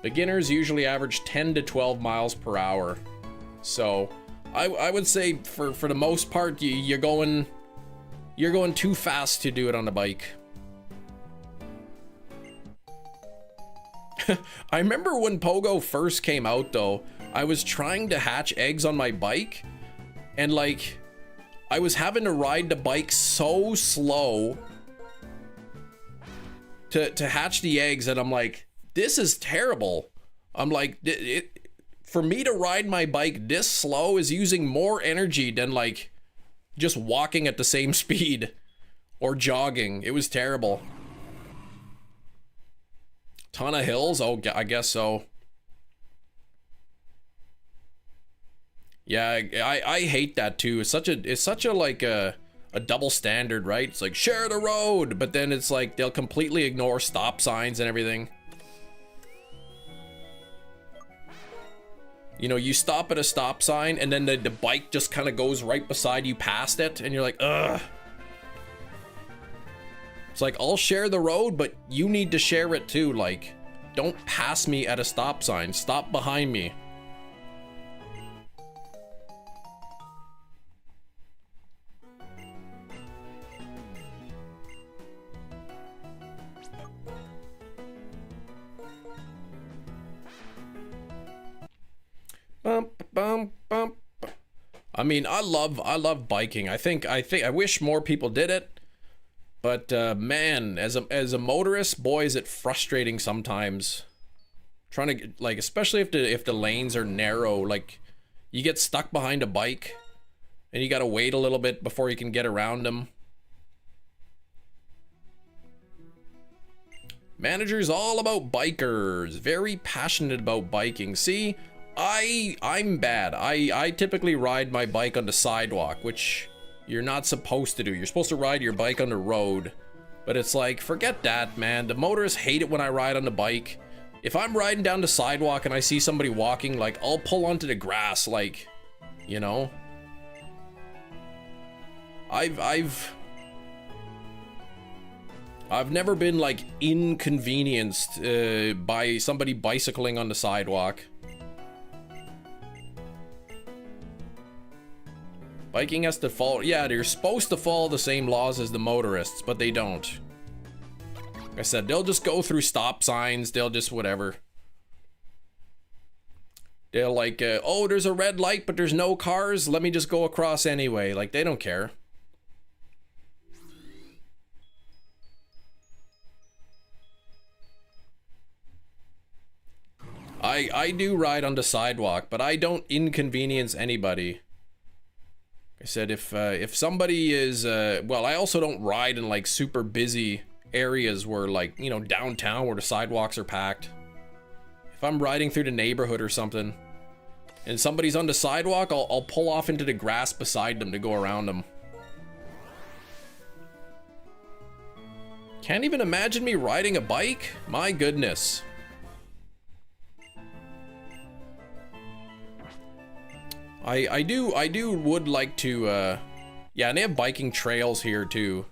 Beginners usually average 10 to 12 miles per hour. So, I would say for the most part, you're going too fast to do it on the bike. I remember when Pogo first came out though, I was trying to hatch eggs on my bike and like I was having to ride the bike so slow to hatch the eggs and I'm like, this is terrible. I'm like, for me to ride my bike this slow is using more energy than like just walking at the same speed or jogging. It was terrible. Ton of hills? Oh, I guess so. Yeah, I hate that too. It's such a like a double standard, right? It's like share the road, but then it's like they'll completely ignore stop signs and everything. You know, you stop at a stop sign and then the bike just kind of goes right beside you past it and you're like, ugh. It's like, I'll share the road, but you need to share it too. Like, don't pass me at a stop sign. Stop behind me. I mean, I love biking. I wish more people did it. But man, as a motorist, boy, is it frustrating sometimes. Trying to get, like, especially if the lanes are narrow, like you get stuck behind a bike and you gotta wait a little bit before you can get around them. Manager's all about bikers, very passionate about biking. See, I'm bad. I typically ride my bike on the sidewalk, which you're not supposed to do. You're supposed to ride your bike on the road. But it's like, forget that, man. The motorists hate it when I ride on the bike. If I'm riding down the sidewalk and I see somebody walking, like, I'll pull onto the grass, like, you know? I've never been, like, inconvenienced by somebody bicycling on the sidewalk. Biking has to follow, yeah, they're supposed to follow the same laws as the motorists, but they don't. Like I said, they'll just go through stop signs, they'll just whatever. They're like, oh, there's a red light, but there's no cars, let me just go across anyway. Like, they don't care. I do ride on the sidewalk, but I don't inconvenience anybody. I said if somebody is well, I also don't ride in like super busy areas where, like, you know, downtown where the sidewalks are packed. If I'm riding through the neighborhood or something and somebody's on the sidewalk, I'll pull off into the grass beside them to go around them. Can't even imagine me riding a bike? My goodness. I would like to, yeah, and they have biking trails here too.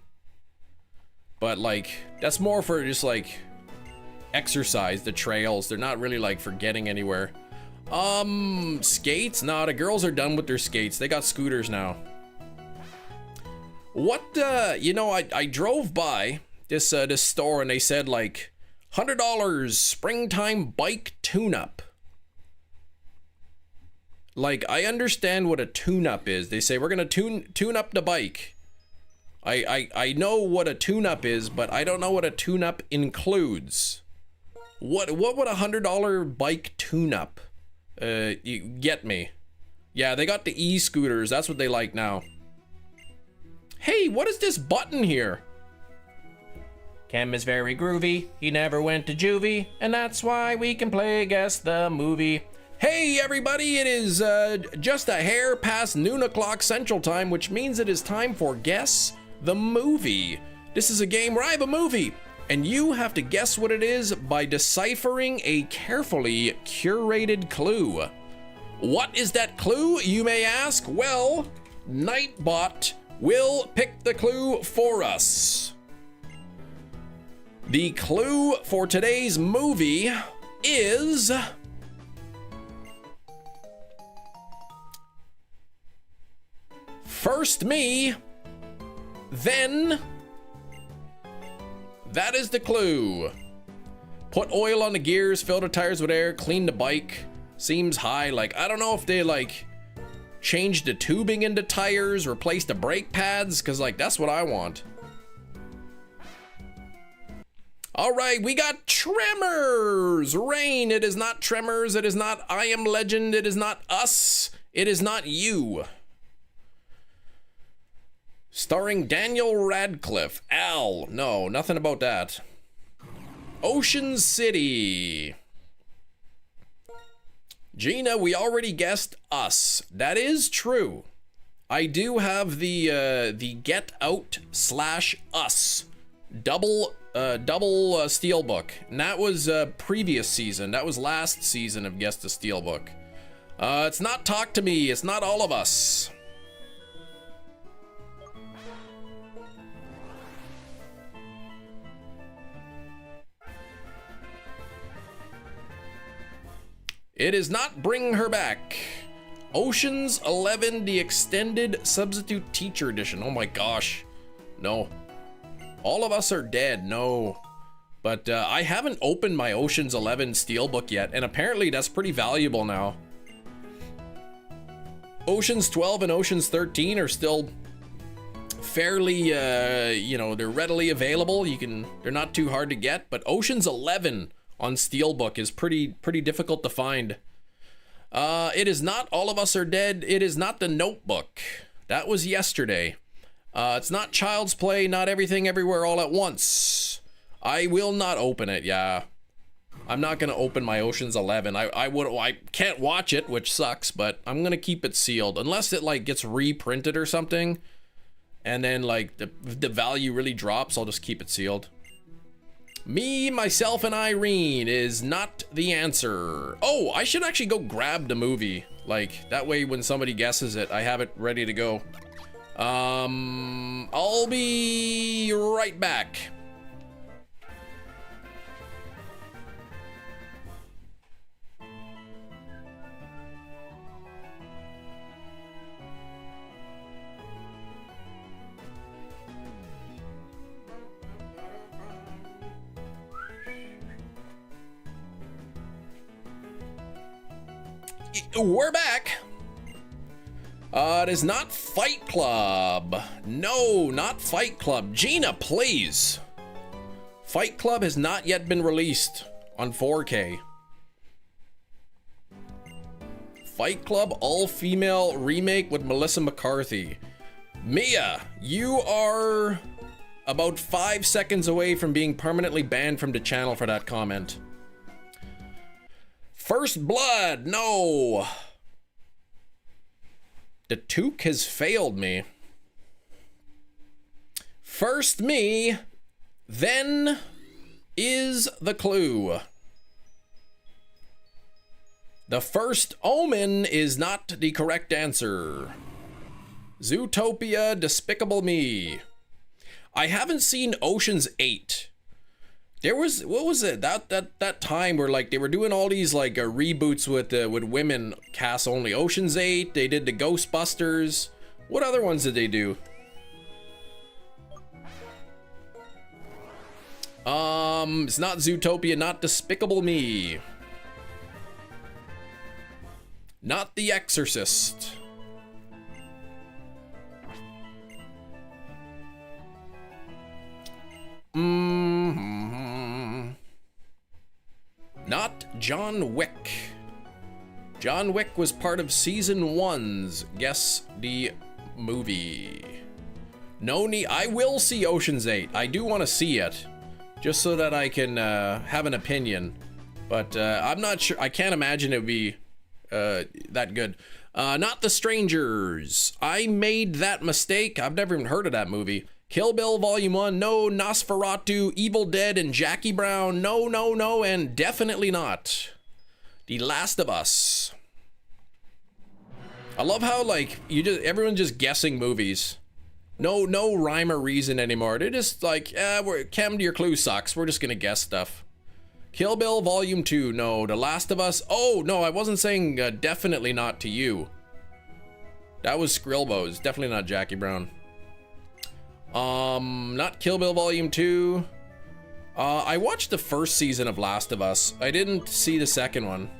But like, that's more for just like exercise, the trails. They're not really like for getting anywhere. Skates? Nah, the girls are done with their skates. They got scooters now. What, you know, I drove by this, this store and they said like, $100 springtime bike tune-up. Like, I understand what a tune-up is. They say, we're gonna tune up the bike. I know what a tune-up is, but I don't know what a tune-up includes. What would a $100 bike tune-up? You get me. Yeah, they got the e-scooters. That's what they like now. Hey, what is this button here? Chem is very groovy. He never went to juvie, and that's why we can play Guess the Movie. Hey everybody, it is just a hair past noon o'clock Central Time, which means it is time for Guess the Movie. This is a game where I have a movie, and you have to guess what it is by deciphering a carefully curated clue. What is that clue, you may ask? Well, Nightbot will pick the clue for us. The clue for today's movie is... First me, then... That is the clue. Put oil on the gears, fill the tires with air, clean the bike. Seems high. Like, I don't know if they, like, changed the tubing into tires, replaced the brake pads, because, like, that's what I want. All right, we got Tremors. Rain, it is not Tremors. It is not I Am Legend. It is not Us. It is not You. Starring Daniel Radcliffe. Al. No, nothing about that. Ocean City. Gina, we already guessed Us. That is true. I do have the Get Out / Us double steelbook, and that was previous season. That was last season of Guess the Steelbook. It's not Talk to Me. It's not All of Us. It is not Bring Her Back. Ocean's 11, the extended substitute teacher edition. Oh my gosh. No. All of Us Are Dead. No. But I haven't opened my Ocean's 11 steelbook yet, and apparently that's pretty valuable now. Ocean's 12 and Ocean's 13 are still fairly, you know, they're readily available. They're not too hard to get, but Ocean's 11 on steelbook is pretty difficult to find. It is not All of Us Are Dead. It is not The Notebook. That was yesterday. It's not Child's Play, not Everything Everywhere All at Once. I will not open it, yeah. I'm not gonna open my Ocean's 11. I can't watch it, which sucks, but I'm gonna keep it sealed. Unless it like gets reprinted or something, and then like the value really drops, I'll just keep it sealed. Me, myself, and Irene is not the answer. Oh, I should actually go grab the movie. Like, that way when somebody guesses it, I have it ready to go. I'll be right back. We're back. It is not Fight Club. No, not Fight Club. Gina, please. Fight Club has not yet been released on 4K. Fight Club all-female remake with Melissa McCarthy. Mia, you are about 5 seconds away from being permanently banned from the channel for that comment. First Blood, no. The Took has failed me. First me, then is the clue. The First Omen is not the correct answer. Zootopia, Despicable Me. I haven't seen Ocean's 8. There was, what was it, that time where like they were doing all these like reboots with women cast only. Ocean's 8, they did the Ghostbusters. What other ones did they do? It's not Zootopia, not Despicable Me. Not The Exorcist. Not John Wick. John Wick was part of season 1's Guess the Movie. No need. I will see Ocean's 8. I do want to see it, just so that I can have an opinion. But I'm not sure. I can't imagine it would be that good. Not The Strangers. I made that mistake. I've never even heard of that movie. Kill Bill Volume 1, no. Nosferatu, Evil Dead, and Jackie Brown, no, no, no, and definitely not. The Last of Us. I love how, like, everyone's just guessing movies. No rhyme or reason anymore. They're just like, Cam, your clue sucks. We're just gonna guess stuff. Kill Bill Volume 2, no. The Last of Us, oh, no, I wasn't saying definitely not to you. That was Skrillbo's, definitely not Jackie Brown. Not Kill Bill Volume 2. I watched the first season of Last of Us. I didn't see the second one.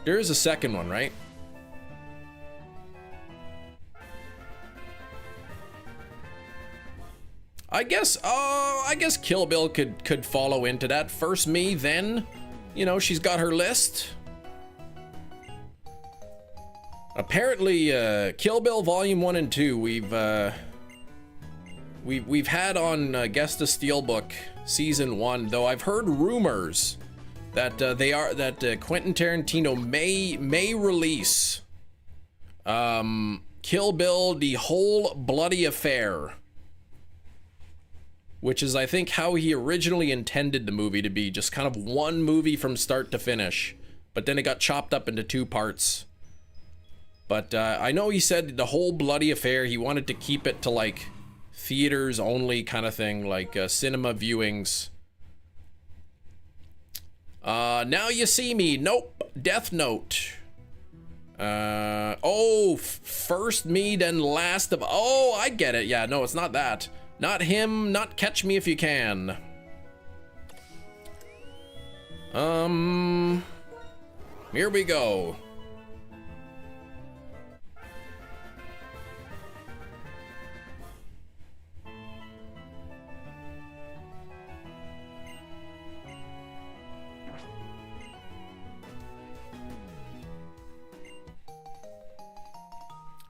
There is a second one, right? I guess Kill Bill could follow into that. First me, then, you know, she's got her list. Apparently, Kill Bill Volume 1 and 2, we've had on Guess the Steelbook season 1, though I've heard rumors that Quentin Tarantino may release Kill Bill the whole bloody affair, which is I think how he originally intended the movie to be, just kind of one movie from start to finish, but then it got chopped up into 2 parts. But I know he said the whole bloody affair, he wanted to keep it to like theaters only kind of thing, like cinema viewings. Now You See Me, nope. Death Note. First Me, then Last of, oh, I get it. Yeah, no, it's not that. Not him, not Catch Me If You Can. Here we go.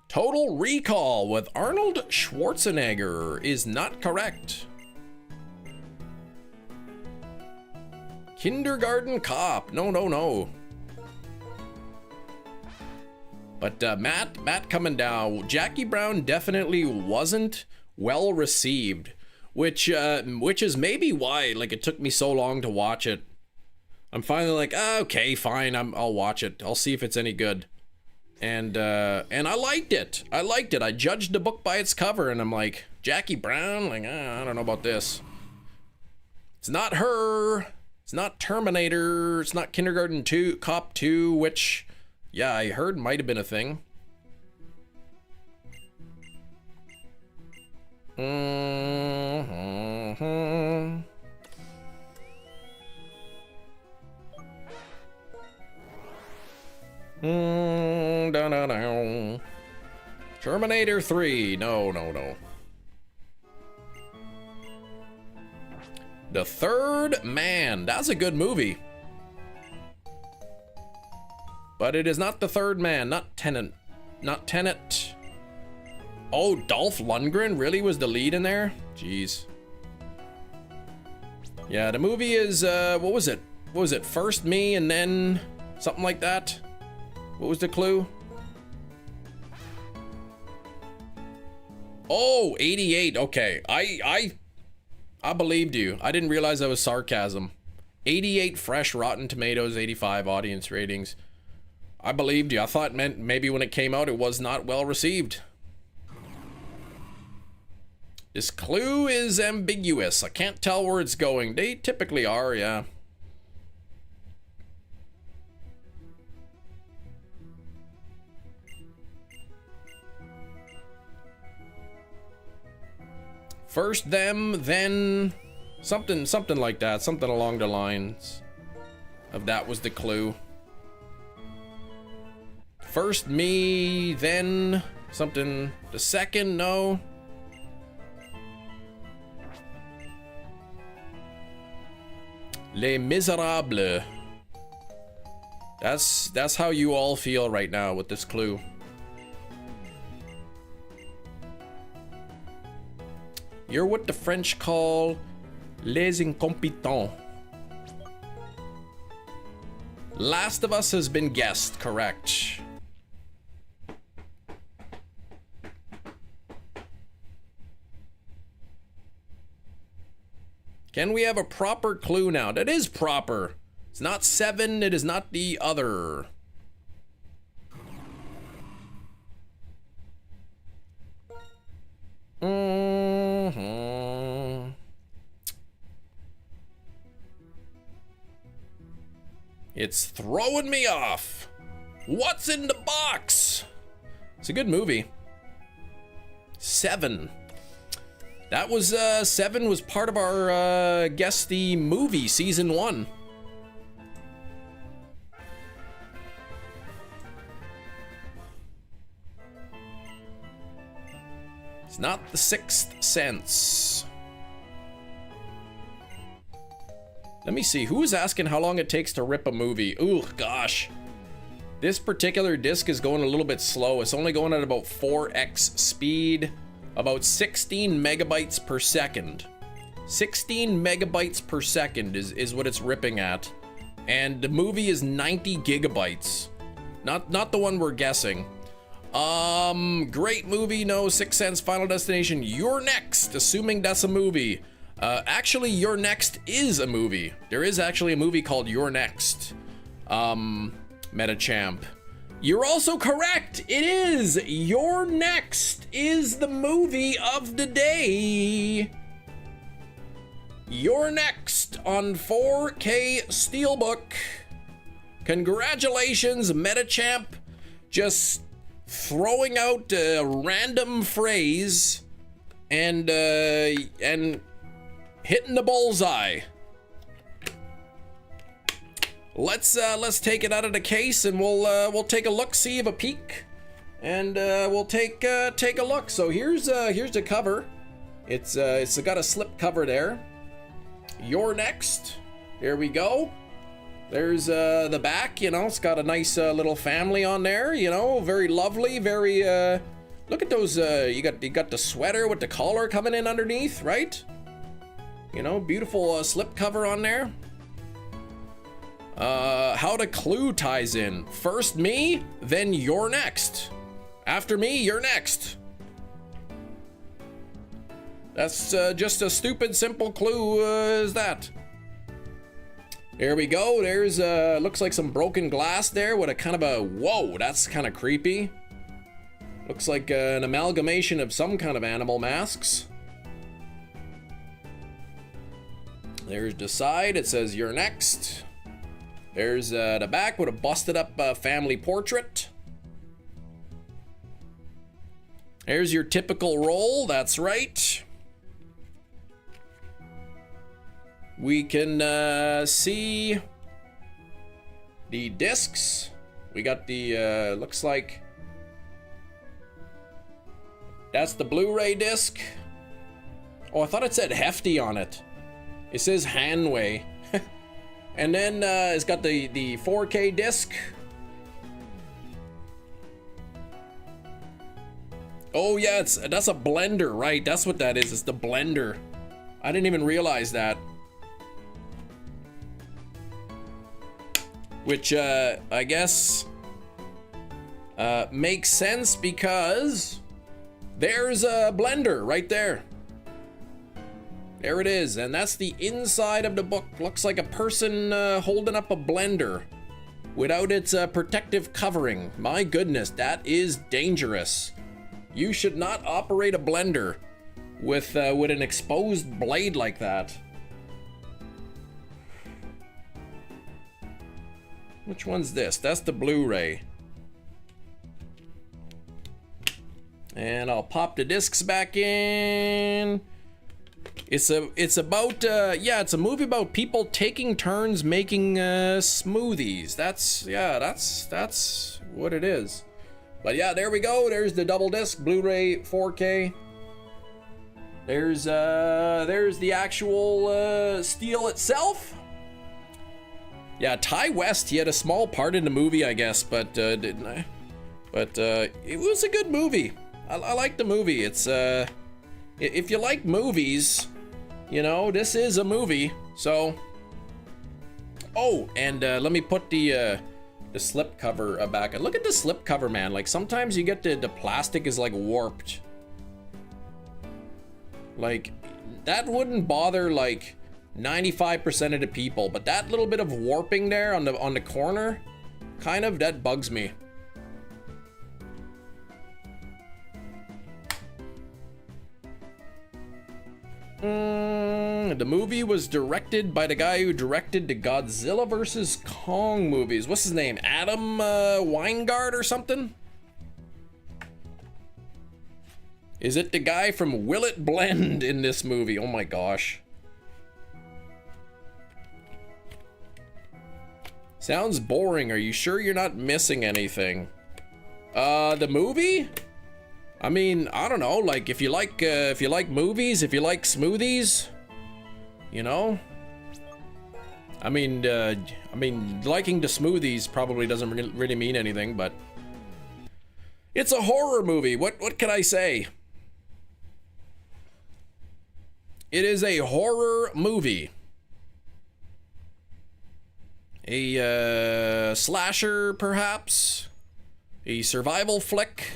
Total Recall with Arnold Schwarzenegger is not correct. Kindergarten Cop, no. But Matt coming down. Jackie Brown definitely wasn't well received. which is maybe why like it took me so long to watch it. I'm finally like, okay, fine, I'll watch it. I'll see if it's any good. And I liked it. I judged the book by its cover, and I'm like, Jackie Brown, like, I don't know about this. It's not her. It's not Terminator. It's not Kindergarten 2, Cop 2, which, yeah, I heard might have been a thing. Terminator 3. No. The Third Man. That's a good movie. But it is not The Third Man. Not Tenet. Oh, Dolph Lundgren really was the lead in there? Jeez. Yeah, the movie is, what was it? First Me and then something like that? What was the clue? Oh, 88. Okay. I believed you. I didn't realize that was sarcasm. 88 fresh Rotten Tomatoes, 85 audience ratings. I believed you. I thought it meant maybe when it came out it was not well received. This clue is ambiguous. I can't tell where it's going. They typically are, yeah. First them, then something like that. Something along the lines of that was the clue. First me, then something. The second, no. Les Miserables. That's how you all feel right now with this clue. You're what the French call les incompetents. Last of Us has been guessed, correct. Can we have a proper clue now? That is proper. It's not 7, it is not the other. It's throwing me off. What's in the box? It's a good movie. 7. That was 7 was part of our Guess the Movie season 1. It's not The Sixth Sense. Let me see, who is asking how long it takes to rip a movie? Ooh, gosh. This particular disc is going a little bit slow. It's only going at about 4x speed, about 16 megabytes per second. 16 megabytes per second is what it's ripping at. And the movie is 90 gigabytes. Not the one we're guessing. Great movie, no. Sixth Sense, Final Destination. You're Next, assuming that's a movie. Actually, You're Next is a movie. There is actually a movie called You're Next. Metachamp. You're also correct. It is. You're Next is the movie of the day. You're Next on 4K Steelbook. Congratulations, Metachamp. Just throwing out a random phrase and hitting the bullseye. Let's take it out of the case and we'll take a look, see of a peek, and we'll take a look. So here's the cover. It's got a slip cover there. You're Next. There we go. There's the back. You know, it's got a nice little family on there. You know, very lovely. Very. Look at those. You got the sweater with the collar coming in underneath, right? You know, beautiful slip cover on there. How the clue ties in. First me, then You're Next. After me, You're Next. That's just a stupid, simple clue as that. There we go. There's, looks like some broken glass there with a kind of a, whoa, that's kind of creepy. Looks like an amalgamation of some kind of animal masks. There's the side. It says, you're next. There's the back with a busted up family portrait. There's your typical roll. That's right. We can see the discs. We got the, looks like that's the Blu-ray disc. Oh, I thought it said hefty on it. It says Hanway. And then it's got the 4K disc. Oh yeah, that's a blender, right? That's what that is. It's the blender. I didn't even realize that. Which I guess makes sense because there's a blender right there. There it is, and that's the inside of the book. Looks like a person holding up a blender without its protective covering. My goodness, that is dangerous. You should not operate a blender with an exposed blade like that. Which one's this? That's the Blu-ray. And I'll pop the discs back in. It's about yeah, it's a movie about people taking turns making smoothies. That's what it is. But yeah, there we go. There's the double disc Blu-ray 4K. There's the actual steel itself. Yeah, Ty West, he had a small part in the movie, I guess, but didn't I? But it was a good movie. I like the movie. It's if you like movies, you know, this is a movie. So, oh, and let me put the slip cover back. And look at the slip cover, man. Like sometimes you get the plastic is like warped. Like that wouldn't bother like 95% of the people, but that little bit of warping there on the corner, kind of, that bugs me. The movie was directed by the guy who directed the Godzilla vs. Kong movies. What's his name? Adam Weingart or something? Is it the guy from Will It Blend in this movie? Oh my gosh. Sounds boring. Are you sure you're not missing anything? The movie? I mean, I don't know, like if you like movies, if you like smoothies, you know? I mean, liking the smoothies probably doesn't really mean anything, but it's a horror movie. What can I say? It is a horror movie. A slasher, perhaps? A survival flick?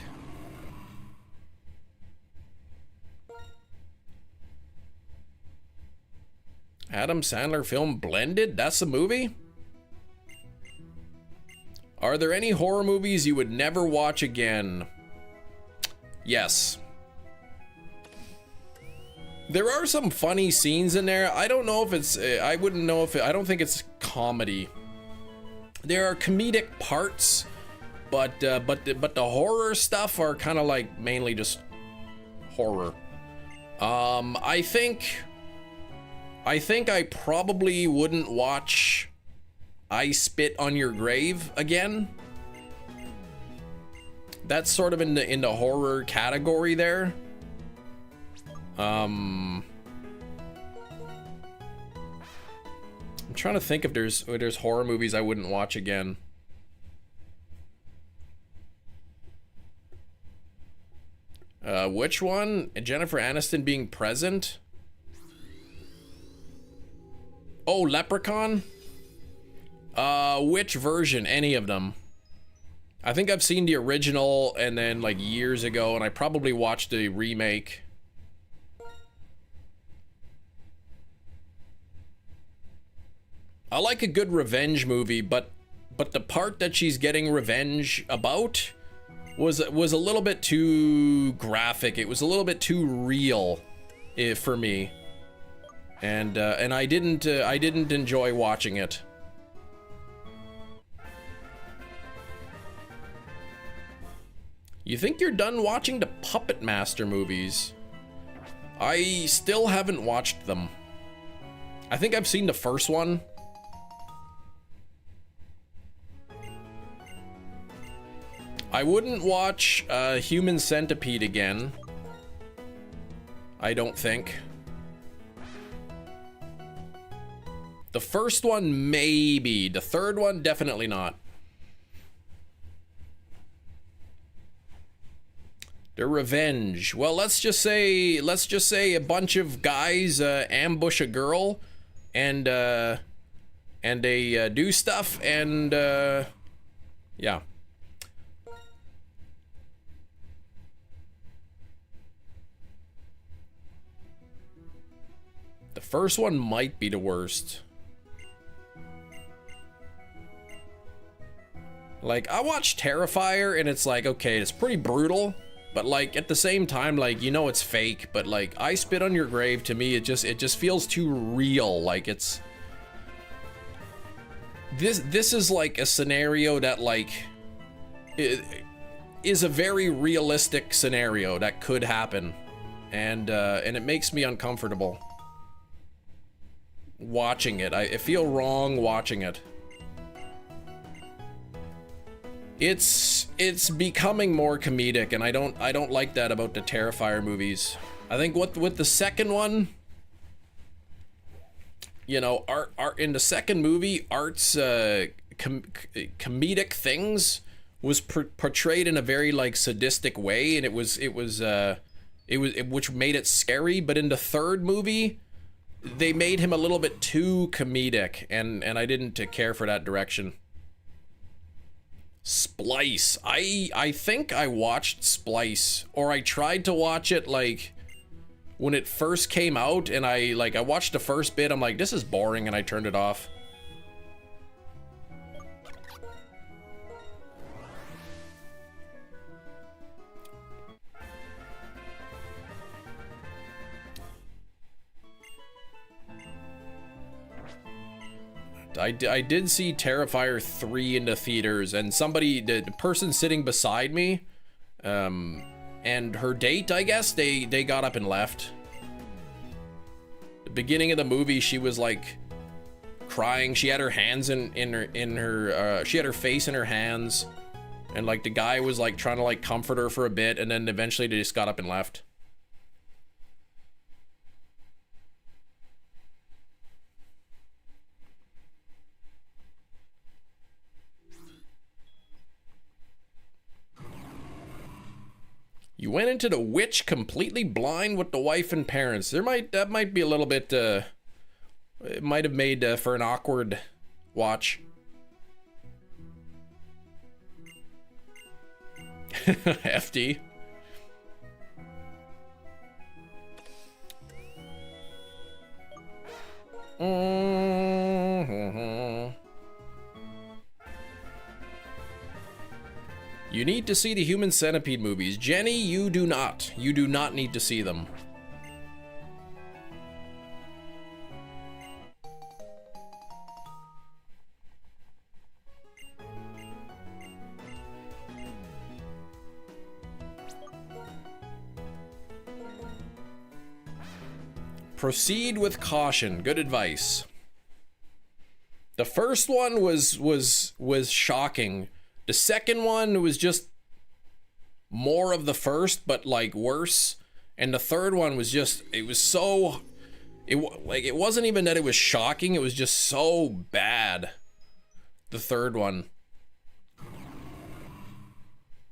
Adam Sandler film Blended? That's a movie? Are there any horror movies you would never watch again? Yes. There are some funny scenes in there. I don't know if it's, I wouldn't know if I don't think it's comedy. There are comedic parts, but the horror stuff are kind of like mainly just horror. I think I probably wouldn't watch I Spit on Your Grave again. That's sort of in the horror category there. I'm trying to think if there's horror movies I wouldn't watch again. Which one? Jennifer Aniston being present? Oh, Leprechaun? Which version? Any of them. I think I've seen the original and then like years ago, and I probably watched the remake. I like a good revenge movie, but the part that she's getting revenge about was a little bit too graphic. It was a little bit too real, for me, and I didn't enjoy watching it. You think you're done watching the Puppet Master movies? I still haven't watched them. I think I've seen the first one. I wouldn't watch Human Centipede again. I don't think. The first one, maybe. The third one, definitely not. The revenge. Well, let's just say a bunch of guys ambush a girl, and they do stuff, and yeah. The first one might be the worst. Like, I watched Terrifier, and it's like, okay, it's pretty brutal. But like at the same time, like, you know it's fake, but like I Spit on Your Grave, to me it just feels too real. Like it's this is like a scenario that like is a very realistic scenario that could happen, and it makes me uncomfortable watching it. I feel wrong watching it. It's becoming more comedic, and I don't like that about the Terrifier movies. I think with the second one, you know, art in the second movie, Art's comedic things was portrayed in a very like sadistic way, and it was which made it scary. But in the third movie, they made him a little bit too comedic, and I didn't care for that direction. Splice. I think I watched Splice, or I tried to watch it like when it first came out, and I watched the first bit. I'm like, this is boring, and I turned it off. I did see Terrifier 3 in the theaters, and the person sitting beside me, and her date, I guess, they got up and left. The beginning of the movie, she was like crying. She had her hands she had her face in her hands, and like the guy was like trying to like comfort her for a bit, and then eventually they just got up and left. You went into the witch completely blind with the wife and parents. That might be a little bit, it might have made for an awkward watch. FD. You need to see the Human Centipede movies. Jenny, you do not. You do not need to see them. Proceed with caution. Good advice. The first one was shocking. The second one was just more of the first, but like worse. And the third one was just, it wasn't even that it was shocking, it was just so bad. The third one.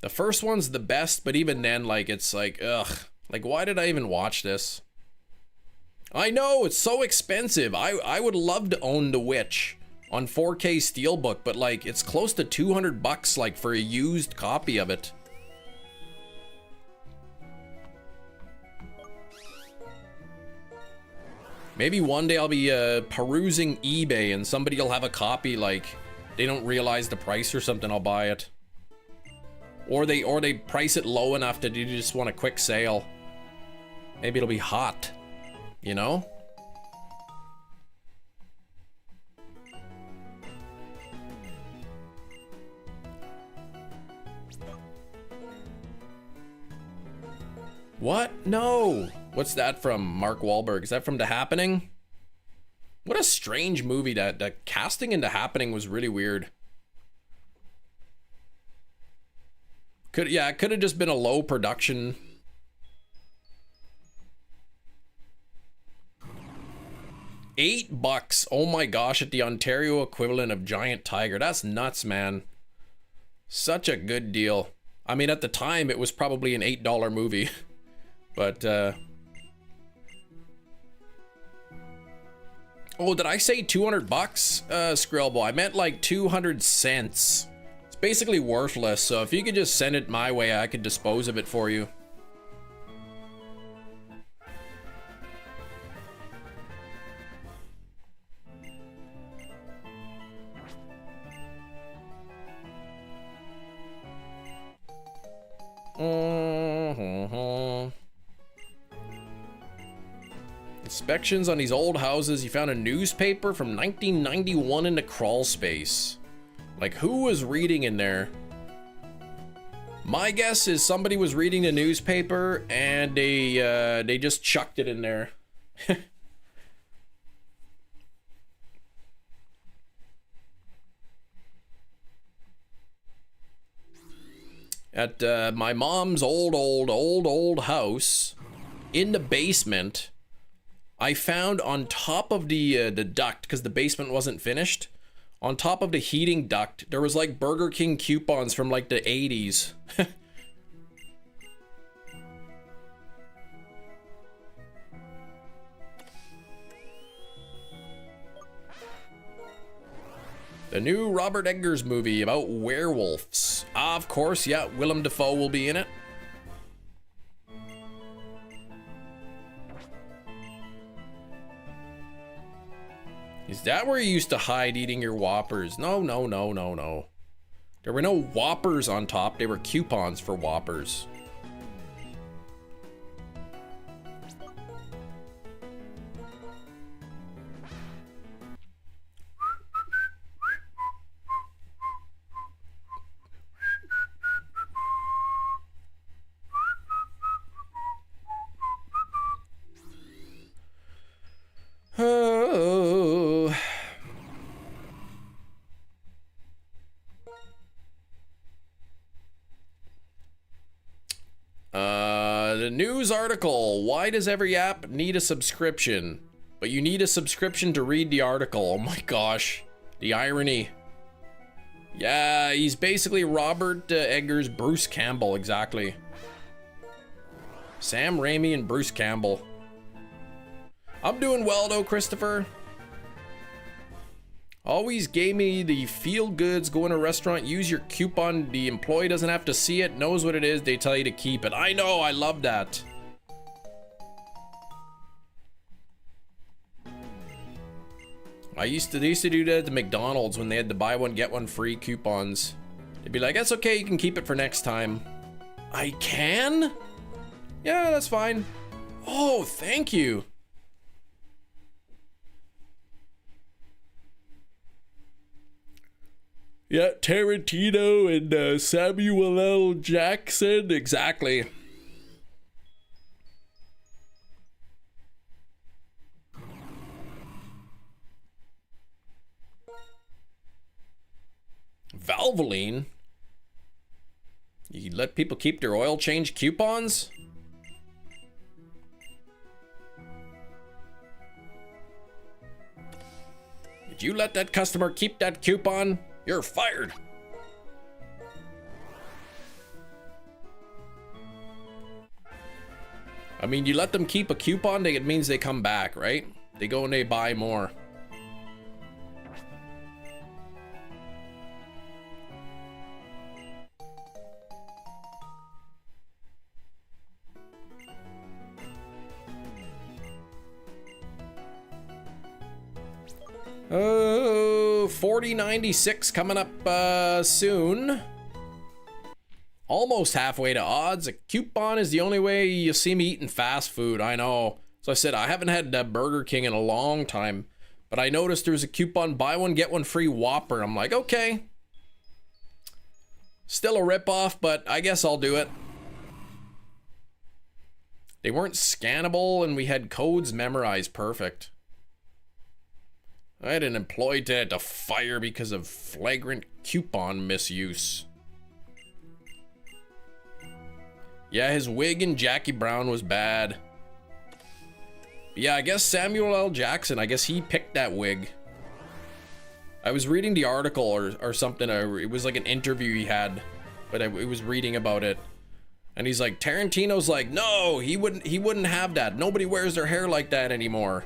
The first one's the best, but even then, like, it's like, ugh. Like, why did I even watch this? I know, it's so expensive. I would love to own The Witch on 4K Steelbook, but like it's close to $200 like for a used copy of it. Maybe one day I'll be perusing eBay and somebody will have a copy, like they don't realize the price or something, I'll buy it. Or they price it low enough that you just want a quick sale. Maybe it'll be hot, you know? What? No. What's that from? Mark Wahlberg. Is that from The Happening? What a strange movie. That casting in The Happening was really weird. It could have just been a low production. $8. Oh my gosh, at the Ontario equivalent of Giant Tiger. That's nuts, man. Such a good deal. I mean, at the time, it was probably an $8 movie. But, oh, did I say 200 bucks? Skrillbo, I meant like 200 cents. It's basically worthless, so if you could just send it my way, I could dispose of it for you. Inspections on these old houses. You found a newspaper from 1991 in the crawl space. Like, who was reading in there? My guess is somebody was reading the newspaper and they just chucked it in there. At my mom's old house, in the basement, I found on top of the duct, because the basement wasn't finished, on top of the heating duct, there was like Burger King coupons from like the 80s. The new Robert Eggers movie about werewolves. Ah, of course, yeah, Willem Dafoe will be in it. Is that where you used to hide eating your Whoppers? No. There were no Whoppers on top, they were coupons for Whoppers. Oh. The news article. Why does every app need a subscription? But you need a subscription to read the article. Oh my gosh. The irony. Yeah, he's basically Robert Eggers' Bruce Campbell, exactly. Sam Raimi and Bruce Campbell. I'm doing well though, Christopher. Always gave me the feel goods. Go in a restaurant, use your coupon. The employee doesn't have to see it, knows what it is. They tell you to keep it. I know, I love that. They used to do that at the McDonald's when they had the buy one get one free coupons. They'd be like, that's okay, you can keep it for next time. I can? Yeah, that's fine. Oh, thank you. Yeah, Tarantino and Samuel L. Jackson, exactly. Valvoline? You let people keep their oil change coupons? Did you let that customer keep that coupon? You're fired. I mean, you let them keep a coupon, it means they come back, right? They go and they buy more. Oh, 4096 coming up soon. Almost halfway to odds. A coupon is the only way you see me eating fast food. I know. So I said I haven't had Burger King in a long time, but I noticed there was a coupon, buy one get one free Whopper. I'm like, okay. Still a ripoff, but I guess I'll do it. They weren't scannable and we had codes memorized perfect. I had an employee to fire because of flagrant coupon misuse. Yeah, his wig in Jackie Brown was bad. But yeah, I guess Samuel L. Jackson, I guess he picked that wig. I was reading the article or something. It was like an interview he had, but I was reading about it. And he's like, Tarantino's like, no, he wouldn't have that. Nobody wears their hair like that anymore.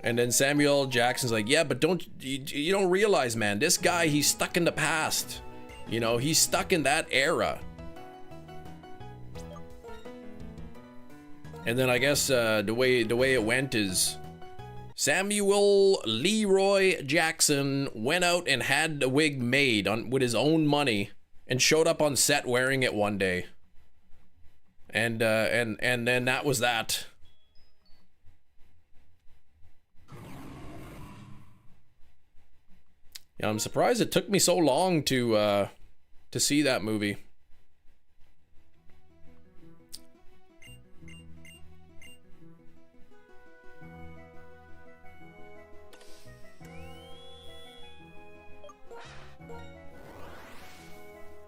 And then Samuel L. Jackson's like, yeah, but you don't realize, man, this guy, he's stuck in the past. You know, he's stuck in that era. And then I guess the way it went is Samuel Leroy Jackson went out and had the wig made with his own money and showed up on set wearing it one day. And then that was that. Yeah, I'm surprised it took me so long to see that movie.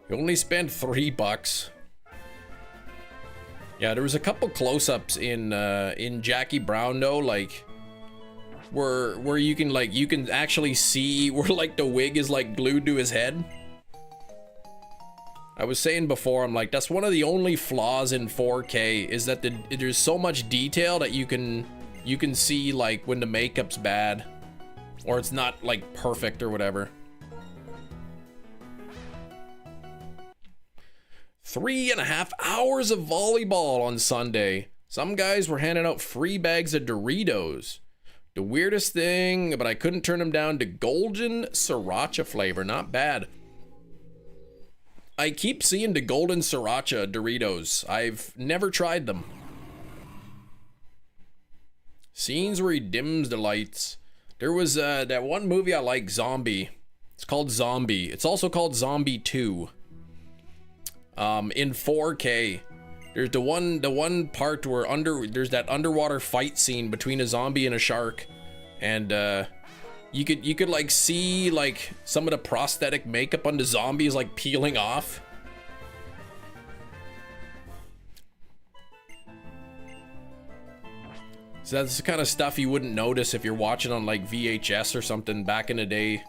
You only spent $3. Yeah, there was a couple close-ups in Jackie Brown though, like where you can actually see where like the wig is like glued to his head. I was saying before, I'm like, that's one of the only flaws in 4K is that there's so much detail that you can see like when the makeup's bad or it's not like perfect or whatever. 3.5 hours of volleyball on Sunday. Some guys were handing out free bags of Doritos. The weirdest thing, but I couldn't turn them down, to golden sriracha flavor. Not bad. I keep seeing the golden sriracha Doritos. I've never tried them. Scenes where he dims the lights. There was that one movie I like, Zombie. It's called Zombie. It's also called Zombie 2. In 4K. There's the one part where there's that underwater fight scene between a zombie and a shark, and you could like see like some of the prosthetic makeup on the zombies like peeling off. So that's the kind of stuff you wouldn't notice if you're watching on like VHS or something back in the day,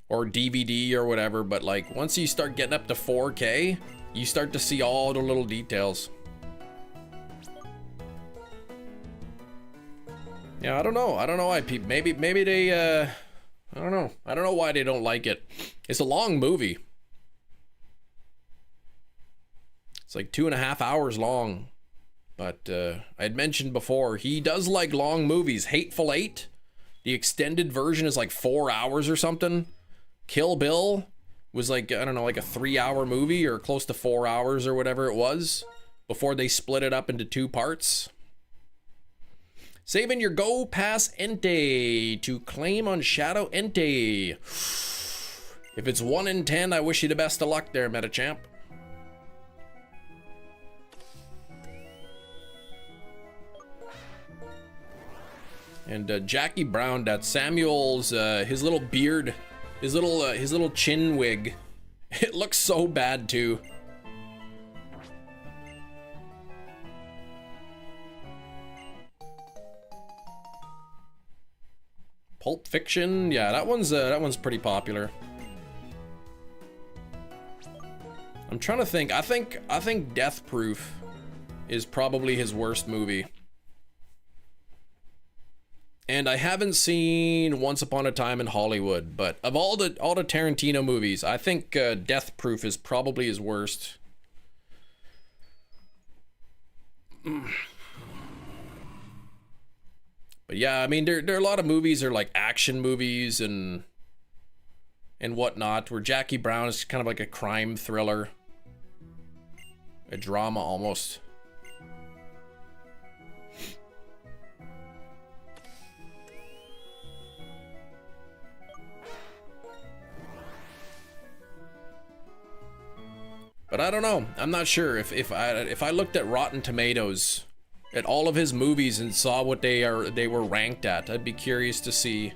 or DVD or whatever, but like once you start getting up to 4K, you start to see all the little details. Yeah, I don't know why people, maybe they I don't know why they don't like it. It's a long movie. It's like 2.5 hours long. But I'd mentioned before, he does like long movies. Hateful Eight, the extended version is like 4 hours or something. Kill Bill was like, I don't know, like a 3-hour movie or close to 4 hours or whatever it was before they split it up into 2 parts. Saving your Go Pass Entei to claim on Shadow Entei. If it's 1 in 10, I wish you the best of luck there, Metachamp. And Jackie Brown, that Samuel's, his little beard, his little chin wig, it looks so bad too. Pulp Fiction, yeah, that one's pretty popular. I'm trying to think. I think Death Proof is probably his worst movie. And I haven't seen Once Upon a Time in Hollywood, but of all the Tarantino movies, I think Death Proof is probably his worst. But yeah, I mean, there are a lot of movies are like action movies and whatnot, where Jackie Brown is kind of like a crime thriller, a drama almost. But I don't know. I'm not sure if I looked at Rotten Tomatoes at all of his movies and saw what they were ranked at, I'd be curious to see.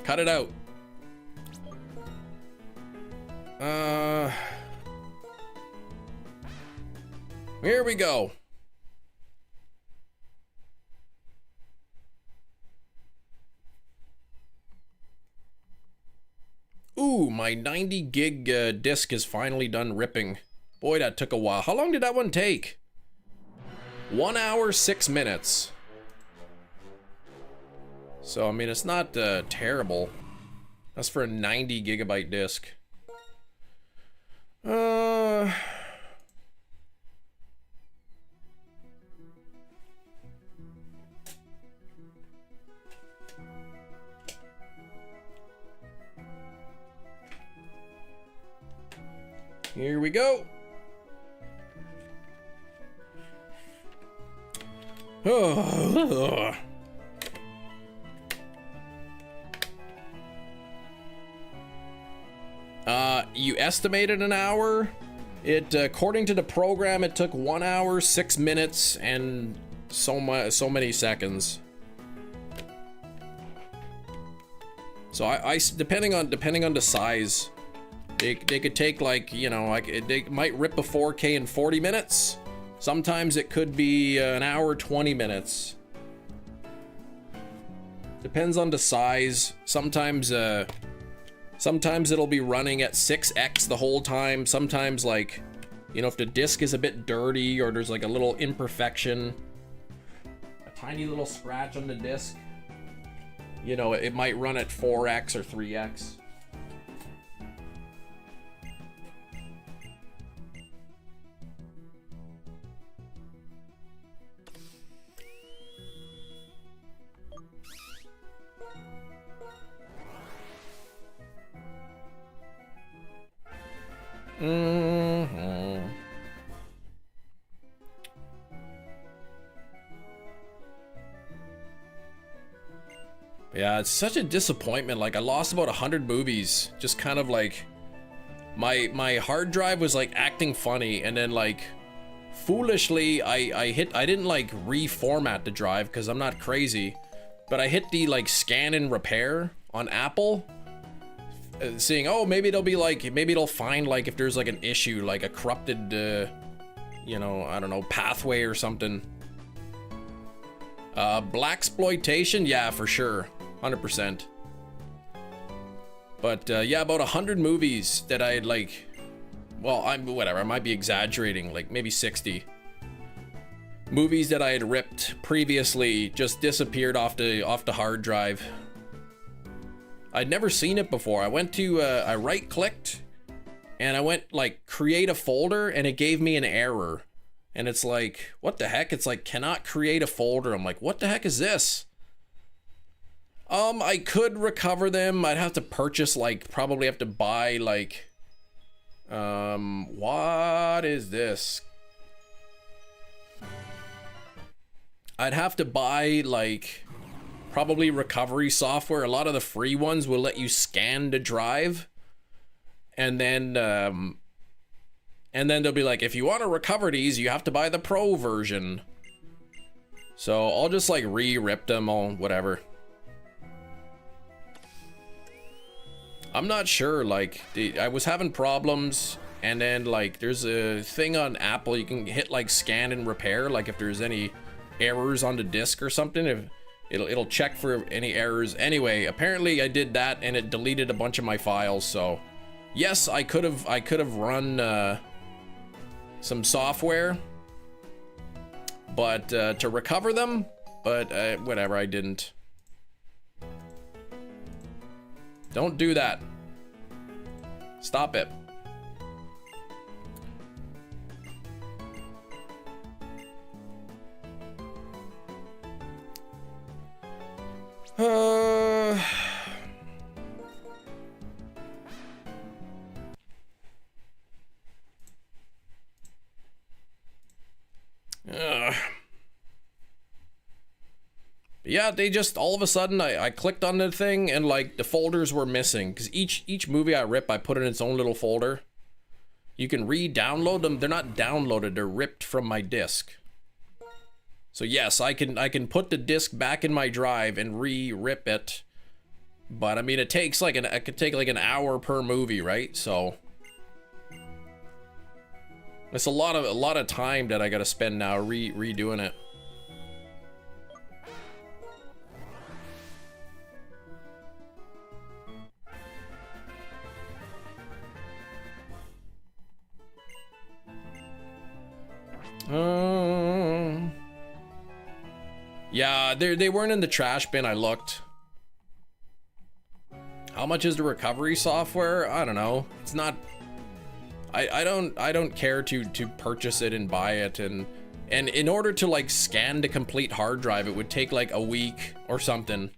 Cut it out. Here we go. Ooh, my 90 gig disc is finally done ripping. Boy, that took a while. How long did that one take? 1 hour, 6 minutes. So, I mean, it's not terrible. That's for a 90 gigabyte disc. Here we go. You estimated an hour. It, according to the program, it took 1 hour, 6 minutes, and so many seconds. So I depending on the size, they could take, like, you know, like they might rip a 4K in 40 minutes. Sometimes it could be an hour, 20 minutes. Depends on the size. Sometimes it'll be running at 6x the whole time. Sometimes, like, you know, if the disc is a bit dirty or there's like a little imperfection, a tiny little scratch on the disc, you know, it might run at 4x or 3x. Yeah, it's such a disappointment. Like, I lost about 100 movies. Just kind of like, my hard drive was like acting funny, and then like foolishly I didn't like reformat the drive because I'm not crazy, but I hit the like scan and repair on Apple, seeing, oh, maybe it'll be like, maybe it'll find like if there's like an issue, like a corrupted you know, I don't know, pathway or something. Blaxploitation, yeah, for sure, 100%. But yeah, about 100 movies that I had, like, well, whatever, I might be exaggerating, like maybe 60 movies that I had ripped previously just disappeared off the hard drive. I'd never seen it before. I went to I right clicked and I went like create a folder, and it gave me an error, and it's like, what the heck? It's like, cannot create a folder. I'm like, what the heck is this? I could recover them. I'd have to purchase, like, probably have to buy, like, what is this? I'd have to buy, like, probably recovery software. A lot of the free ones will let you scan the drive, and then they'll be like, if you want to recover these, you have to buy the pro version. So I'll just like re-rip them all, whatever. I'm not sure, like, I was having problems, and then like there's a thing on Apple, you can hit like scan and repair, like if there's any errors on the disc or something, if it'll check for any errors. Anyway, apparently I did that and it deleted a bunch of my files. So yes, I could have run some software, but to recover them, but whatever, I didn't. Don't do that. Stop it. Yeah, they just, all of a sudden, I clicked on the thing and like the folders were missing because each movie I rip, I put in its own little folder. You can re-download them. They're not downloaded, they're ripped from my disk. So yes, I can put the disc back in my drive and re-rip it. But I mean, it takes like it could take like an hour per movie, right? So it's a lot of time that I gotta spend now redoing it. Yeah, they weren't in the trash bin. I looked. How much is the recovery software? I don't know. It's not. I don't care to purchase it and buy it, and in order to like scan the complete hard drive, it would take like a week or something,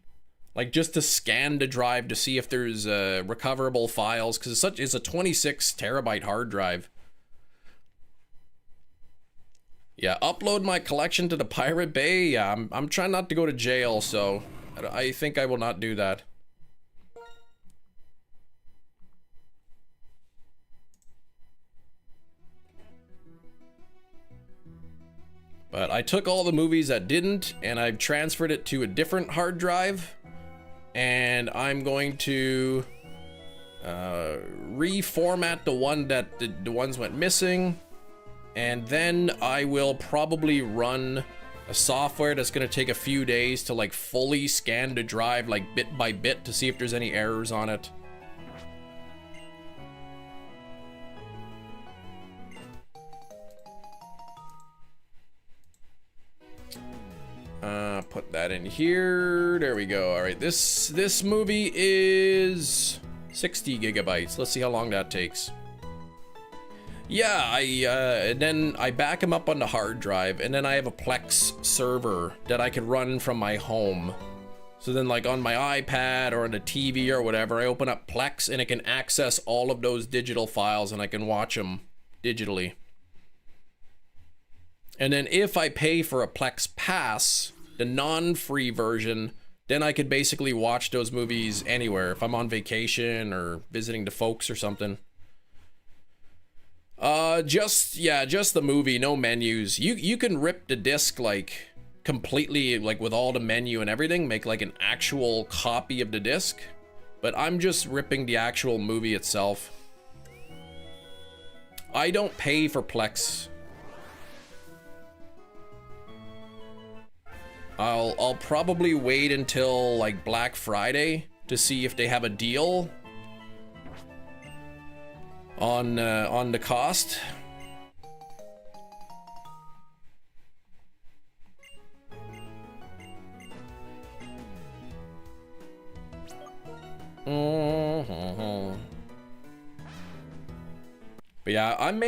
like just to scan the drive to see if there's recoverable files, because it's a 26 terabyte hard drive. Yeah, upload my collection to the Pirate Bay. Yeah, I'm trying not to go to jail, so I think I will not do that. But I took all the movies that didn't, and I've transferred it to a different hard drive, and I'm going to reformat the one that the ones went missing. And then I will probably run a software that's gonna take a few days to like fully scan the drive like bit by bit to see if there's any errors on it. Put that in here. There we go. All right, this movie is 60 gigabytes. Let's see how long that takes. Yeah, and then I back them up on the hard drive, and then I have a Plex server that I can run from my home. So then like on my iPad or on the TV or whatever, I open up Plex and it can access all of those digital files and I can watch them digitally. And then if I pay for a Plex Pass, the non-free version, then I could basically watch those movies anywhere if I'm on vacation or visiting the folks or something. Just the movie, no menus. You can rip the disc like completely, like with all the menu and everything, make like an actual copy of the disc, but I'm just ripping the actual movie itself. I don't pay for Plex. I'll probably wait until like Black Friday to see if they have a deal on the cost. But yeah, I'm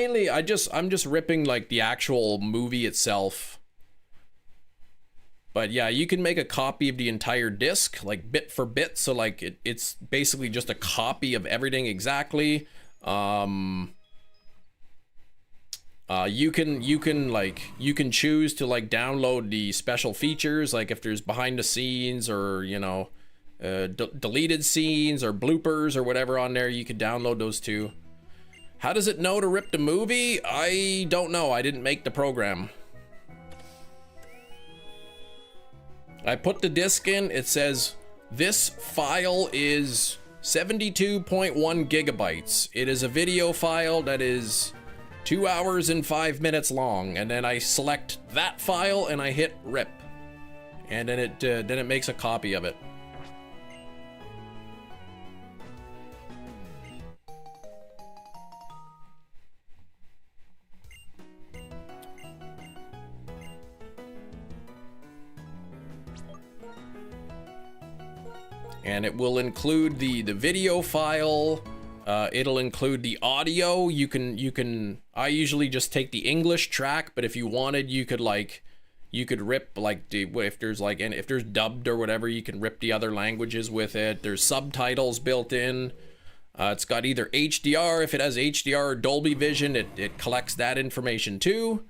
just ripping like the actual movie itself. But yeah, you can make a copy of the entire disc, like bit for bit, so like it's basically just a copy of everything exactly. You can choose to like download the special features, like if there's behind the scenes or, you know, deleted scenes or bloopers or whatever on there, you could download those too. How does it know to rip the movie? I don't know. I didn't make the program. I put the disc in, it says this file is 72.1 gigabytes. It is a video file that is 2 hours and 5 minutes long, and then I select that file and I hit rip, and then it makes a copy of it. And it will include the video file. It'll include the audio. You can I usually just take the English track, but if you wanted, you could rip like if there's dubbed or whatever, you can rip the other languages with it. There's subtitles built in. It's got either HDR. If it has HDR or Dolby Vision, it collects that information too.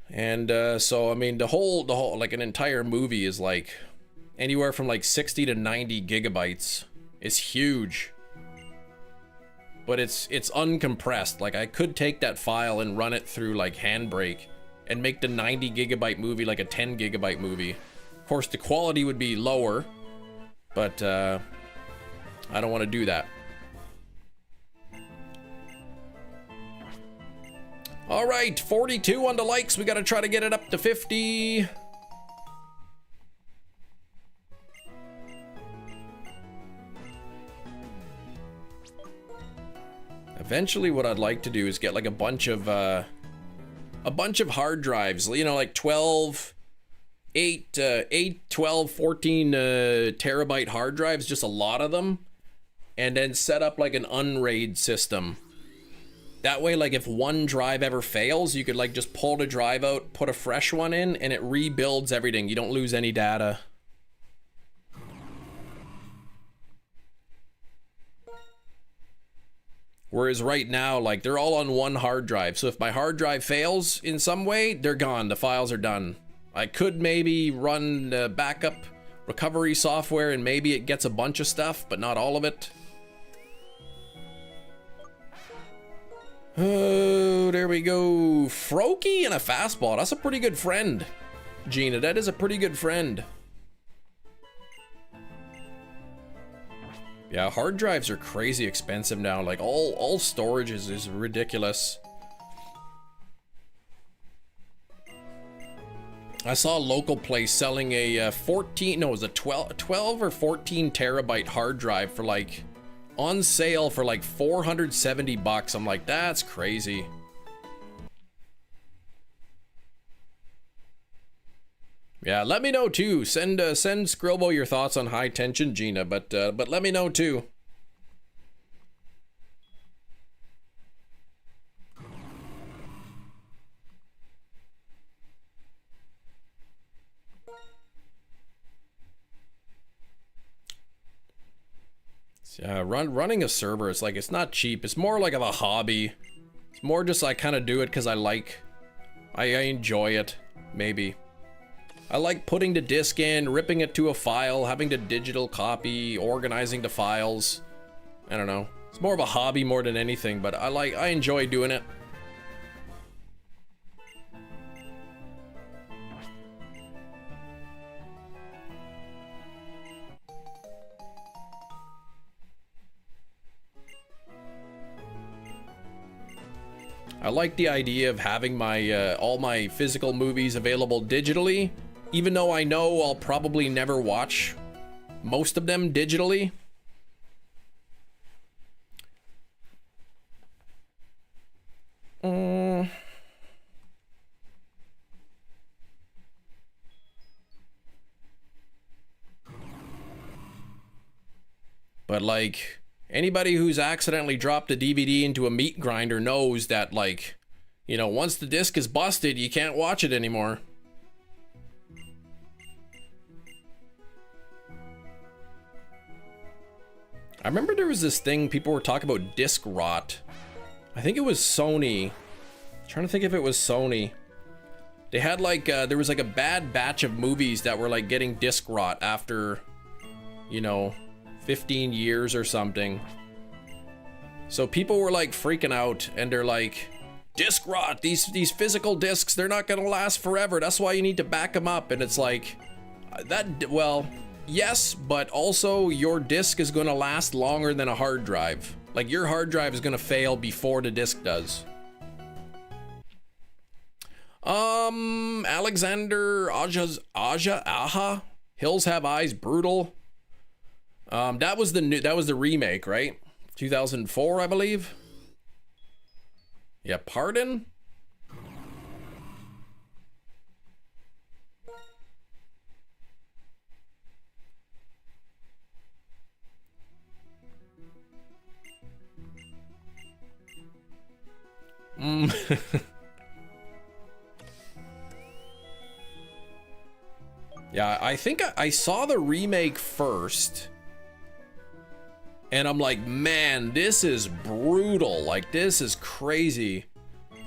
And so I mean the whole like an entire movie is like anywhere from like 60 to 90 gigabytes. It's huge. But it's uncompressed. Like I could take that file and run it through like Handbrake and make the 90 gigabyte movie like a 10 gigabyte movie. Of course the quality would be lower, but I don't want to do that. All right, 42 on the likes. We got to try to get it up to 50. Eventually what I'd like to do is get like a bunch of hard drives, you know, like 12, 12, 14 terabyte hard drives, just a lot of them, and then set up like an unraid system. That way, like if one drive ever fails, you could like just pull the drive out, put a fresh one in, and it rebuilds everything. You don't lose any data. Whereas right now, like they're all on one hard drive. So if my hard drive fails in some way, they're gone. The files are done. I could maybe run the backup recovery software and maybe it gets a bunch of stuff, but not all of it. Oh, there we go. Froakie and a fastball. That's a pretty good friend, Gina. That is a pretty good friend. Yeah, hard drives are crazy expensive now. Like all storage is ridiculous. I saw a local place selling a 12 or 14 terabyte hard drive for like on sale for like 470 bucks. I'm like, that's crazy. Yeah, let me know too. Send Skrillbo your thoughts on high tension, Gina, but let me know too. Yeah, running a server, it's like, it's not cheap. It's more like of a hobby. It's more just I kind of do it because I enjoy it, maybe. I like putting the disk in, ripping it to a file, having the digital copy, organizing the files. I don't know. It's more of a hobby more than anything, but I enjoy doing it. I like the idea of having my all my physical movies available digitally, even though I know I'll probably never watch most of them digitally. But like, anybody who's accidentally dropped a DVD into a meat grinder knows that, like, you know, once the disc is busted, you can't watch it anymore. I remember there was this thing, people were talking about disc rot. I think it was Sony. I'm trying to think if it was Sony. They had like, there was like a bad batch of movies that were like getting disc rot after, you know, 15 years or something. So people were like freaking out and they're like, disc rot, these physical discs, they're not gonna last forever. That's why you need to back them up. And it's like, well, yes, but also your disc is gonna last longer than a hard drive. Like your hard drive is gonna fail before the disc does. Alexander Aja, Hills Have Eyes, Brutal. That was the remake, right? 2004, I believe. Yeah, Pardon? Yeah, I think I saw the remake first. And I'm like, man, this is brutal. Like, this is crazy.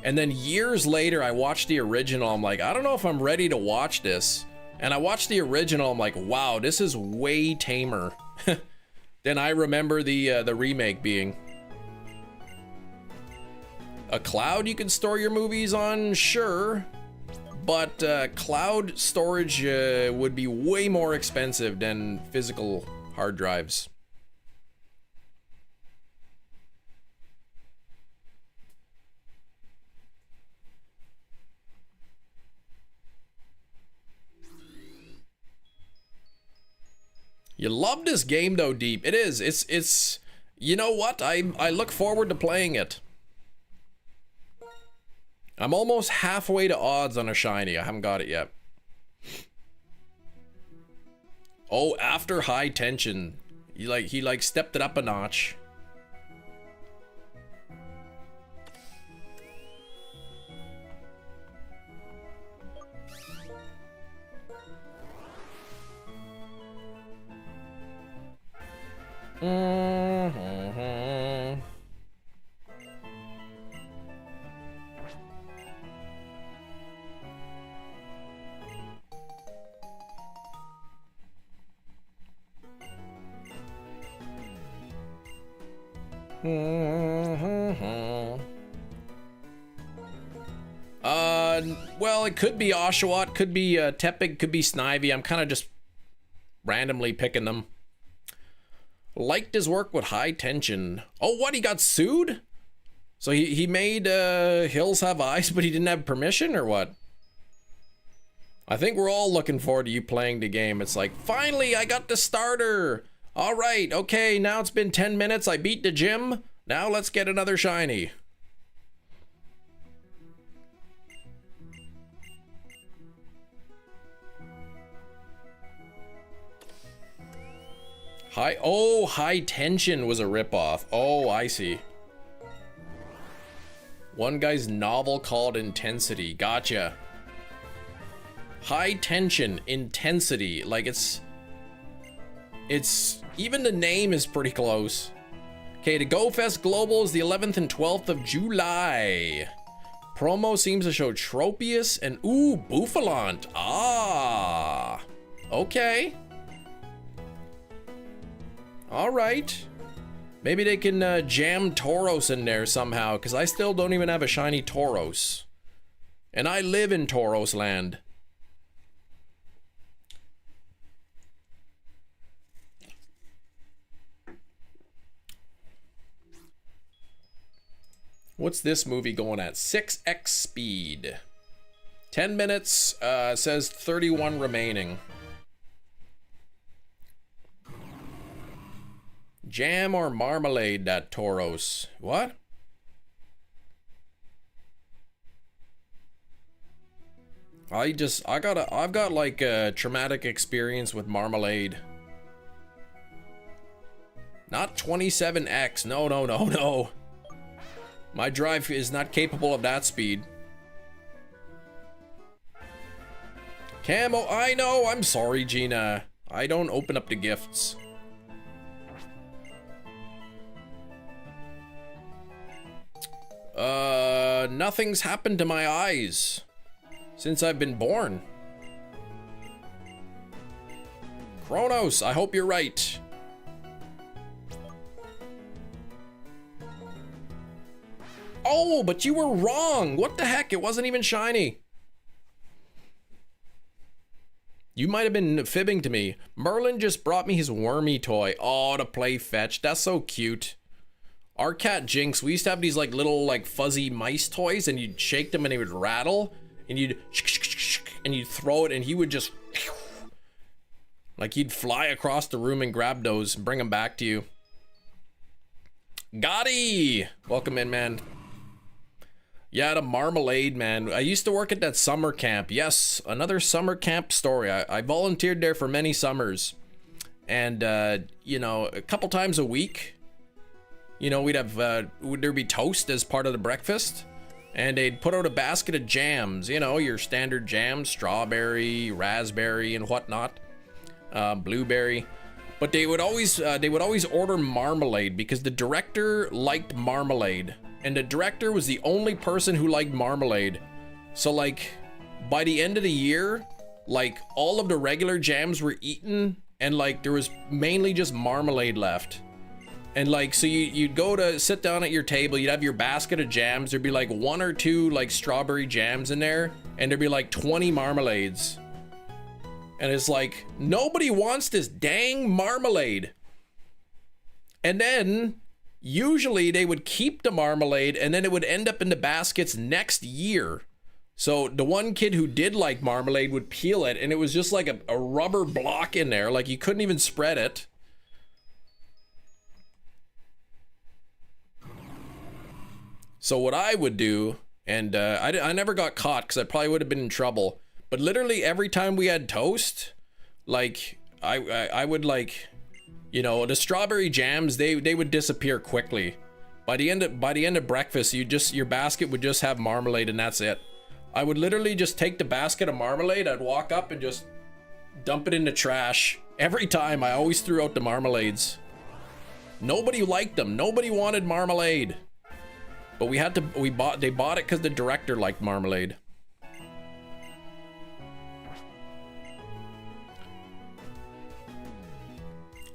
And then years later, I watched the original. I'm like, I don't know if I'm ready to watch this. And I watched the original. I'm like, wow, this is way tamer than I remember the remake being. A cloud you can store your movies on, sure. But cloud storage would be way more expensive than physical hard drives. You love this game though, Deep. It is. It's you know what? I look forward to playing it. I'm almost halfway to odds on a shiny. I haven't got it yet. Oh, after high tension. He like stepped it up a notch. Well, it could be Oshawott, could be Tepig, could be Snivy. I'm kind of just randomly picking them. Liked his work with high tension. Oh, what? He got sued? So he made Hills Have Eyes, but he didn't have permission, or what? I think we're all looking forward to you playing the game. It's like, finally, I got the starter. All right, okay, now it's been 10 minutes. I beat the gym. Now let's get another shiny. High tension was a ripoff. Oh, I see. One guy's novel called Intensity. Gotcha. High tension, intensity. Like it's even the name is pretty close. Okay, the GoFest Global is the 11th and 12th of July. Promo seems to show Tropius and Bouffalant. Ah, okay. All right. Maybe they can jam Tauros in there somehow, because I still don't even have a shiny Tauros. And I live in Tauros land. What's this movie going at? 6x speed. 10 minutes, says 31 remaining. Jam or marmalade that Tauros. What? I've got like a traumatic experience with marmalade. Not 27x. No. My drive is not capable of that speed. Camo, I know. I'm sorry, Gina. I don't open up the gifts. Nothing's happened to my eyes since I've been born. Kronos, I hope you're right. Oh, but you were wrong. What the heck? It wasn't even shiny. You might have been fibbing to me. Merlin just brought me his wormy toy. Oh, to play fetch. That's so cute. Our cat Jinx, we used to have these like little like fuzzy mice toys, and you'd shake them and they would rattle, and you'd throw it and he would just like he'd fly across the room and grab those and bring them back to you. Gotti! Welcome in, man. Yeah, the marmalade, man. I used to work at that summer camp. Yes, another summer camp story. I volunteered there for many summers. And, you know, a couple times a week, you know, we'd have, there'd be toast as part of the breakfast. and they'd put out a basket of jams, you know, your standard jams, strawberry, raspberry, and whatnot, blueberry. But they would always order marmalade because the director liked marmalade, and the director was the only person who liked marmalade. So like, by the end of the year, like all of the regular jams were eaten, and like there was mainly just marmalade left. And like, so you'd go to sit down at your table, you'd have your basket of jams, there'd be like 1 or 2 like strawberry jams in there, and there'd be like 20 marmalades. And it's like, nobody wants this dang marmalade. And then, usually they would keep the marmalade, and then it would end up in the baskets next year. So the one kid who did like marmalade would peel it, and it was just like a rubber block in there, like you couldn't even spread it. So what I would do, and I never got caught because I probably would have been in trouble, but literally every time we had toast, like I would, like, you know, the strawberry jams, they would disappear quickly. By the end of breakfast, your basket would just have marmalade, and that's it. I would literally just take the basket of marmalade, I'd walk up and just dump it in the trash. Every time I always threw out the marmalades. Nobody liked them. Nobody wanted marmalade. But they bought it because the director liked marmalade.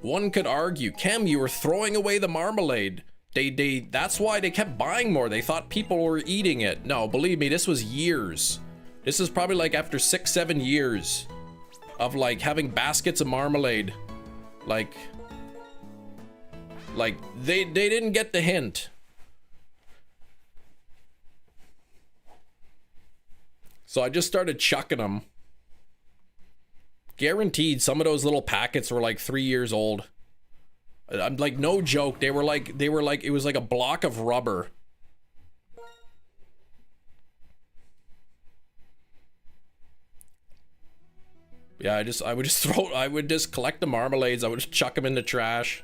One could argue, Kem, you were throwing away the marmalade. That's why they kept buying more. They thought people were eating it. No, believe me, this was years. This is probably like after 6-7 years of like having baskets of marmalade. Like they didn't get the hint. So I just started chucking them. Guaranteed some of those little packets were like 3 years old. I'm like, no joke. They were like, it was like a block of rubber. Yeah, I would just collect the marmalades. I would just chuck them in the trash.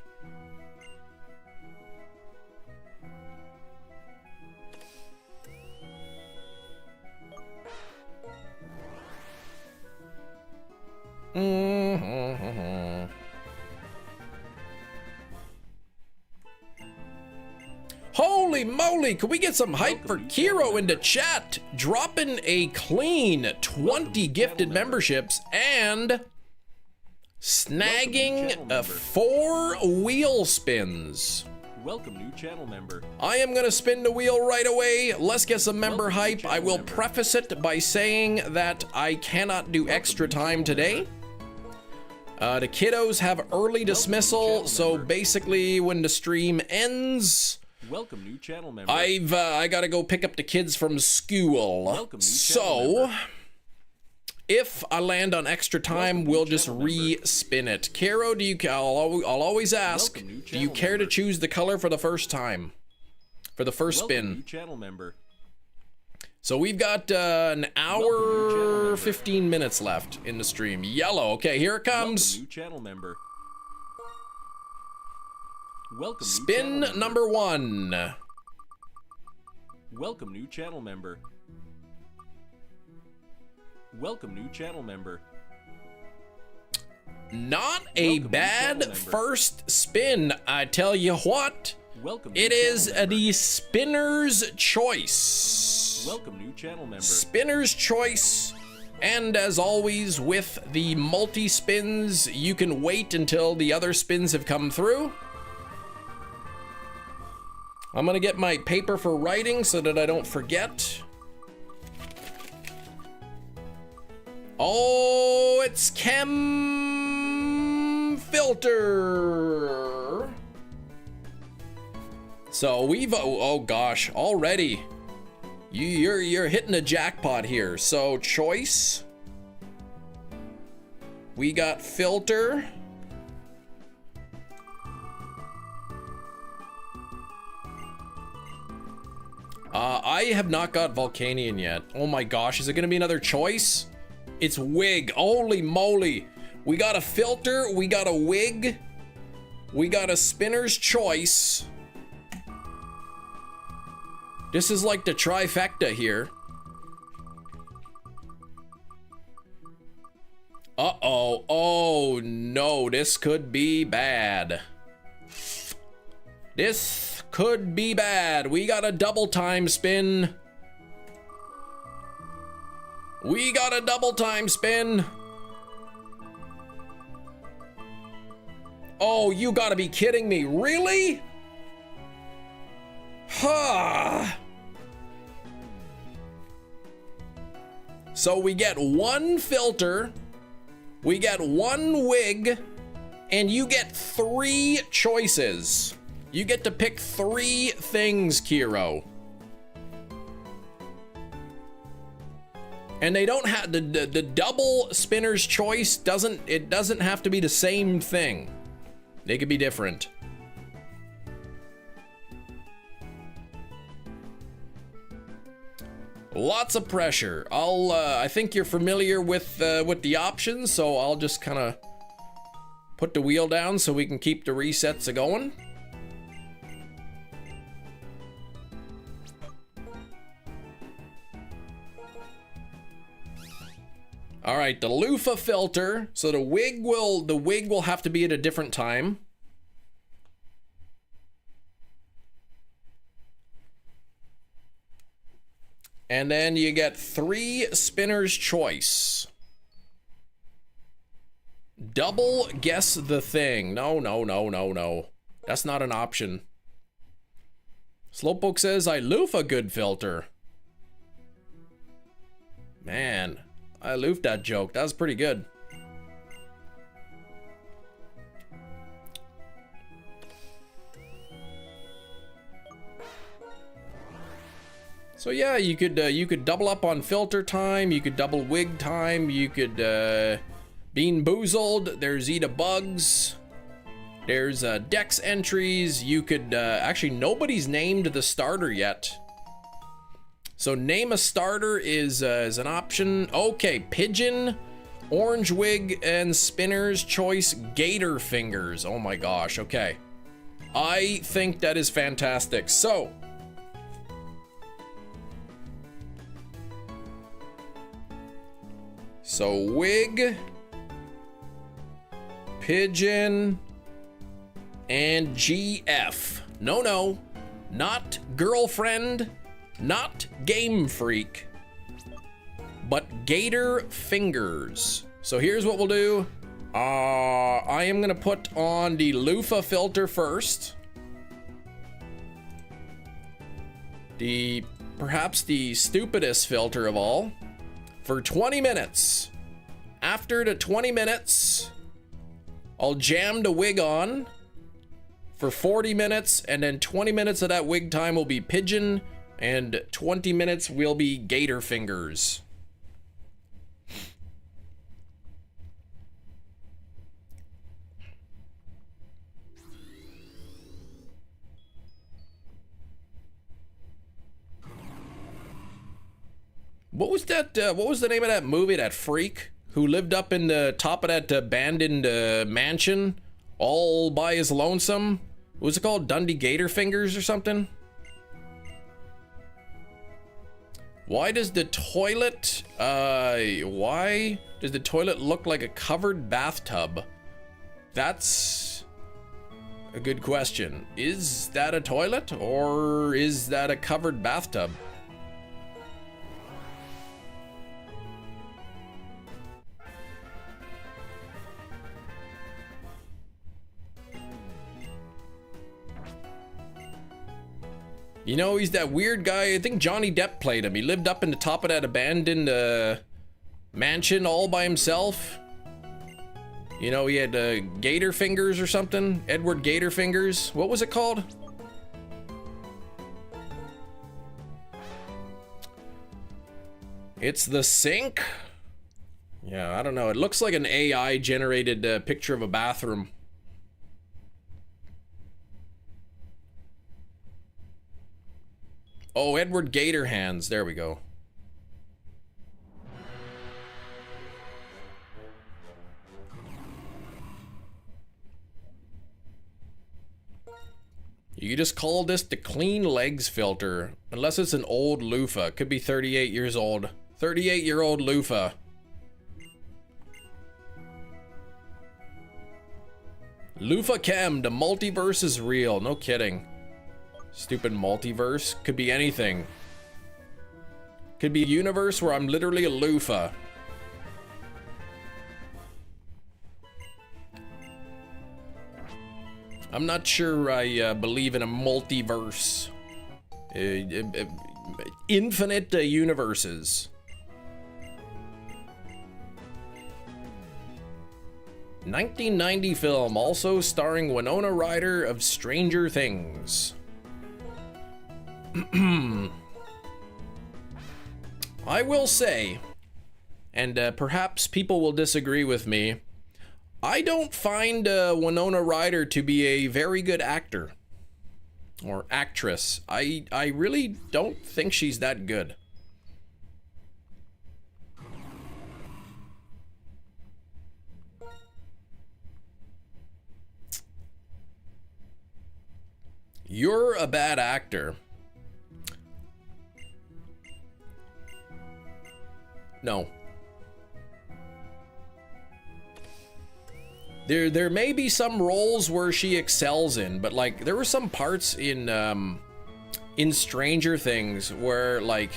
Holy moly, can we get some hype for Kiro in the chat? Dropping a clean 20 gifted memberships and snagging 4 wheel spins. Welcome, new channel member. I am gonna spin the wheel right away. Let's get some member hype. I will preface it by saying that I cannot do extra time today. The kiddos have early dismissal, so basically when the stream ends, welcome, new channel member. I gotta go pick up the kids from school. Welcome, new so if I land on extra time, we'll just re-spin it. Karo, I'll always ask, do you care to choose the color for the first time? For the first spin. New channel member. So we've got an hour 15 minutes left in the stream. Yellow. Okay, here it comes. Welcome, new channel member. Welcome, spin number 1. Welcome, new channel member. Welcome, new channel member. Not a bad first spin, I tell you what. Welcome, it is the spinner's choice. Welcome, new channel member. Spinner's choice. And as always, with the multi-spins, you can wait until the other spins have come through. I'm gonna get my paper for writing so that I don't forget. Oh, it's Chem Filter. So we've, oh gosh, already. You're hitting a jackpot here. So choice. We got filter. I have not got Volcanion yet. Oh my gosh, is it gonna be another choice? It's wig. Holy moly. We got a filter, we got a wig, we got a spinner's choice. This is like the trifecta here. Uh-oh. Oh, no. This could be bad. This could be bad. We got a double time spin. We got a double time spin. Oh, you gotta be kidding me. Really? Huh. So we get one filter, we get one wig, and you get 3 choices. You get to pick 3 things, Kiro. And they don't have the double spinner's choice doesn't have to be the same thing. They could be different. Lots of pressure. I think you're familiar with the options, so I'll just kind of put the wheel down so we can keep the resets going. All right, the loofah filter. So the wig will have to be at a different time. And then you get 3 spinner's choice. Double guess the thing. No. That's not an option. Slowpoke says, I loof a good filter. Man, I loofed that joke. That was pretty good. So yeah, you could double up on filter time, you could double wig time, you could Bean Boozled, there's Eat a Bugs, there's Dex entries, you could actually nobody's named the starter yet. So name a starter is an option. Okay, Pigeon, Orange Wig, and Spinner's Choice Gator Fingers. Oh my gosh, okay. I think that is fantastic. So wig, pigeon, and GF. No, not girlfriend, not Game Freak, but Gator Fingers. So here's what we'll do. I am gonna put on the loofah filter first. Perhaps the stupidest filter of all. For 20 minutes. After the 20 minutes, I'll jam the wig on for 40 minutes, and then 20 minutes of that wig time will be pigeon, and 20 minutes will be Gator Fingers. What was that? What was the name of that movie? That freak who lived up in the top of that abandoned mansion, all by his lonesome. What was it called? Dundee Gator Fingers or something? Why does the toilet? Why does the toilet look like a covered bathtub? That's a good question. Is that a toilet or is that a covered bathtub? You know, he's that weird guy. I think Johnny Depp played him. He lived up in the top of that abandoned mansion all by himself. You know, he had Gator Fingers or something. Edward Gator Fingers. What was it called? It's the sink? Yeah, I don't know. It looks like an AI generated picture of a bathroom. Oh, Edward Gator Hands. There we go. You You just call this the clean legs filter. Unless it's an old loofah. Could be 38 years old. 38-year-old loofah. Loofah Chem, the multiverse is real. No kidding. Stupid multiverse. Could be anything. Could be a universe where I'm literally a loofah. I'm not sure I believe in a multiverse. Infinite universes. 1990 film, also starring Winona Ryder of Stranger Things. I will say, and perhaps people will disagree with me, I don't find Winona Ryder to be a very good actor or actress. I really don't think she's that good. You're a bad actor. No. There may be some roles where she excels in, but like there were some parts in Stranger Things where like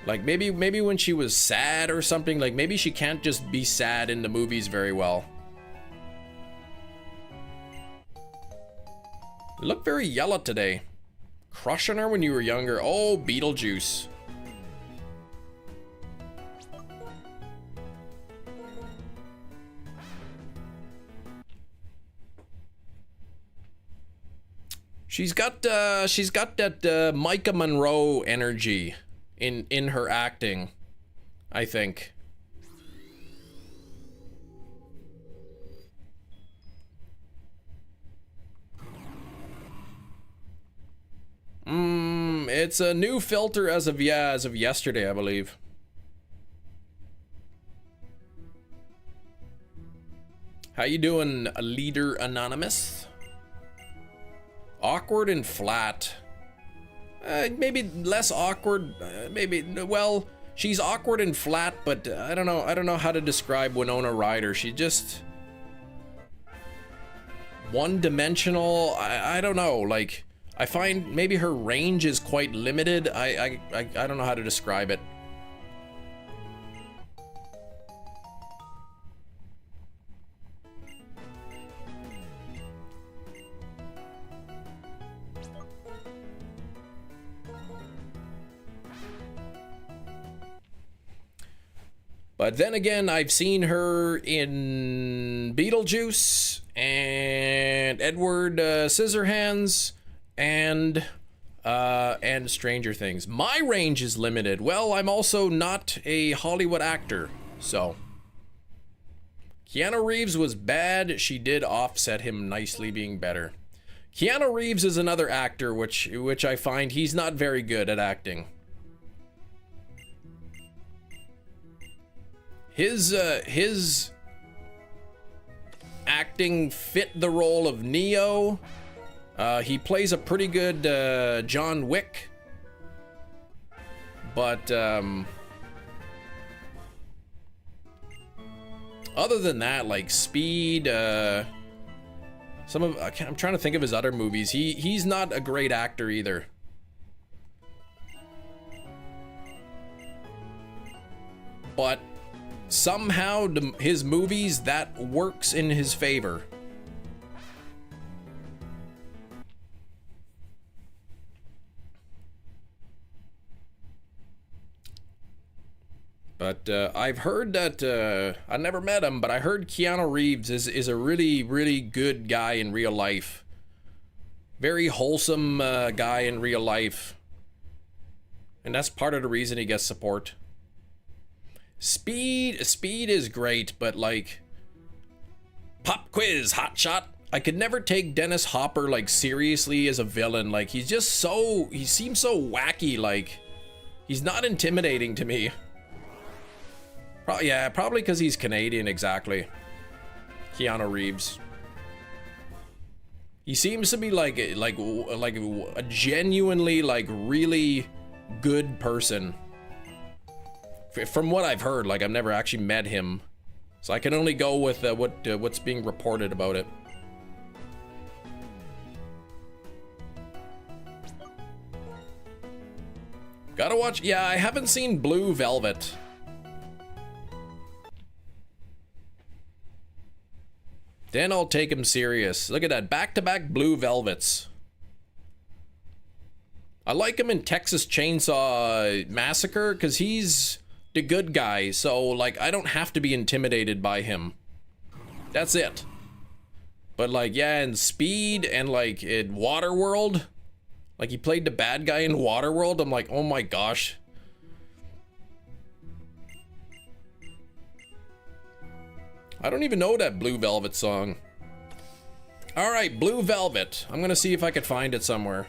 maybe when she was sad or something, like maybe she can't just be sad in the movies very well. You look very yellow today. Crush on her when you were younger. Oh, Beetlejuice. She's got that Micah Monroe energy in her acting, I think. It's a new filter as of yesterday, I believe. How you doing, Leader Anonymous? Awkward and flat. Maybe less awkward. Maybe, well, she's awkward and flat, but I don't know how to describe Winona Ryder. She just one-dimensional. I don't know. Like, I find maybe her range is quite limited. I don't know how to describe it. But then again, I've seen her in Beetlejuice and Edward Scissorhands and Stranger Things. My range is limited. Well, I'm also not a Hollywood actor, so. Keanu Reeves was bad. She did offset him nicely being better. Keanu Reeves is another actor which I find he's not very good at acting. His acting fit the role of Neo. He plays a pretty good John Wick, but other than that, like Speed, I'm trying to think of his other movies. He's not a great actor either. But somehow his movies, that works in his favor. But I've heard that, I never met him, but I heard Keanu Reeves is a really, really good guy in real life. Very wholesome guy in real life. And that's part of the reason he gets support. Speed is great, but like pop quiz, hot shot. I could never take Dennis Hopper like seriously as a villain. Like he seems so wacky. Like he's not intimidating to me. Yeah, probably because he's Canadian. Exactly. Keanu Reeves. He seems to be like a genuinely like really good person. From what I've heard, like I've never actually met him, so I can only go with what's being reported about it. Gotta watch. Yeah, I haven't seen Blue Velvet. Then I'll take him serious. Look at that, back-to-back Blue Velvets. I like him in Texas Chainsaw Massacre because he's the good guy, so like I don't have to be intimidated by him. That's it. But like, yeah, in Speed and like in Waterworld, like he played the bad guy in Waterworld, I'm like, oh my gosh. I don't even know that Blue Velvet song. All right, Blue Velvet. I'm gonna see if I could find it somewhere.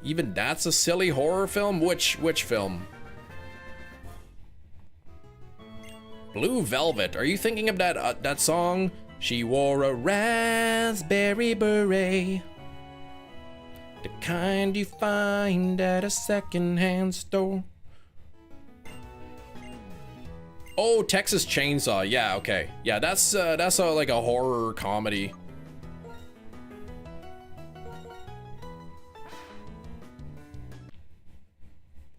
Even that's a silly horror film? Which film? Blue Velvet. Are you thinking of that song? She wore a raspberry beret, the kind you find at a secondhand store. Oh, Texas Chainsaw. Yeah, okay. Yeah, that's like a horror comedy.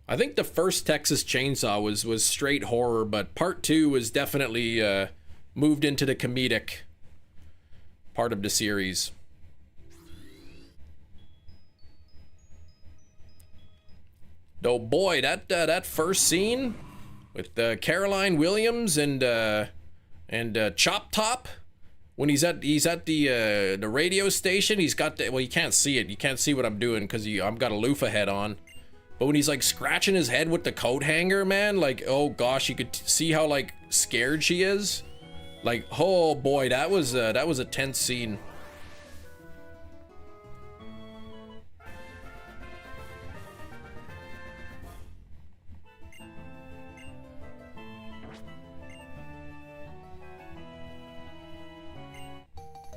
I think the first Texas Chainsaw was straight horror, but part 2 was definitely moved into the comedic part of the series. Oh boy, that first scene with Caroline Williams and Chop Top, when he's at the radio station, he's got the, well, you can't see it, you can't see what I'm doing because I've got a loofah head on. But when he's like scratching his head with the coat hanger, man, like, oh gosh, you could see how like scared she is. Like, oh boy, that was a tense scene.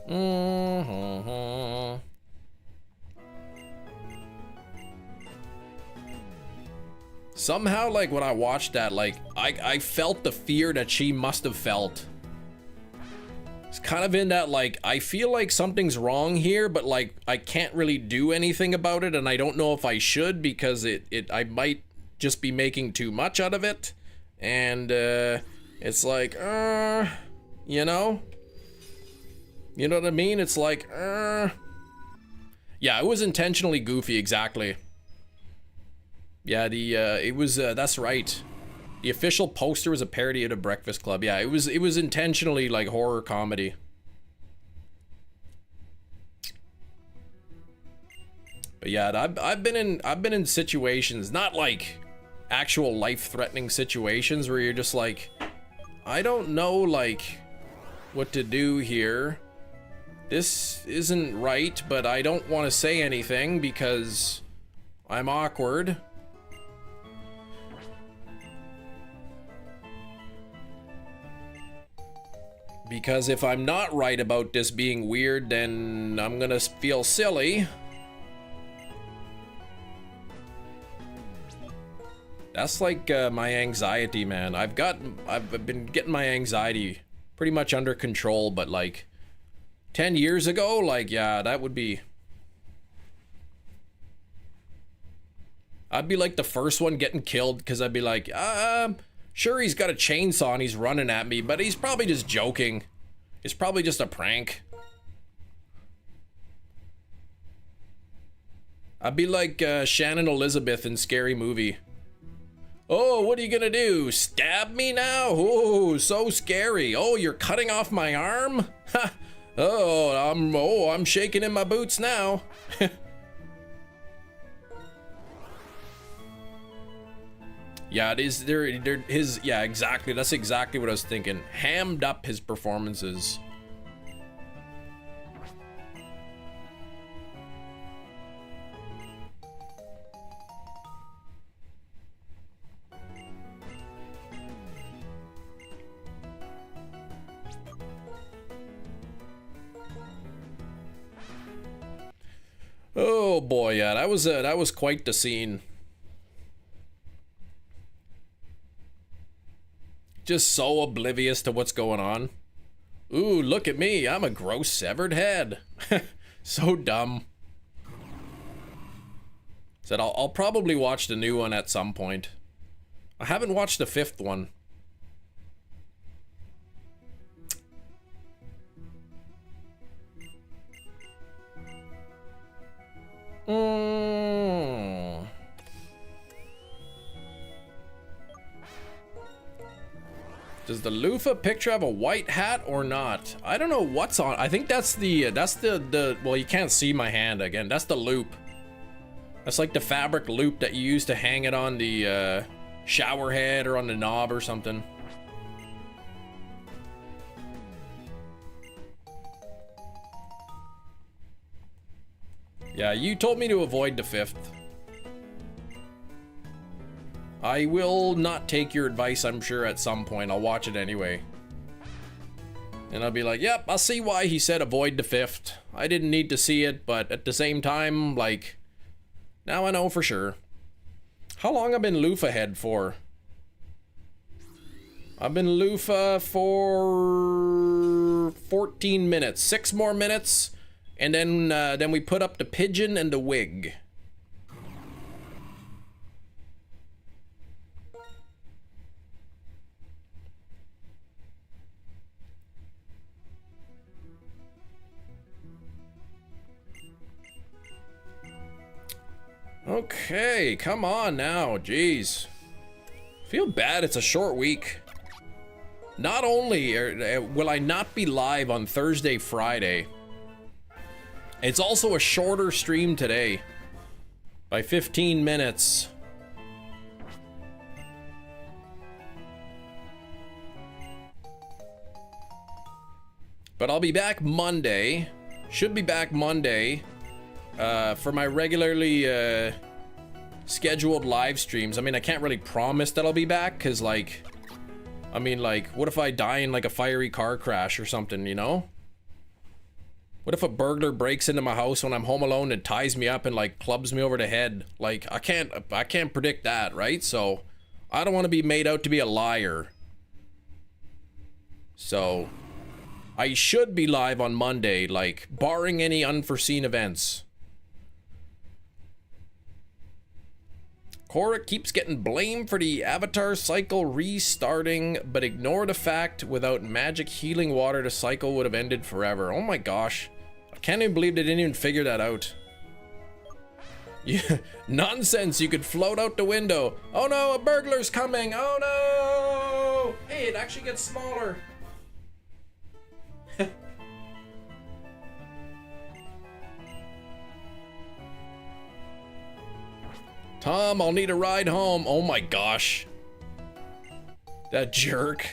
Mm-hmm. Somehow, like, when I watched that, like, I felt the fear that she must have felt. It's kind of in that, like, I feel like something's wrong here, but, like, I can't really do anything about it, and I don't know if I should, because I might just be making too much out of it. And, it's like, you know? You know what I mean? It's like, yeah, it was intentionally goofy, exactly. Yeah, it was, that's right. The official poster was a parody of The Breakfast Club. Yeah, it was intentionally like horror comedy. But yeah, I've been in situations, not like actual life-threatening situations where you're just like, I don't know like what to do here. This isn't right, but I don't want to say anything because I'm awkward. Because if I'm not right about this being weird, then I'm gonna feel silly. That's like my anxiety, man. I've been getting my anxiety pretty much under control, but like 10 years ago, like, yeah, that would be... I'd be like the first one getting killed because I'd be like, sure, he's got a chainsaw and he's running at me, but he's probably just joking. It's probably just a prank. I'd be like Shannon Elizabeth in Scary Movie. Oh, what are you gonna do? Stab me now? Oh, so scary. Oh, you're cutting off my arm? Ha! Oh, I'm shaking in my boots now. Yeah, it is yeah, exactly. That's exactly what I was thinking. Hammed up his performances. Oh boy, yeah, that was quite the scene. Just so oblivious to what's going on. Ooh, look at me, I'm a gross severed head. So dumb. Said I'll probably watch the new one at some point. I haven't watched the 5th one. Does the loofah picture have a white hat or not? I don't know what's on. I think that's the well, you can't see my hand again. That's the loop. That's like the fabric loop that you use to hang it on the shower head or on the knob or something. Yeah, you told me to avoid the 5th. I will not take your advice, I'm sure, at some point. I'll watch it anyway. And I'll be like, yep, I'll see why he said avoid the 5th. I didn't need to see it, but at the same time, like, now I know for sure. How long I've been loofah head for? I've been loofah for 14 minutes. 6 more minutes, and then we put up the pigeon and the wig. Okay, come on now, jeez. Feel bad it's a short week. Not only will I not be live on Thursday, Friday, it's also a shorter stream today by 15 minutes. But I'll be back Monday. Should be back Monday. For my regularly scheduled live streams. I mean, I can't really promise that I'll be back, because, like, I mean, like, what if I die in, like, a fiery car crash or something, you know? What if a burglar breaks into my house when I'm home alone and ties me up and, like, clubs me over the head? Like, I can't predict that, right? So, I don't want to be made out to be a liar. So, I should be live on Monday, like, barring any unforeseen events. Korra keeps getting blamed for the avatar cycle restarting, but ignore the fact without magic healing water the cycle would have ended forever. Oh my gosh. I can't even believe they didn't even figure that out. Yeah, nonsense, you could float out the window. Oh no, a burglar's coming. Oh no! Hey, it actually gets smaller. Tom, I'll need a ride home. Oh my gosh. That jerk.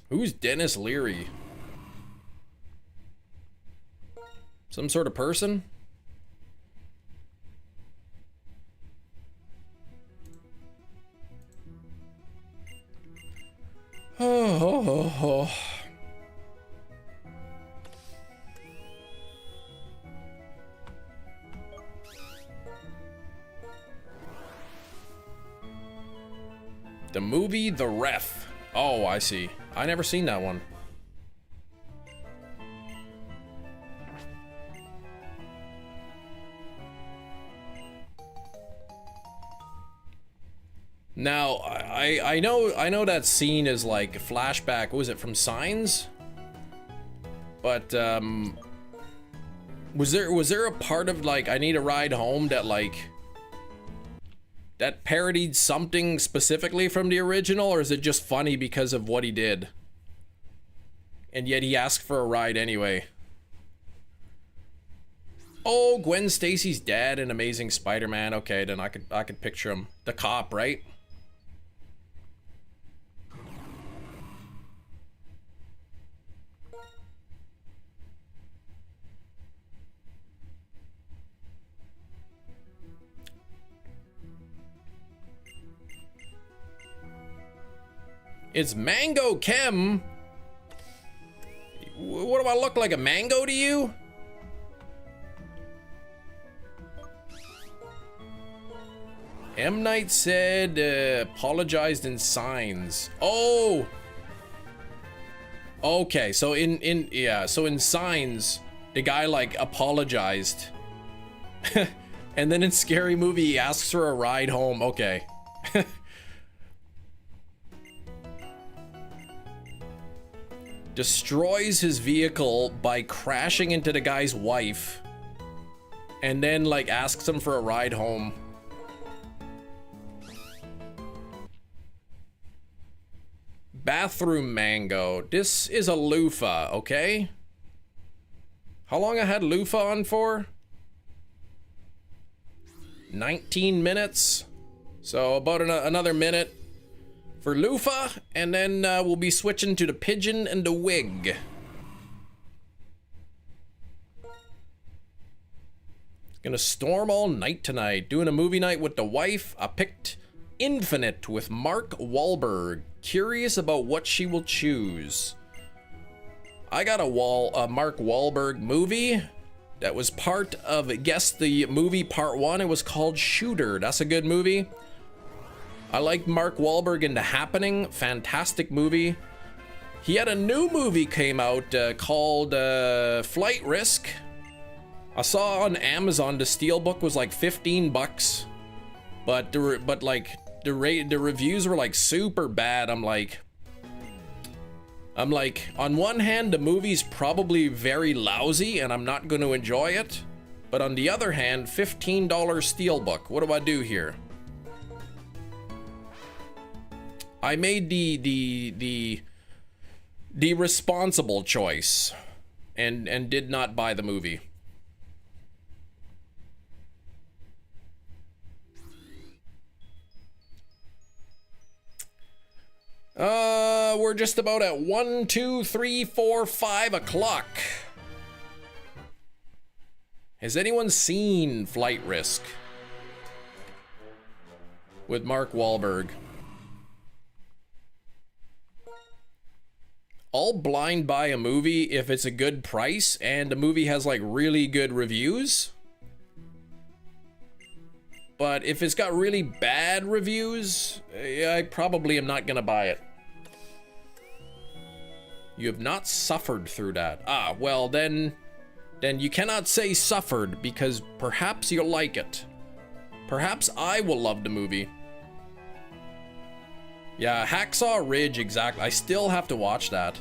Who's Dennis Leary? Some sort of person? Oh. The movie The Ref. Oh, I see. I never seen that one. Now, I know that scene is like a flashback. What was it, from Signs? But was there a part of like I Need a Ride Home that like that parodied something specifically from the original, or is it just funny because of what he did? And yet he asked for a ride anyway. Oh, Gwen Stacy's dad in Amazing Spider-Man. Okay, then I could picture him. The cop, right? It's Mango Kim. What do I look like, a mango to you? M. Night said, apologized in signs. Oh! Okay, so in signs, the guy like apologized. And then in Scary Movie, he asks for a ride home. Okay. Destroys his vehicle by crashing into the guy's wife. And then like asks him for a ride home. Bathroom mango. This is a loofah, okay? How long I had loofah on for? 19 minutes. So about another minute for loofah, and then we'll be switching to the pigeon and the wig. Gonna storm all night tonight. Doing a movie night with the wife. I picked Infinite with Mark Wahlberg. Curious about what she will choose. I got a Mark Wahlberg movie that was part of, guess the movie part 1. It was called Shooter. That's a good movie. I like Mark Wahlberg in The Happening. Fantastic movie. He had a new movie came out called Flight Risk. I saw on Amazon the Steelbook was like 15 bucks. But the reviews were like super bad. I'm like, on one hand, the movie's probably very lousy and I'm not going to enjoy it. But on the other hand, $15 Steelbook. What do I do here? I made the responsible choice and did not buy the movie. We're just about at 1, 2, 3, 4, 5 o'clock. Has anyone seen Flight Risk with Mark Wahlberg? I'll blind buy a movie if it's a good price and the movie has like really good reviews. But if it's got really bad reviews, I probably am not gonna buy it. You have not suffered through that. Ah, well then you cannot say suffered because perhaps you'll like it. Perhaps I will love the movie. Yeah, Hacksaw Ridge, exactly. I still have to watch that.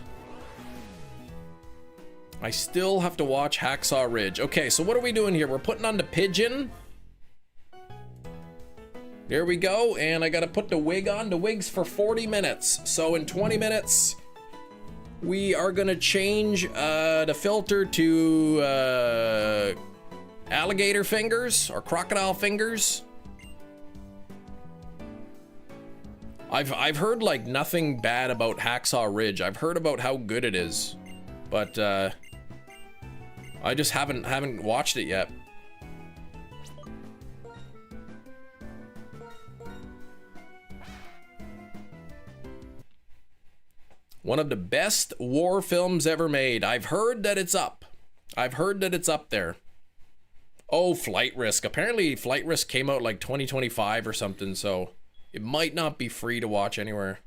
I still have to watch Hacksaw Ridge. Okay, so what are we doing here? We're putting on the pigeon. There we go, and I gotta put the wig on. The wig's for 40 minutes. So in 20 minutes, we are gonna change the filter to alligator fingers or crocodile fingers. I've heard like nothing bad about Hacksaw Ridge. I've heard about how good it is, but I just haven't watched it yet. One of the best war films ever made. I've heard that it's up. I've heard that it's up there. Oh, Flight Risk. Apparently Flight Risk came out like 2025 or something, so it might not be free to watch anywhere.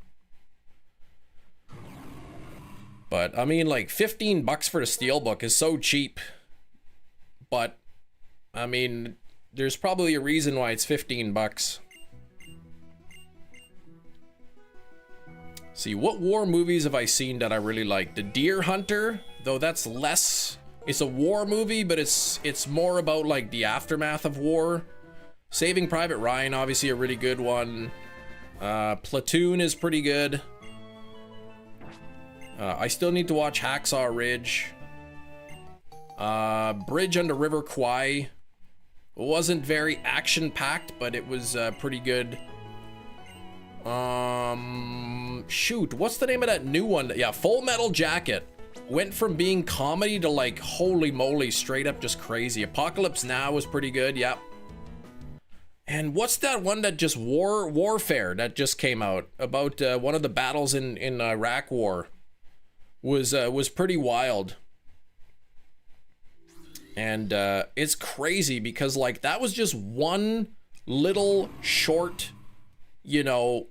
But I mean, like 15 bucks for the Steelbook is so cheap. But I mean, there's probably a reason why it's 15 bucks. See, what war movies have I seen that I really like? The Deer Hunter, though that's less, it's a war movie, but it's more about like the aftermath of war. Saving Private Ryan, obviously a really good one. Platoon is pretty good. I still need to watch Hacksaw Ridge. Bridge under River Kwai. Wasn't very action-packed, but it was pretty good. Shoot, what's the name of that new one? Yeah, Full Metal Jacket. Went from being comedy to like, holy moly, straight up just crazy. Apocalypse Now was pretty good, yep. And what's that one that just Warfare that just came out about one of the battles in Iraq War? Was pretty wild. And it's crazy because like that was just one little short, you know,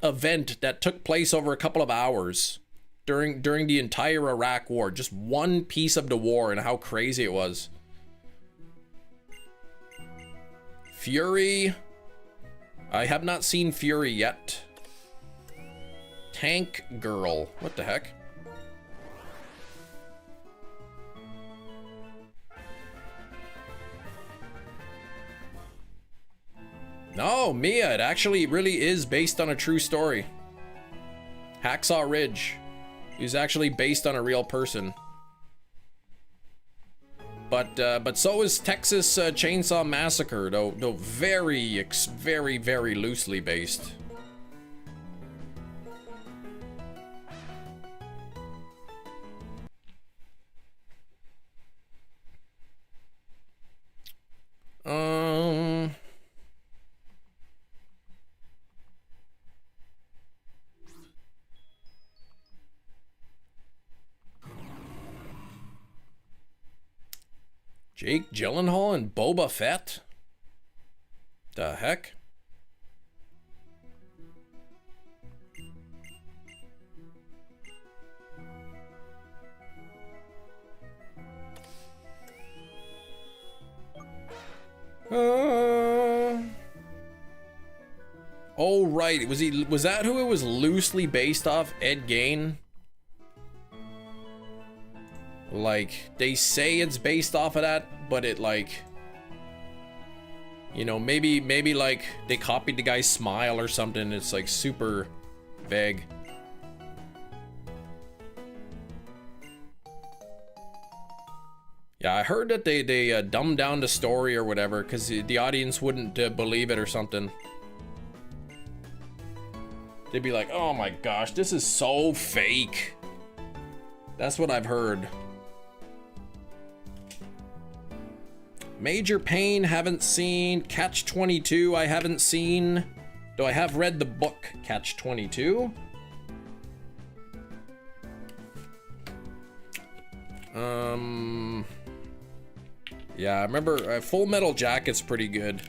event that took place over a couple of hours during the entire Iraq War. Just one piece of the war and how crazy it was. Fury. I have not seen Fury yet. Tank Girl. What the heck? No, Mia, it actually really is based on a true story. Hacksaw Ridge is actually based on a real person. But so is Texas Chainsaw Massacre, though very, very loosely based. Jake Gyllenhaal and Boba Fett? The heck? Oh right, was that who it was loosely based off? Ed Gein? Like, they say it's based off of that, but it like, you know, maybe like they copied the guy's smile or something. It's like super vague. Yeah, I heard that they dumbed down the story or whatever because the audience wouldn't believe it or something. They'd be like, oh my gosh, this is so fake. That's what I've heard. Major Pain, haven't seen. Catch-22, I haven't seen. Though I have read the book, Catch-22. Yeah, I remember Full Metal Jacket's pretty good.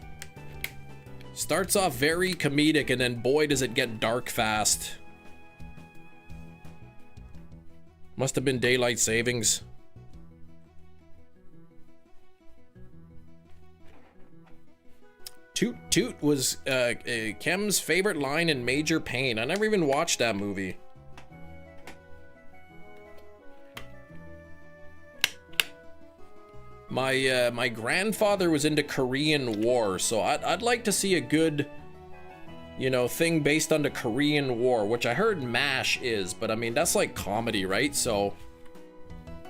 Starts off very comedic, and then boy does it get dark fast. Must have been daylight savings. Toot Toot was Kem's favorite line in Major Pain. I never even watched that movie. My grandfather was into Korean War, so I'd like to see a good, you know, thing based on the Korean War, which I heard MASH is, but I mean that's like comedy, right? So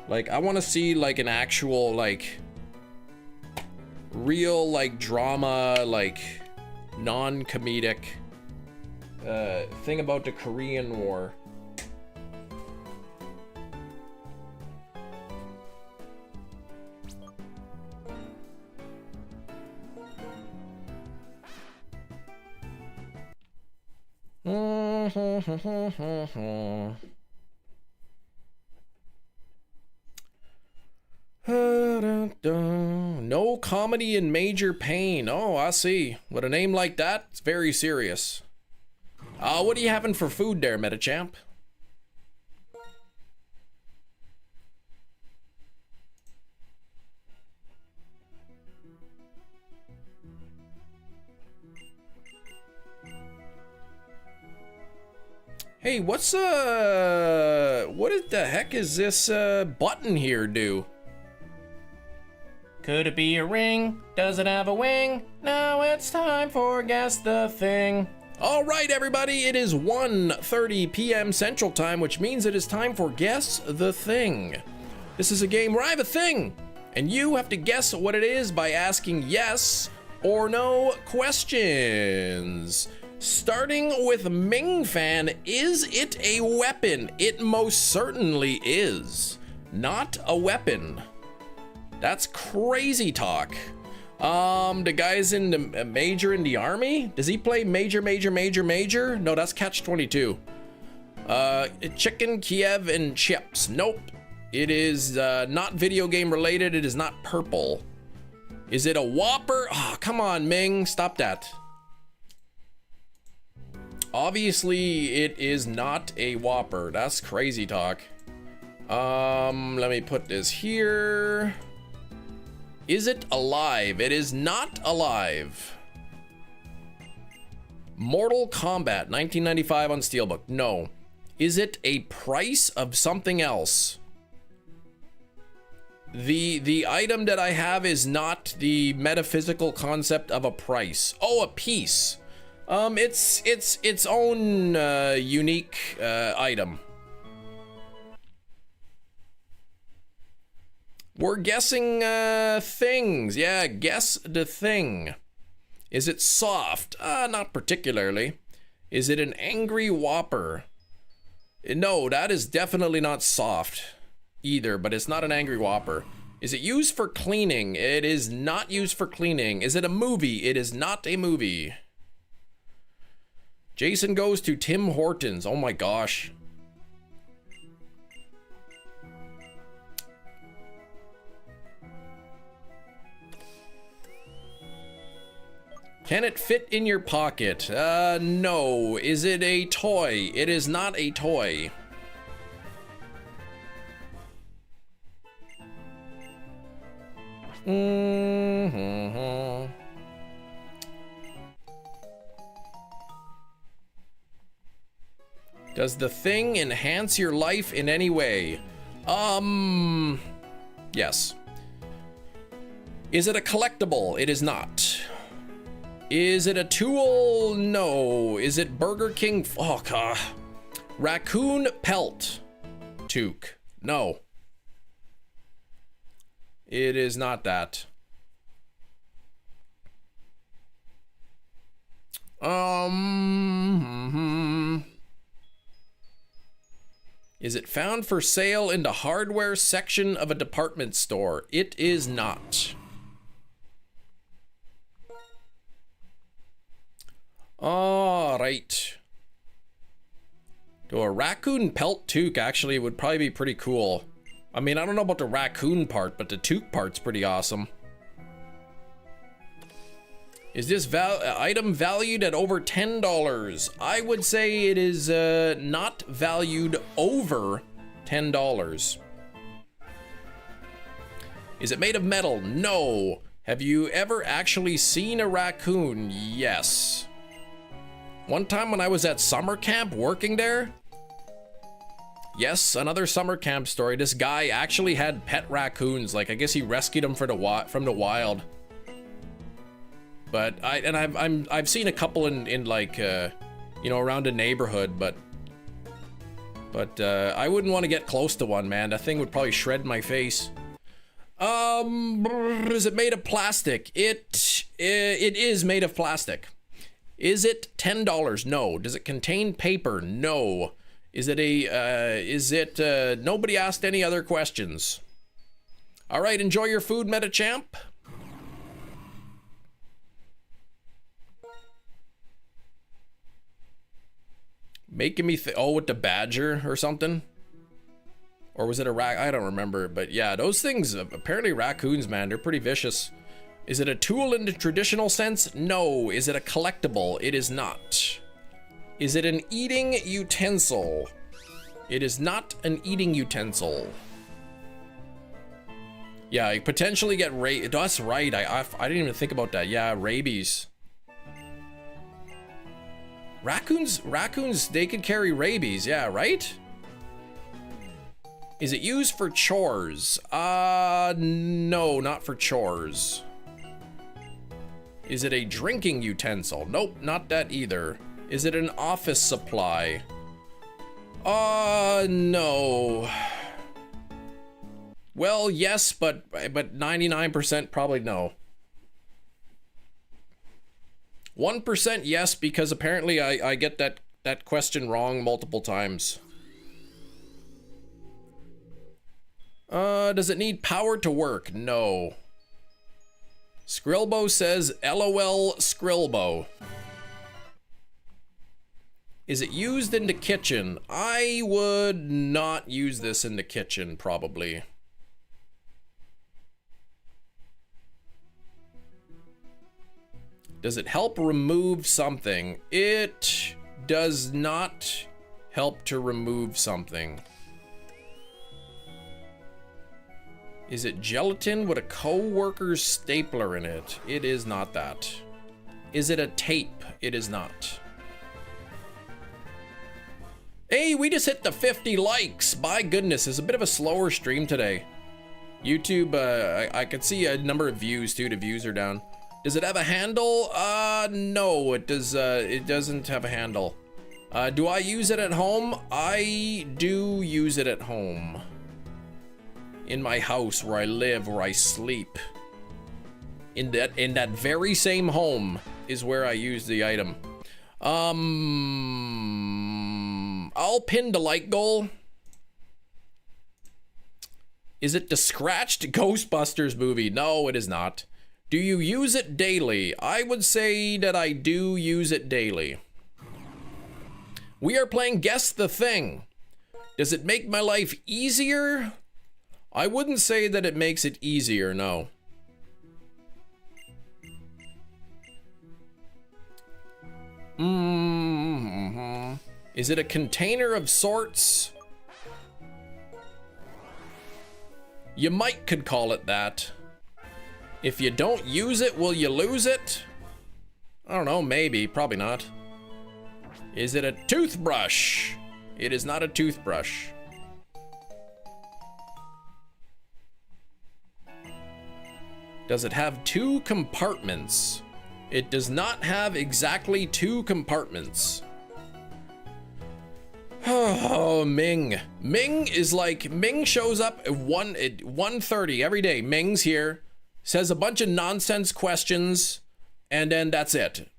like I want to see like an actual like real like drama, like non-comedic thing about the Korean War. No comedy in Major Pain. Oh, I see. With a name like that, it's very serious. What are you having for food there, Metachamp? Hey, what's what the heck is this button here do? Could it be a ring? Does it have a wing? Now it's time for Guess the Thing. All right, everybody, it is 1:30 p.m. Central Time, which means it is time for Guess the Thing. This is a game where I have a thing, and you have to guess what it is by asking yes or no questions. Starting with Ming Fan, is it a weapon? It most certainly is. Not a weapon. That's crazy talk. The guy's in the major in the army? Does he play major? No, that's Catch-22. Chicken, Kiev, and chips. Nope. It is not video game related. It is not purple. Is it a Whopper? Oh, come on, Ming. Stop that. Obviously, it is not a Whopper. That's crazy talk. Let me put this here. Is it alive? It is not alive. Mortal Kombat, 1995 on Steelbook. No. Is it a price of something else? The item that I have is not the metaphysical concept of a price. Oh, a piece. It's its own unique item. We're guessing things. Yeah, guess the thing. Is it soft? Not particularly. Is it an angry Whopper? No, that is definitely not soft either, but it's not an angry Whopper. Is it used for cleaning? It is not used for cleaning. Is it a movie? It is not a movie. Jason Goes to Tim Hortons. Oh my gosh. Can it fit in your pocket? No. Is it a toy? It is not a toy. Does the thing enhance your life in any way? Yes. Is it a collectible? It is not. Is it a tool? No. Is it Burger King? Oh, God. Raccoon pelt. Toque. No. It is not that. Is it found for sale in the hardware section of a department store? It is not. All right. To a raccoon pelt toque actually would probably be pretty cool. I mean, I don't know about the raccoon part, but the toque part's pretty awesome. Is this item valued at over $10? I would say it is not valued over $10. Is it made of metal? No. Have you ever actually seen a raccoon? Yes. One time when I was at summer camp working there, yes, another summer camp story. This guy actually had pet raccoons. Like, I guess he rescued them from the wild. But I've seen a couple in like you know, around the neighborhood, but I wouldn't want to get close to one, man. That thing would probably shred my face. Is it made of plastic? It is made of plastic. Is it $10? No. Does it contain paper? No. Is it nobody asked any other questions? All right, enjoy your food, Metachamp. Making me oh, with the badger or something? Or was it a I don't remember, but yeah, those things, apparently raccoons, man, they're pretty vicious. Is it a tool in the traditional sense? No. Is it a collectible? It is not. Is it an eating utensil? It is not an eating utensil. Yeah, I potentially get that's right. I didn't even think about that. Yeah, rabies. Raccoons, they could carry rabies. Yeah, right? Is it used for chores? No, not for chores. Is it a drinking utensil? Nope, not that either. Is it an office supply? No. Well, yes, but 99% probably no. 1% yes, because apparently I get that question wrong multiple times. Does it need power to work? No. Skrillbo says, LOL Skrillbo. Is it used in the kitchen? I would not use this in the kitchen, probably. Does it help remove something? It does not help to remove something. Is it gelatin with a co-worker's stapler in it? It is not that. Is it a tape? It is not. Hey, we just hit the 50 likes. My goodness, it's a bit of a slower stream today. YouTube, I could see a number of views too. The views are down. Does it have a handle? No, it does. It doesn't have a handle. Do I use it at home? I do use it at home. In my house, where I live, where I sleep. In that very same home is where I use the item. I'll pin the like goal. Is it the scratched Ghostbusters movie? No, it is not. Do you use it daily? I would say that I do use it daily. We are playing Guess the Thing. Does it make my life easier? I wouldn't say that it makes it easier, no. Is it a container of sorts? You could call it that. If you don't use it, will you lose it? I don't know, maybe, probably not. Is it a toothbrush? It is not a toothbrush. Does it have 2 compartments? It does not have exactly 2 compartments. Oh, Ming. Ming is like, Ming shows up at 1:30 every day. Ming's here, says a bunch of nonsense questions, and then that's it.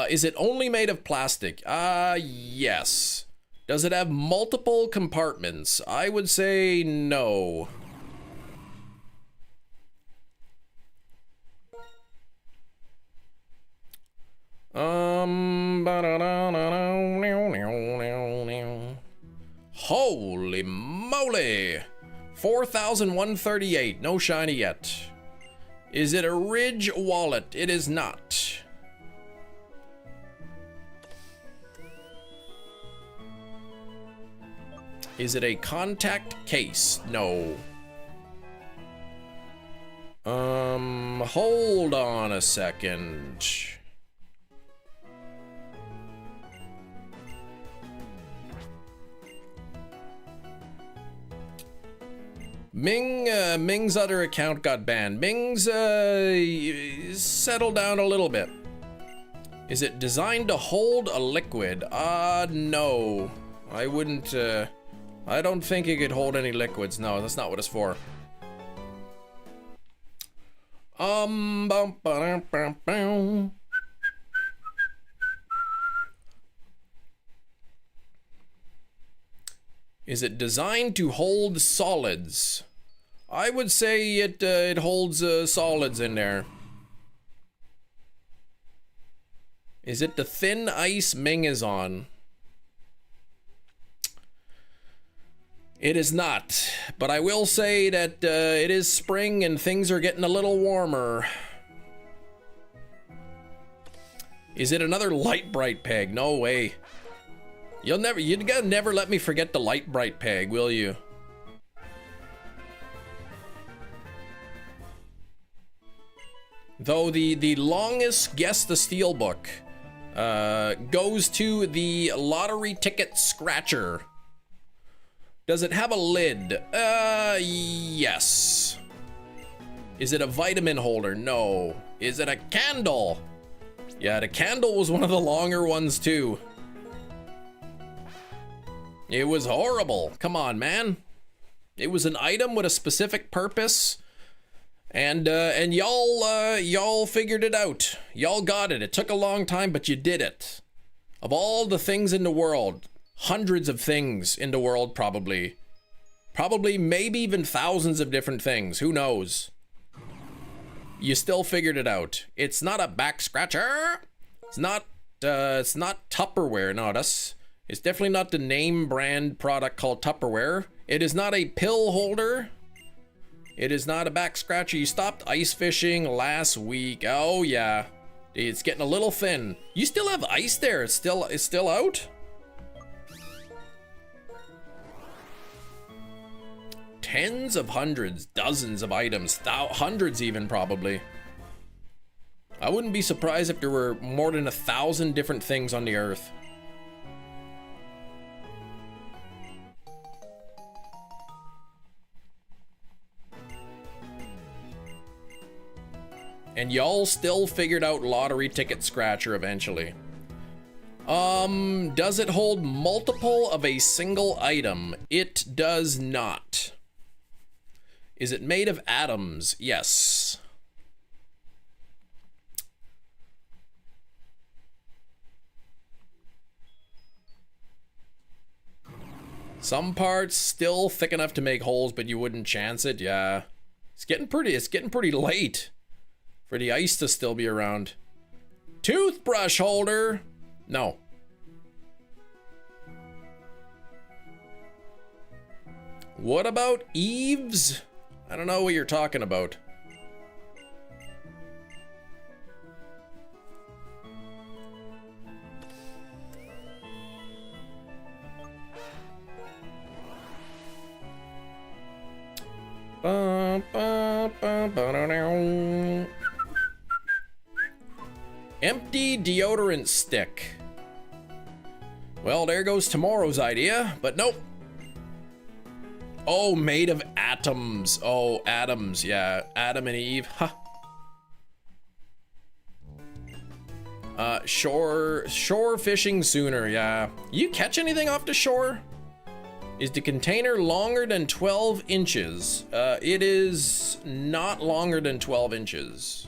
Is it only made of plastic? Yes. Does it have multiple compartments? I would say no. Holy moly! 4,138. No shiny yet. Is it a Ridge wallet? It is not. Is it a contact case? No. Hold on a second. Ming's other account got banned. Ming's, settled down a little bit. Is it designed to hold a liquid? No. I wouldn't, I don't think it could hold any liquids. No, that's not what it's for. Is it designed to hold solids? I would say it holds solids in there. Is it the thin ice Ming is on? It is not, but I will say that it is spring and things are getting a little warmer. Is it another light bright peg? No way. You'd never let me forget the light bright peg, will you? Though the longest Guess the Steelbook goes to the lottery ticket scratcher. Does it have a lid? Yes. Is it a vitamin holder? No. Is it a candle? Yeah, the candle was one of the longer ones too. It was horrible. Come on, man. It was an item with a specific purpose, and y'all figured it out. Y'all got it. It took a long time, but you did it. Of all the things in the world, hundreds of things in the world probably, maybe even thousands of different things. Who knows? You still figured it out. It's not a back scratcher. It's not Tupperware. No, it's definitely not the name brand product called Tupperware. It is not a pill holder. It is not a back scratcher. You stopped ice fishing last week. Oh yeah. It's getting a little thin. You still have ice there. It's still out? Tens of hundreds, dozens of items, hundreds even probably. I wouldn't be surprised if there were more than 1,000 different things on the earth. And y'all still figured out lottery ticket scratcher eventually. Does it hold multiple of a single item? It does not. Is it made of atoms? Yes. Some parts still thick enough to make holes, but you wouldn't chance it. Yeah. It's getting pretty late for the ice to still be around. Toothbrush holder. No. What about eaves? I don't know what you're talking about. Empty deodorant stick. Well, there goes tomorrow's idea, but nope. Oh, made of atoms. Oh, atoms. Yeah, Adam and Eve. Huh. Shore fishing sooner. Yeah. You catch anything off the shore? Is the container longer than 12 inches? It is not longer than 12 inches.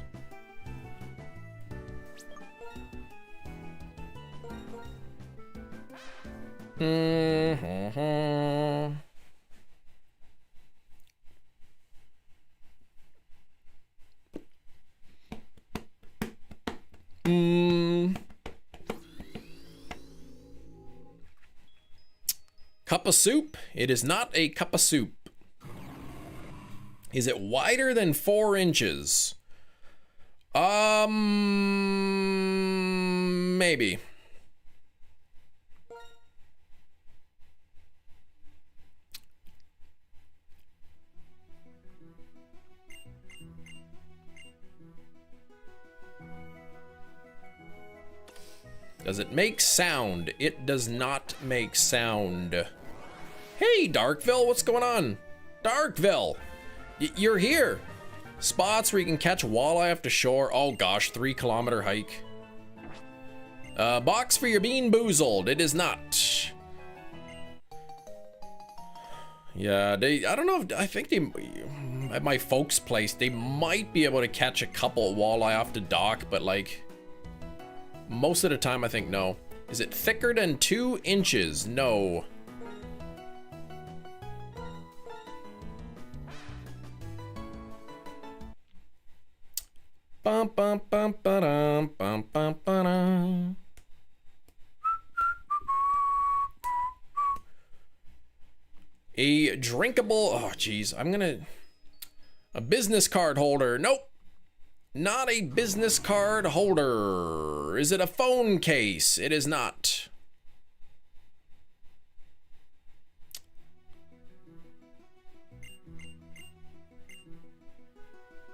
Cup of soup? It is not a cup of soup. Is it wider than 4 inches? Maybe. Does it make sound? It does not make sound. Hey, Darkville, what's going on? Darkville, you're here. Spots where you can catch walleye off the shore. Oh gosh, 3-kilometer hike. Box for your bean boozled. It is not. Yeah, I don't know if, I think at my folks' place, they might be able to catch a couple walleye off the dock, but like, most of the time I think no. Is it thicker than 2 inches? No. Bum, bum, bum, ba-dum, bum, bum, ba-dum. A drinkable, oh geez, a business card holder. Nope. Not a business card holder. Is it a phone case? It is not.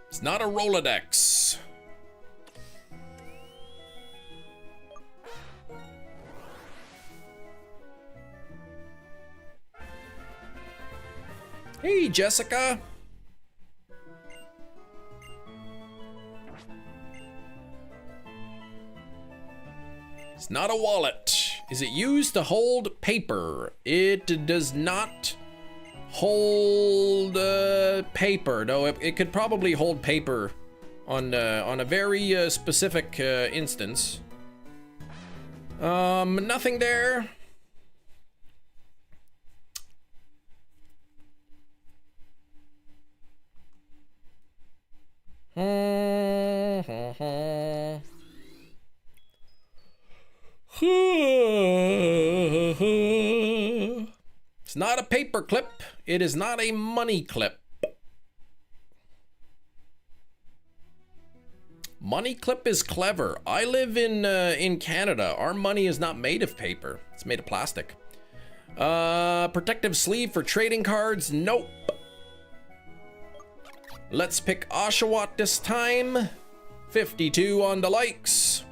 It's not a Rolodex. Hey, Jessica. It's not a wallet. Is it used to hold paper? It does not hold paper. No, it could probably hold paper on a very specific instance. Nothing there. It's not a paper clip. It is not a money clip. Money clip is clever. I live in Canada. Our money is not made of paper. It's made of plastic. Protective sleeve for trading cards. Nope. Let's pick Oshawott this time. 52 on the likes.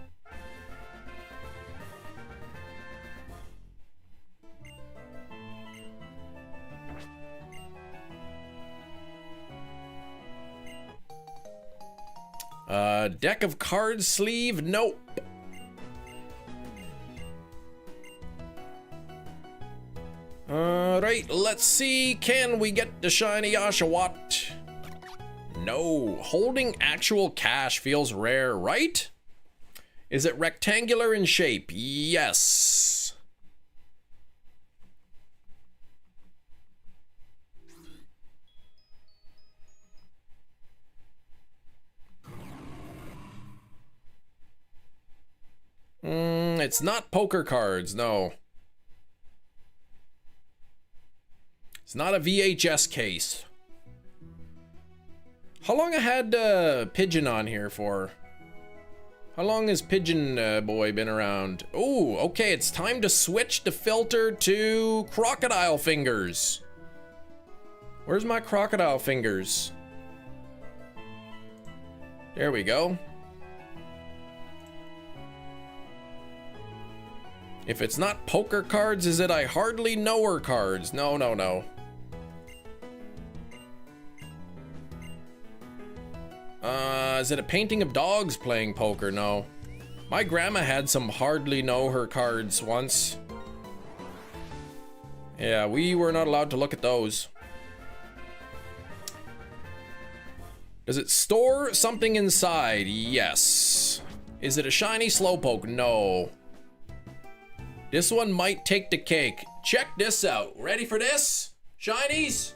Deck of cards sleeve. Nope. Alright, let's see. Can we get the shiny Oshawott? No. Holding actual cash feels rare, right? Is it rectangular in shape? Yes. It's not poker cards, no. It's not a VHS case. How long I had Pigeon on here for? How long has Pigeon Boy been around? Oh, okay, it's time to switch the filter to crocodile fingers. Where's my crocodile fingers? There we go. If it's not poker cards, is it I hardly know her cards? No, no, no. Is it a painting of dogs playing poker? No. My grandma had some hardly know her cards once. Yeah, we were not allowed to look at those. Does it store something inside? Yes. Is it a shiny Slowpoke? No. This one might take the cake. Check this out. Ready for this? Shinies?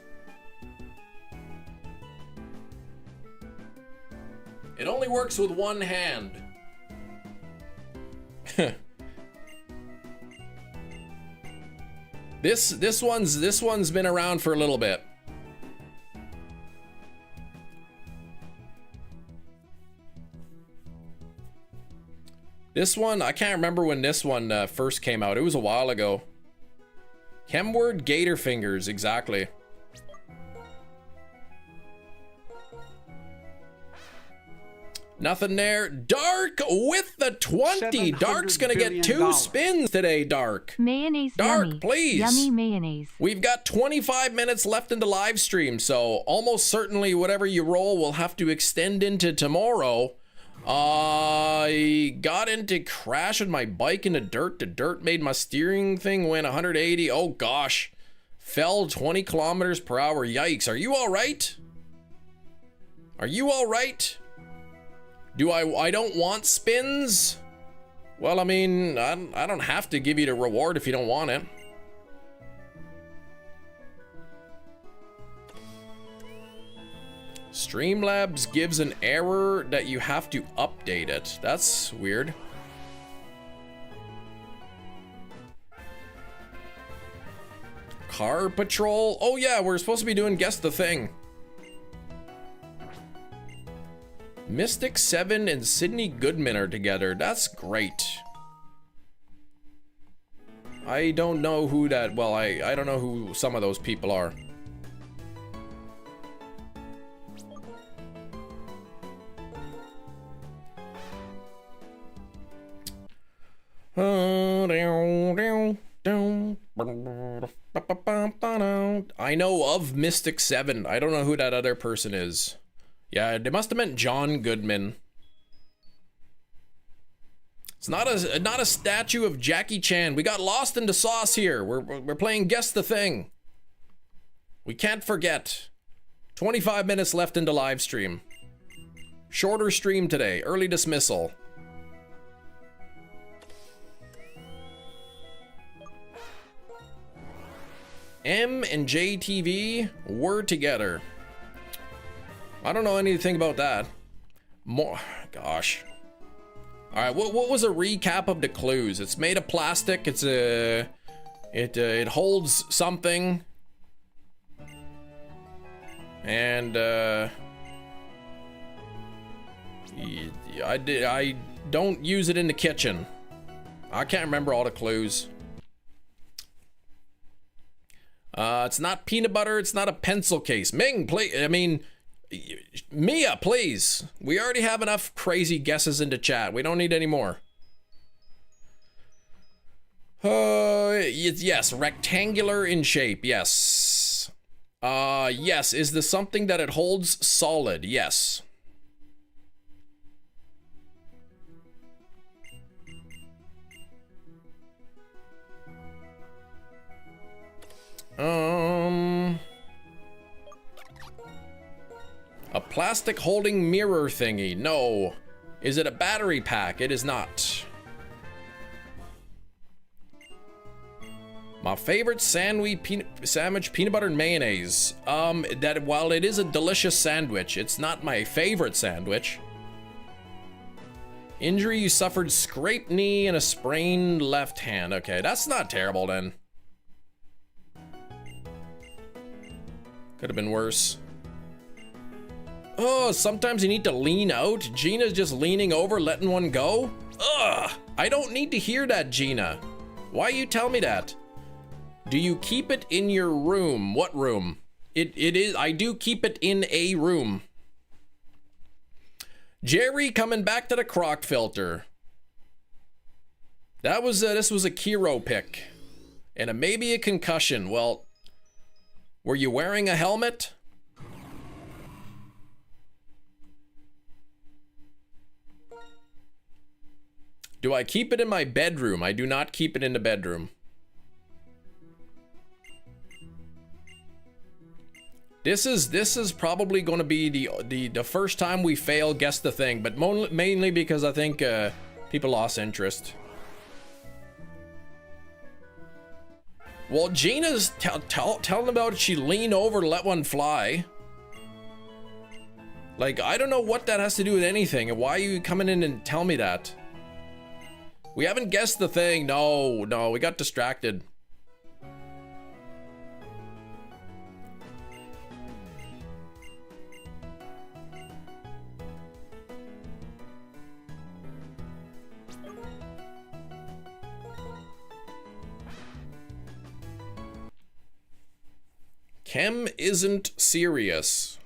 It only works with one hand. This one's been around for a little bit. This one, I can't remember when this one first came out. It was a while ago. Chemword Gator Fingers, exactly. Nothing there. Dark with the 20. Dark's gonna get 2 spins today, Dark. Mayonnaise. Dark, Yummy. please. Yummy mayonnaise. We've got 25 minutes left in the live stream, so almost certainly whatever you roll will have to extend into tomorrow. I got into crashing my bike into dirt. The dirt made my steering thing went 180. Oh gosh. Fell 20 kilometers per hour. Yikes. Are you all right? Are you all right? Do I don't want spins? Well, I mean, I don't have to give you the reward if you don't want it. Streamlabs gives an error that you have to update it. That's weird. Car Patrol. Oh yeah, we're supposed to be doing Guess the Thing. Mystic 7 and Sydney Goodman are together. That's great. I don't know who that, well, I don't know who some of those people are. I know of Mystic 7. I don't know who that other person is. Yeah, they must have meant John Goodman. It's not a statue of Jackie Chan. We got lost in the sauce here. We're playing Guess the Thing. We can't forget. 25 minutes left into live stream. Shorter stream today. Early dismissal. M and JTV were together. I don't know anything about that. More, gosh. All right, what was a recap of the clues? It's made of plastic. It's a, it holds something. And I don't use it in the kitchen. I can't remember all the clues. It's not peanut butter. It's not a pencil case. Ming, please. I mean, Mia, please. We already have enough crazy guesses into chat. We don't need any more. Yes, rectangular in shape. Yes. Yes. Is this something that it holds solid? Yes. A plastic holding mirror thingy. No. Is it a battery pack? It is not. My favorite sandwich peanut butter and mayonnaise. That while it is a delicious sandwich, it's not my favorite sandwich. Injury, you suffered scraped knee and a sprained left hand. Okay, that's not terrible then. Could have been worse. Oh, sometimes you need to lean out. Gina's just leaning over, letting one go. Ugh, I don't need to hear that, Gina. Why you tell me that? Do you keep it in your room? What room? It is, I do keep it in a room. Jerry coming back to the crock filter. That was, this was a Kiro pick. And maybe a concussion. Well, were you wearing a helmet? Do I keep it in my bedroom? I do not keep it in the bedroom. This is probably going to be the first time we fail guess the thing, but mainly because I think people lost interest. Well, Gina's telling about it. She leaned over to let one fly. Like, I don't know what that has to do with anything. Why are you coming in and tell me that? We haven't guessed the thing. No, we got distracted. Chem isn't serious.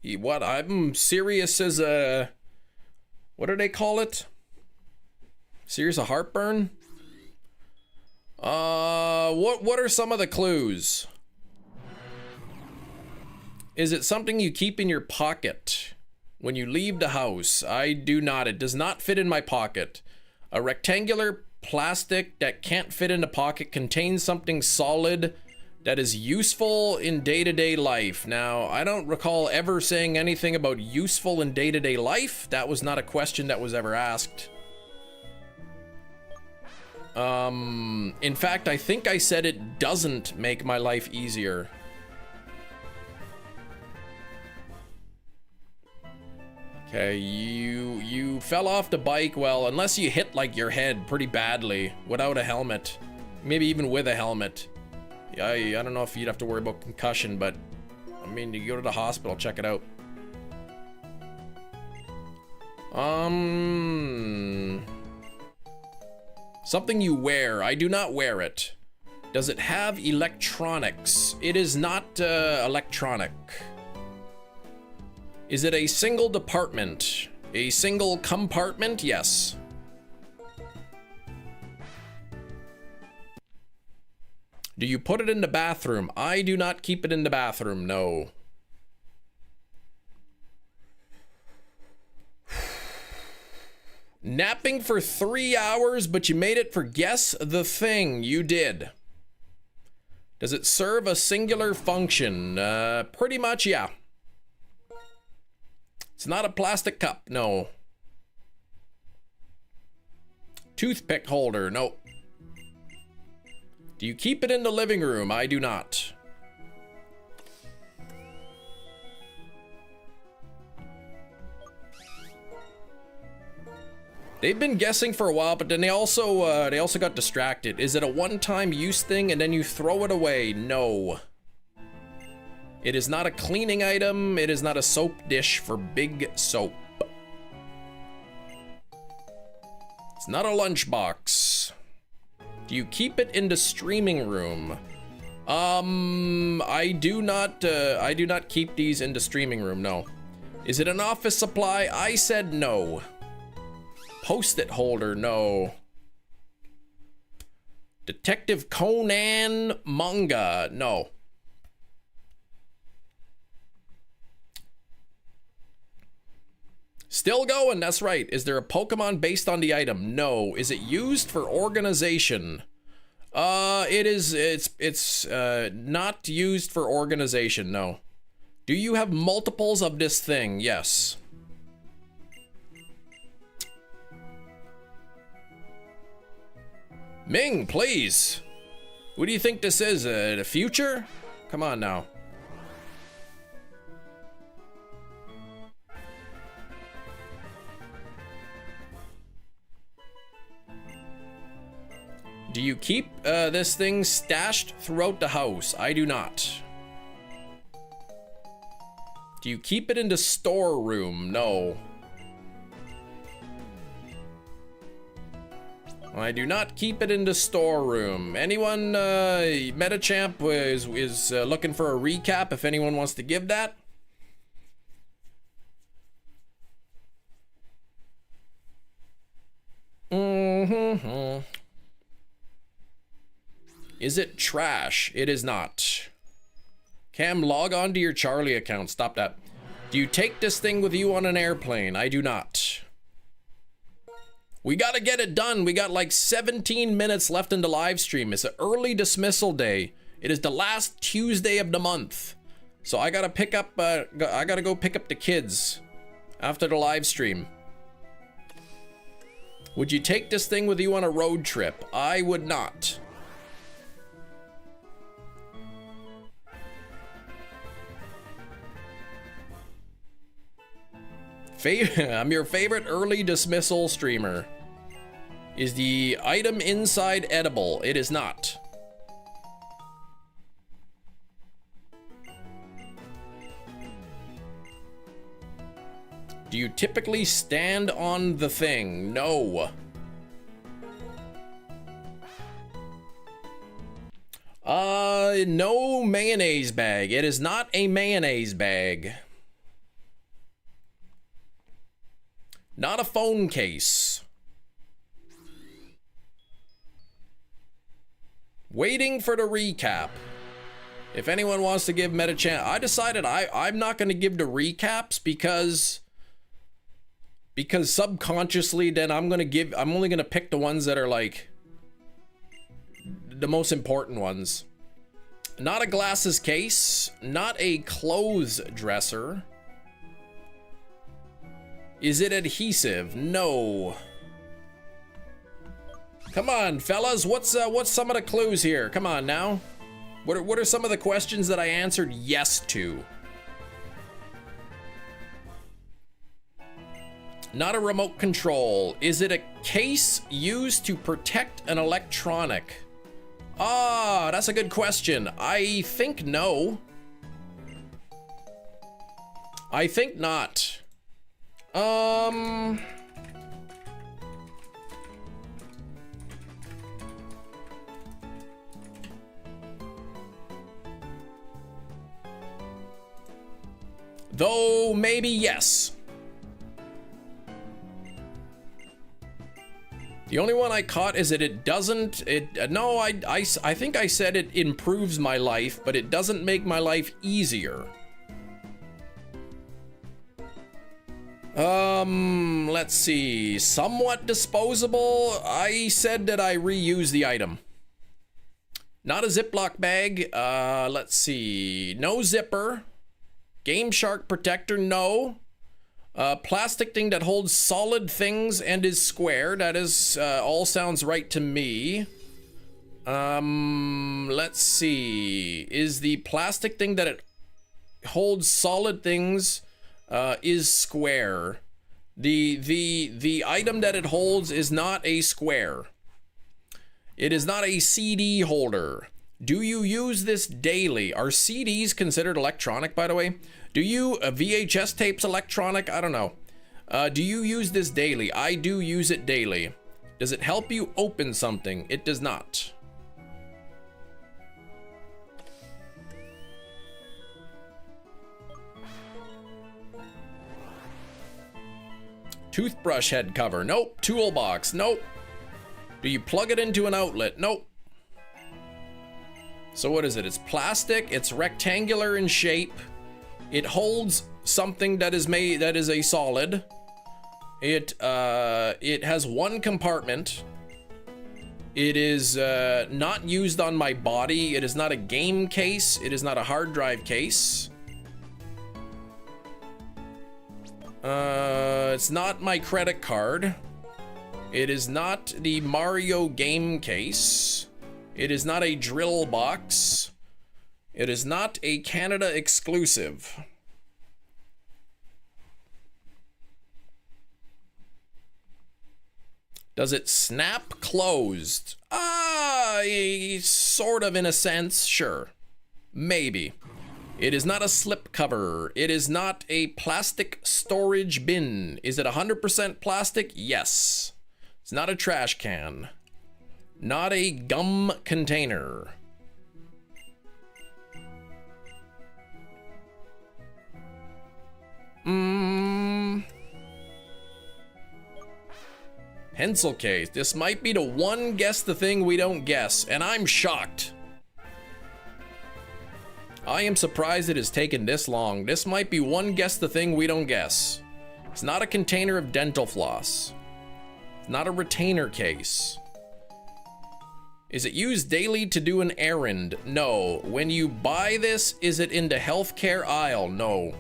What? I'm serious as a... What do they call it? Serious a heartburn? What are some of the clues? Is it something you keep in your pocket when you leave the house? I do not. It does not fit in my pocket. A rectangular plastic that can't fit in the pocket contains something solid that is useful in day-to-day life. Now, I don't recall ever saying anything about useful in day-to-day life. That was not a question that was ever asked. In fact, I think I said it doesn't make my life easier. Okay, you fell off the bike. Well, unless you hit like your head pretty badly without a helmet, maybe even with a helmet. I don't know if you'd have to worry about concussion, but I mean, you go to the hospital, check it out. Something you wear. I do not wear it. Does it have electronics? It is not electronic. Is it a single department? A single compartment? Yes. Do you put it in the bathroom? I do not keep it in the bathroom, no. Napping for 3 hours, but you made it for guess the thing. You did. Does it serve a singular function? Pretty much, yeah. It's not a plastic cup, no. Toothpick holder, no. Do you keep it in the living room? I do not. They've been guessing for a while, but then they also got distracted. Is it a one-time use thing and then you throw it away? No. It is not a cleaning item. It is not a soap dish for big soap. It's not a lunchbox. Do you keep it in the streaming room? I do not keep these in the streaming room, no. Is it an office supply? I said no. Post-it holder, no. Detective Conan manga, no. Still going, that's right. Is there a Pokemon based on the item? No. Is it used for organization? It's not used for organization, no. Do you have multiples of this thing? Yes. Ming, please. What do you think this is? The future? Come on now. Do you keep this thing stashed throughout the house? I do not. Do you keep it in the storeroom? No. I do not keep it in the storeroom. Anyone, Metachamp is looking for a recap if anyone wants to give that. Is it trash? It is not. Cam, log on to your Charlie account. Stop that. Do you take this thing with you on an airplane? I do not. We gotta get it done. We got like 17 minutes left in the live stream. It's an early dismissal day. It is the last Tuesday of the month. So I gotta pick up, I gotta go pick up the kids after the live stream. Would you take this thing with you on a road trip? I would not. I'm your favorite early dismissal streamer. Is the item inside edible? It is not. Do you typically stand on the thing? No. No mayonnaise bag. It is not a mayonnaise bag. Not a phone case. Waiting for the recap. If anyone wants to give Metachamp, I decided I'm not going to give the recaps because subconsciously then I'm only going to pick the ones that are like the most important ones. Not a glasses case, not a clothes dresser. Is it adhesive? No. Come on, fellas. What's some of the clues here? Come on now. What are some of the questions that I answered yes to? Not a remote control. Is it a case used to protect an electronic? Ah, that's a good question. I think no. I think not. Though maybe yes. The only one I caught is that it doesn't, no, I think I said it improves my life, but it doesn't make my life easier. Let's see. Somewhat disposable. I said that I reuse the item. Not a Ziploc bag. Let's see. No zipper. Game Shark protector, no. Plastic thing that holds solid things and is square. That is, all sounds right to me. Let's see. Is the plastic thing that it holds solid things, is square. The item that it holds is not a square. It is not a CD holder. Do you use this daily? Are CDs considered electronic, by the way? Do you, VHS tapes electronic? I don't know. Do you use this daily? I do use it daily. Does it help you open something? It does not. Toothbrush head cover, nope. Toolbox, nope. Do you plug it into an outlet? Nope. So what is it? It's plastic, it's rectangular in shape. It holds something that is a solid. It has one compartment. It is not used on my body. It is not a game case. It is not a hard drive case. It's not my credit card. It is not the Mario game case. It is not a drill box. It is not a Canada exclusive. Does it snap closed? Sort of in a sense, sure. Maybe. It is not a slip cover. It is not a plastic storage bin. Is it 100% plastic? Yes. It's not a trash can. Not a gum container. Pencil case. This might be the one guess the thing we don't guess, and I'm shocked. I am surprised it has taken this long. This might be one guess the thing we don't guess. It's not a container of dental floss. It's not a retainer case. Is it used daily to do an errand? No. When you buy this, is it in the healthcare aisle? No.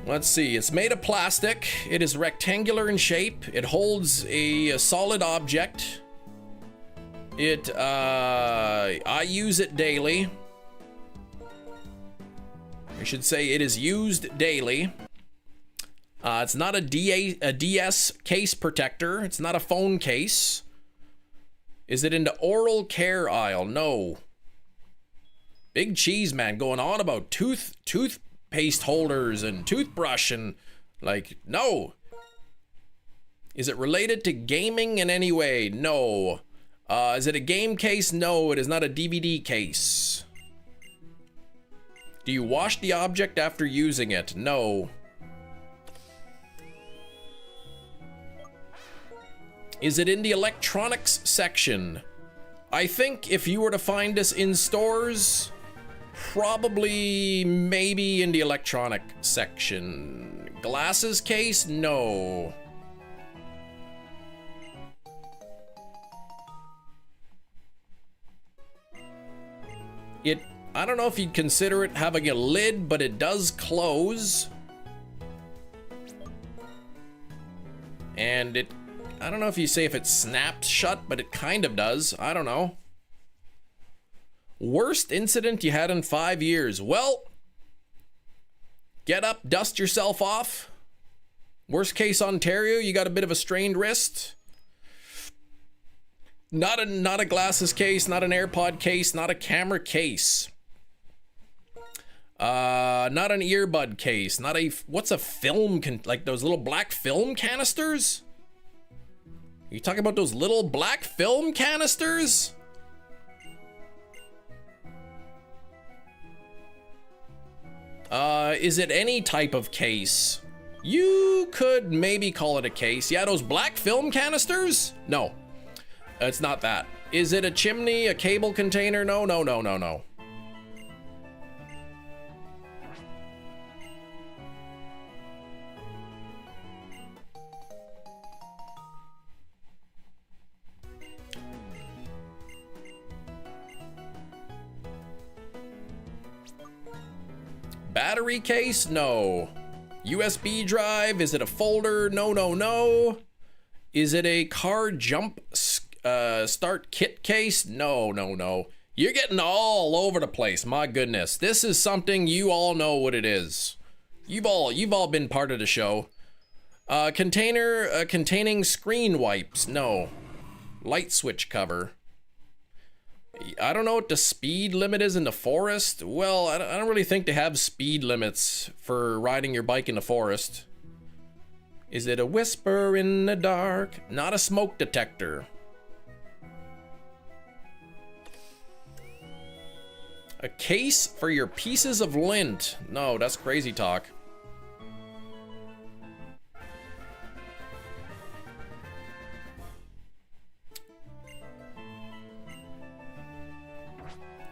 Let's see. It's made of plastic. It is rectangular in shape. It holds a solid object. I use it daily. I should say it is used daily. It's not a DS case protector. It's not a phone case. Is it in the oral care aisle? No. Big Cheese Man going on about toothpaste holders and toothbrush and like, no. Is it related to gaming in any way? No. Is it a game case? No, it is not a DVD case. Do you wash the object after using it? No. Is it in the electronics section? I think if you were to find this in stores, probably maybe in the electronic section. Glasses case? No. I don't know if you'd consider it having a lid, but it does close. And I don't know if you say if it snaps shut, but it kind of does. I don't know. Worst incident you had in 5 years? Well, get up, dust yourself off. Worst case Ontario, you got a bit of a strained wrist. Not a glasses case, not an AirPod case, not a camera case. Not an earbud case, not a, what's a film, like those little black film canisters? Are you talking about those little black film canisters? Is it any type of case? You could maybe call it a case. Yeah, those black film canisters? No, it's not that. Is it a chimney, a cable container? No, no, no, no, no. Battery case? No. USB drive? Is it a folder? No, no, no. Is it a car jump start kit case? No, no, no. You're getting all over the place. My goodness. This is something you all know what it is. You've all been part of the show. Container containing screen wipes. No. Light switch cover. I don't know what the speed limit is in the forest. Well, I don't really think they have speed limits for riding your bike in the forest. Is it a whisper in the dark? Not a smoke detector. A case for your pieces of lint. No, that's crazy talk.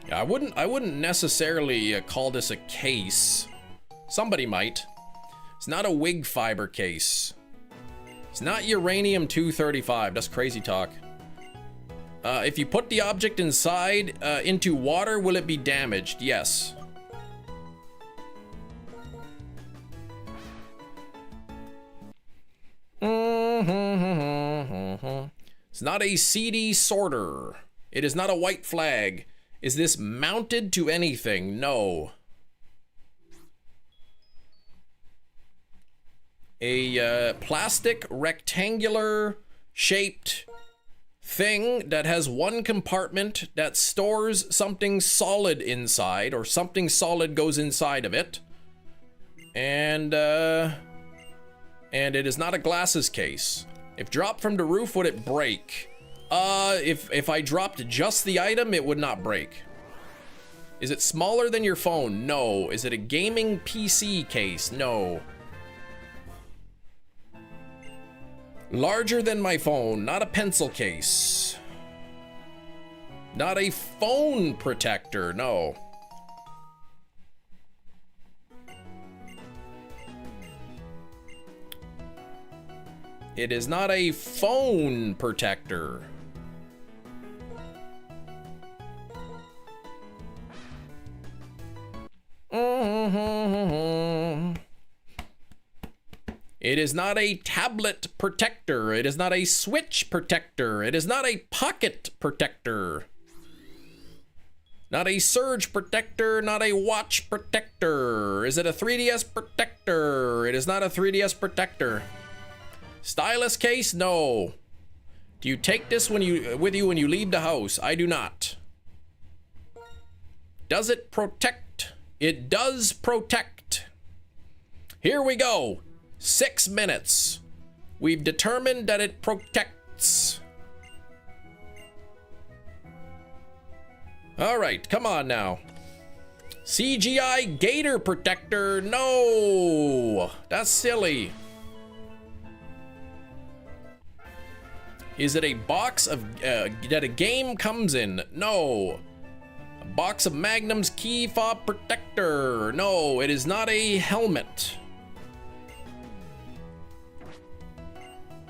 Yeah, I wouldn't necessarily call this a case. Somebody might. It's not a wig fiber case. It's not uranium-235. That's crazy talk. If you put the object inside into water, will it be damaged? Yes. It's not a CD sorter. It is not a white flag. Is this mounted to anything? No. A plastic rectangular shaped thing that has one compartment that stores something solid inside, or something solid goes inside of it. And it is not a glasses case. If dropped from the roof, would it break? If I dropped just the item, it would not break. Is it smaller than your phone? No. Is it a gaming PC case? No. Larger than my phone, not a pencil case. Not a phone protector, no. It is not a phone protector. It is not a tablet protector. It is not a switch protector. It is not a pocket protector. Not a surge protector, not a watch protector. Is it a 3DS protector? It is not a 3DS protector. Stylus case? No. Do you take this with you when you leave the house? I do not. Does it protect? It does protect. Here we go. 6 minutes. We've determined that it protects. All right, come on now. CGI gator protector. No, that's silly. Is it a box of that a game comes in? No. A box of Magnum's key fob protector. No, it is not a helmet.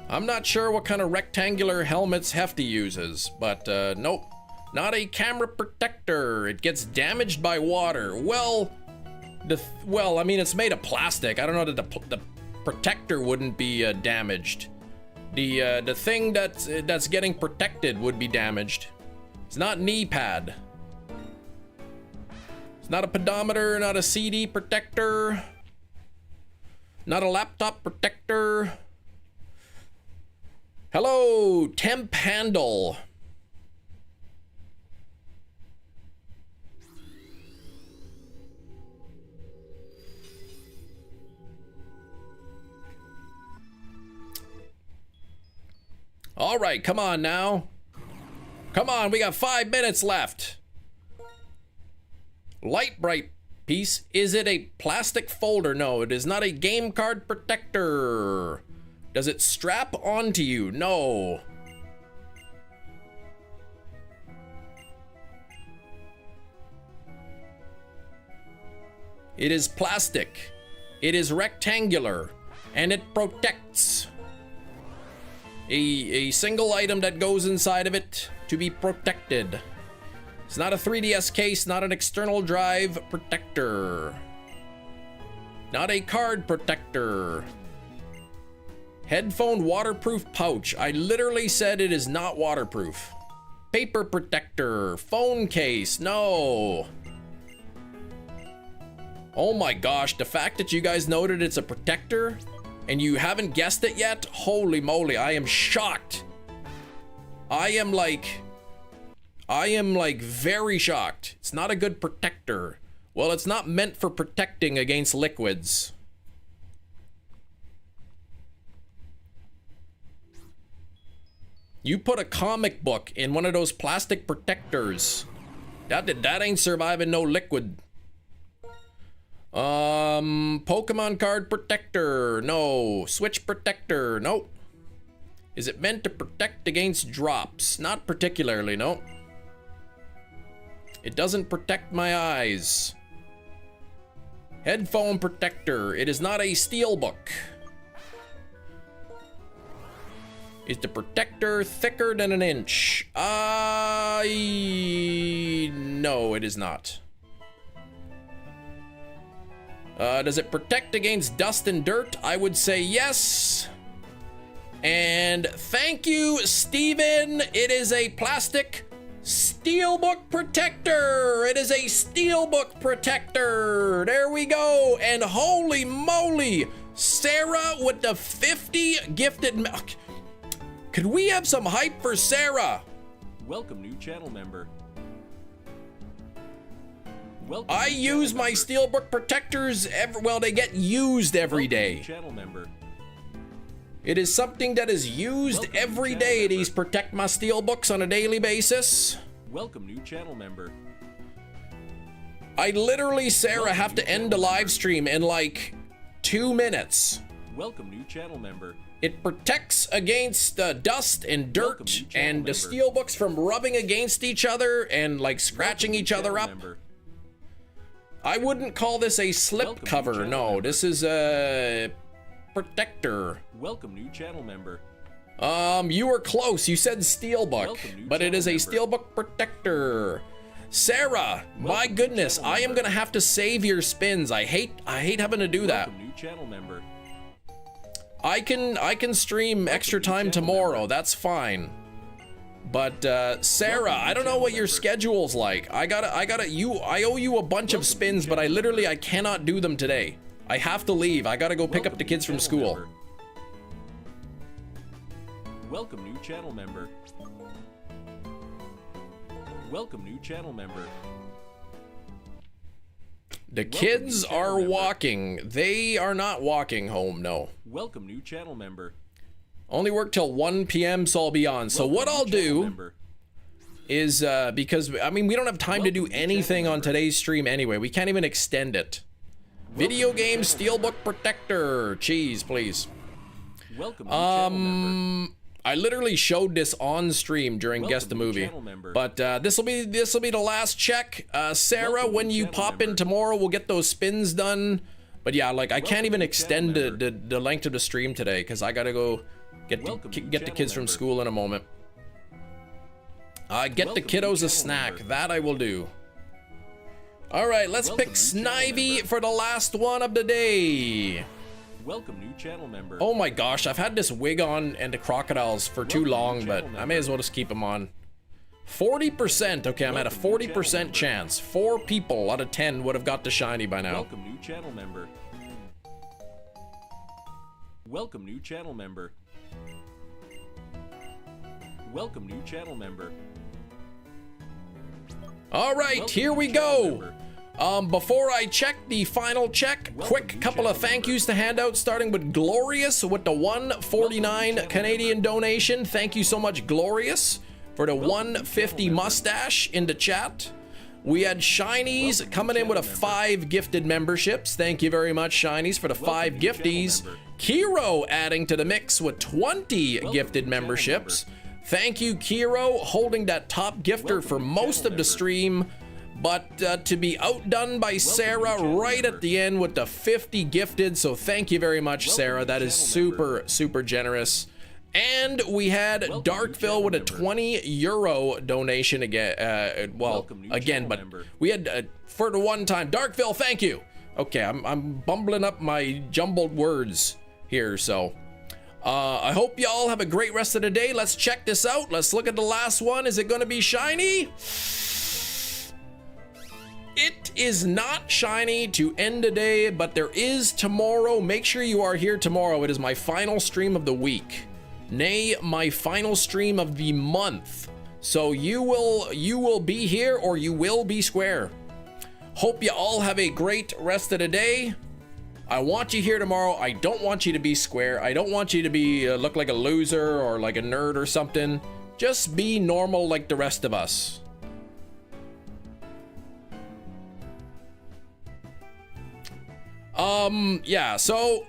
I'm not sure what kind of rectangular helmets Hefty uses, but nope. Not a camera protector. It gets damaged by water. Well, I mean, it's made of plastic. I don't know that the protector wouldn't be damaged. The thing that's getting protected would be damaged. It's not knee pad. It's not a pedometer, not a CD protector. Not a laptop protector. Hello, temp handle. All right, come on now. Come on, we got 5 minutes left. Light bright piece. Is it a plastic folder? No, it is not a game card protector. Does it strap onto you? No. It is plastic. It is rectangular. And it protects. A single item that goes inside of it to be protected. It's not a 3DS case, not an external drive protector. Not a card protector. Headphone waterproof pouch. I literally said it is not waterproof. Paper protector. Phone case. No. Oh my gosh, the fact that you guys noted it's a protector and you haven't guessed it yet, holy moly, I am shocked. I am like very shocked. It's not a good protector. Well, it's not meant for protecting against liquids. You put a comic book in one of those plastic protectors. That ain't surviving no liquid. Pokemon card protector. No. Switch protector. Nope. Is it meant to protect against drops? Not particularly, no. It doesn't protect my eyes. Headphone protector. It is not a steelbook. Is the protector thicker than an inch? No, it is not. Does it protect against dust and dirt? I would say yes. And thank you, Steven. It is a plastic steelbook protector. It is a steelbook protector. There we go. And holy moly, Sarah with the 50 gifted. Could we have some hype for Sarah? Welcome, new channel member. I use my steelbook protectors they get used every day. Channel member. It is something that is used every day. These protect my steelbooks on a daily basis. Welcome, new channel member. I literally, Sarah, have to end the live stream in like 2 minutes. Welcome, new channel member. It protects against dust and dirt and the steelbooks from rubbing against each other and like scratching each other up. I wouldn't call this a slip cover. No, this is a protector. Welcome, new channel member. You were close. You said steelbook, but it is a steelbook protector. Sarah, my goodness, I am gonna have to save your spins. I hate having to do that. Welcome, new channel member. I can stream extra time tomorrow. That's fine. But Sarah, I don't know what your schedule's like. I owe you a bunch of spins, but I cannot do them today. I have to leave. I gotta go pick up the kids from school. Welcome, new channel member. Welcome, new channel member. The kids are walking. They are not walking home, no. Welcome, new channel member. Only work till 1 p.m. so I'll be on. So what I'll do is, because, I mean, we don't have time to do anything on today's stream anyway. We can't even extend it. Video game steelbook protector. Cheese, please. Welcome, new channel member. I literally showed this on stream during Guess the Movie, but this will be the last check. Sarah, when you pop in tomorrow, we'll get those spins done. But yeah, like I can't even extend the length of the stream today because I gotta go get the kids from school in a moment. Get the kiddos a snack. That I will do. All right, let's pick Snivy for the last one of the day. Welcome, new channel member. Oh my gosh, I've had this wig on and the crocodiles for too long, but I may as well just keep them on. 40%. Okay, I'm at a 40% chance. 4 people out of 10 would have got the shiny by now. Welcome, new channel member. Welcome, new channel member. Welcome, new channel member. All right, here we go. Before I check the final check, quick couple of thank yous to hand out, starting with Glorious with the 149 Canadian donation. Thank you so much, Glorious, for the 150 mustache in the chat. We had Shinies coming in with a 5 gifted memberships. Thank you very much, Shinies, for the 5 gifties. Kiro adding to the mix with 20 gifted memberships. Thank you, Kiro, holding that top gifter for most of the stream. But to be outdone by Sarah right at the end with the 50 gifted, so thank you very much, Sarah. That is super, super generous. And we had Darkville with a 20 euro donation again. But we had for the one time, Darkville, thank you. Okay, I'm bumbling up my jumbled words here, so. I hope y'all have a great rest of the day. Let's check this out. Let's look at the last one. Is it gonna be shiny? It is not shiny to end the day, but there is tomorrow. Make sure you are here tomorrow. It is my final stream of the week. Nay, my final stream of the month. So you will be here or you will be square. Hope you all have a great rest of the day. I want you here tomorrow. I don't want you to be square. I don't want you to be look like a loser or like a nerd or something. Just be normal like the rest of us. Yeah, so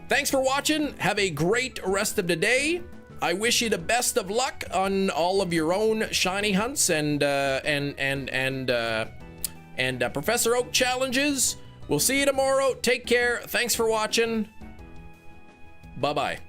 thanks for watching. Have a great rest of the day. I wish you the best of luck on all of your own shiny hunts and Professor Oak challenges. We'll see you tomorrow. Take care. Thanks for watching. Bye-bye.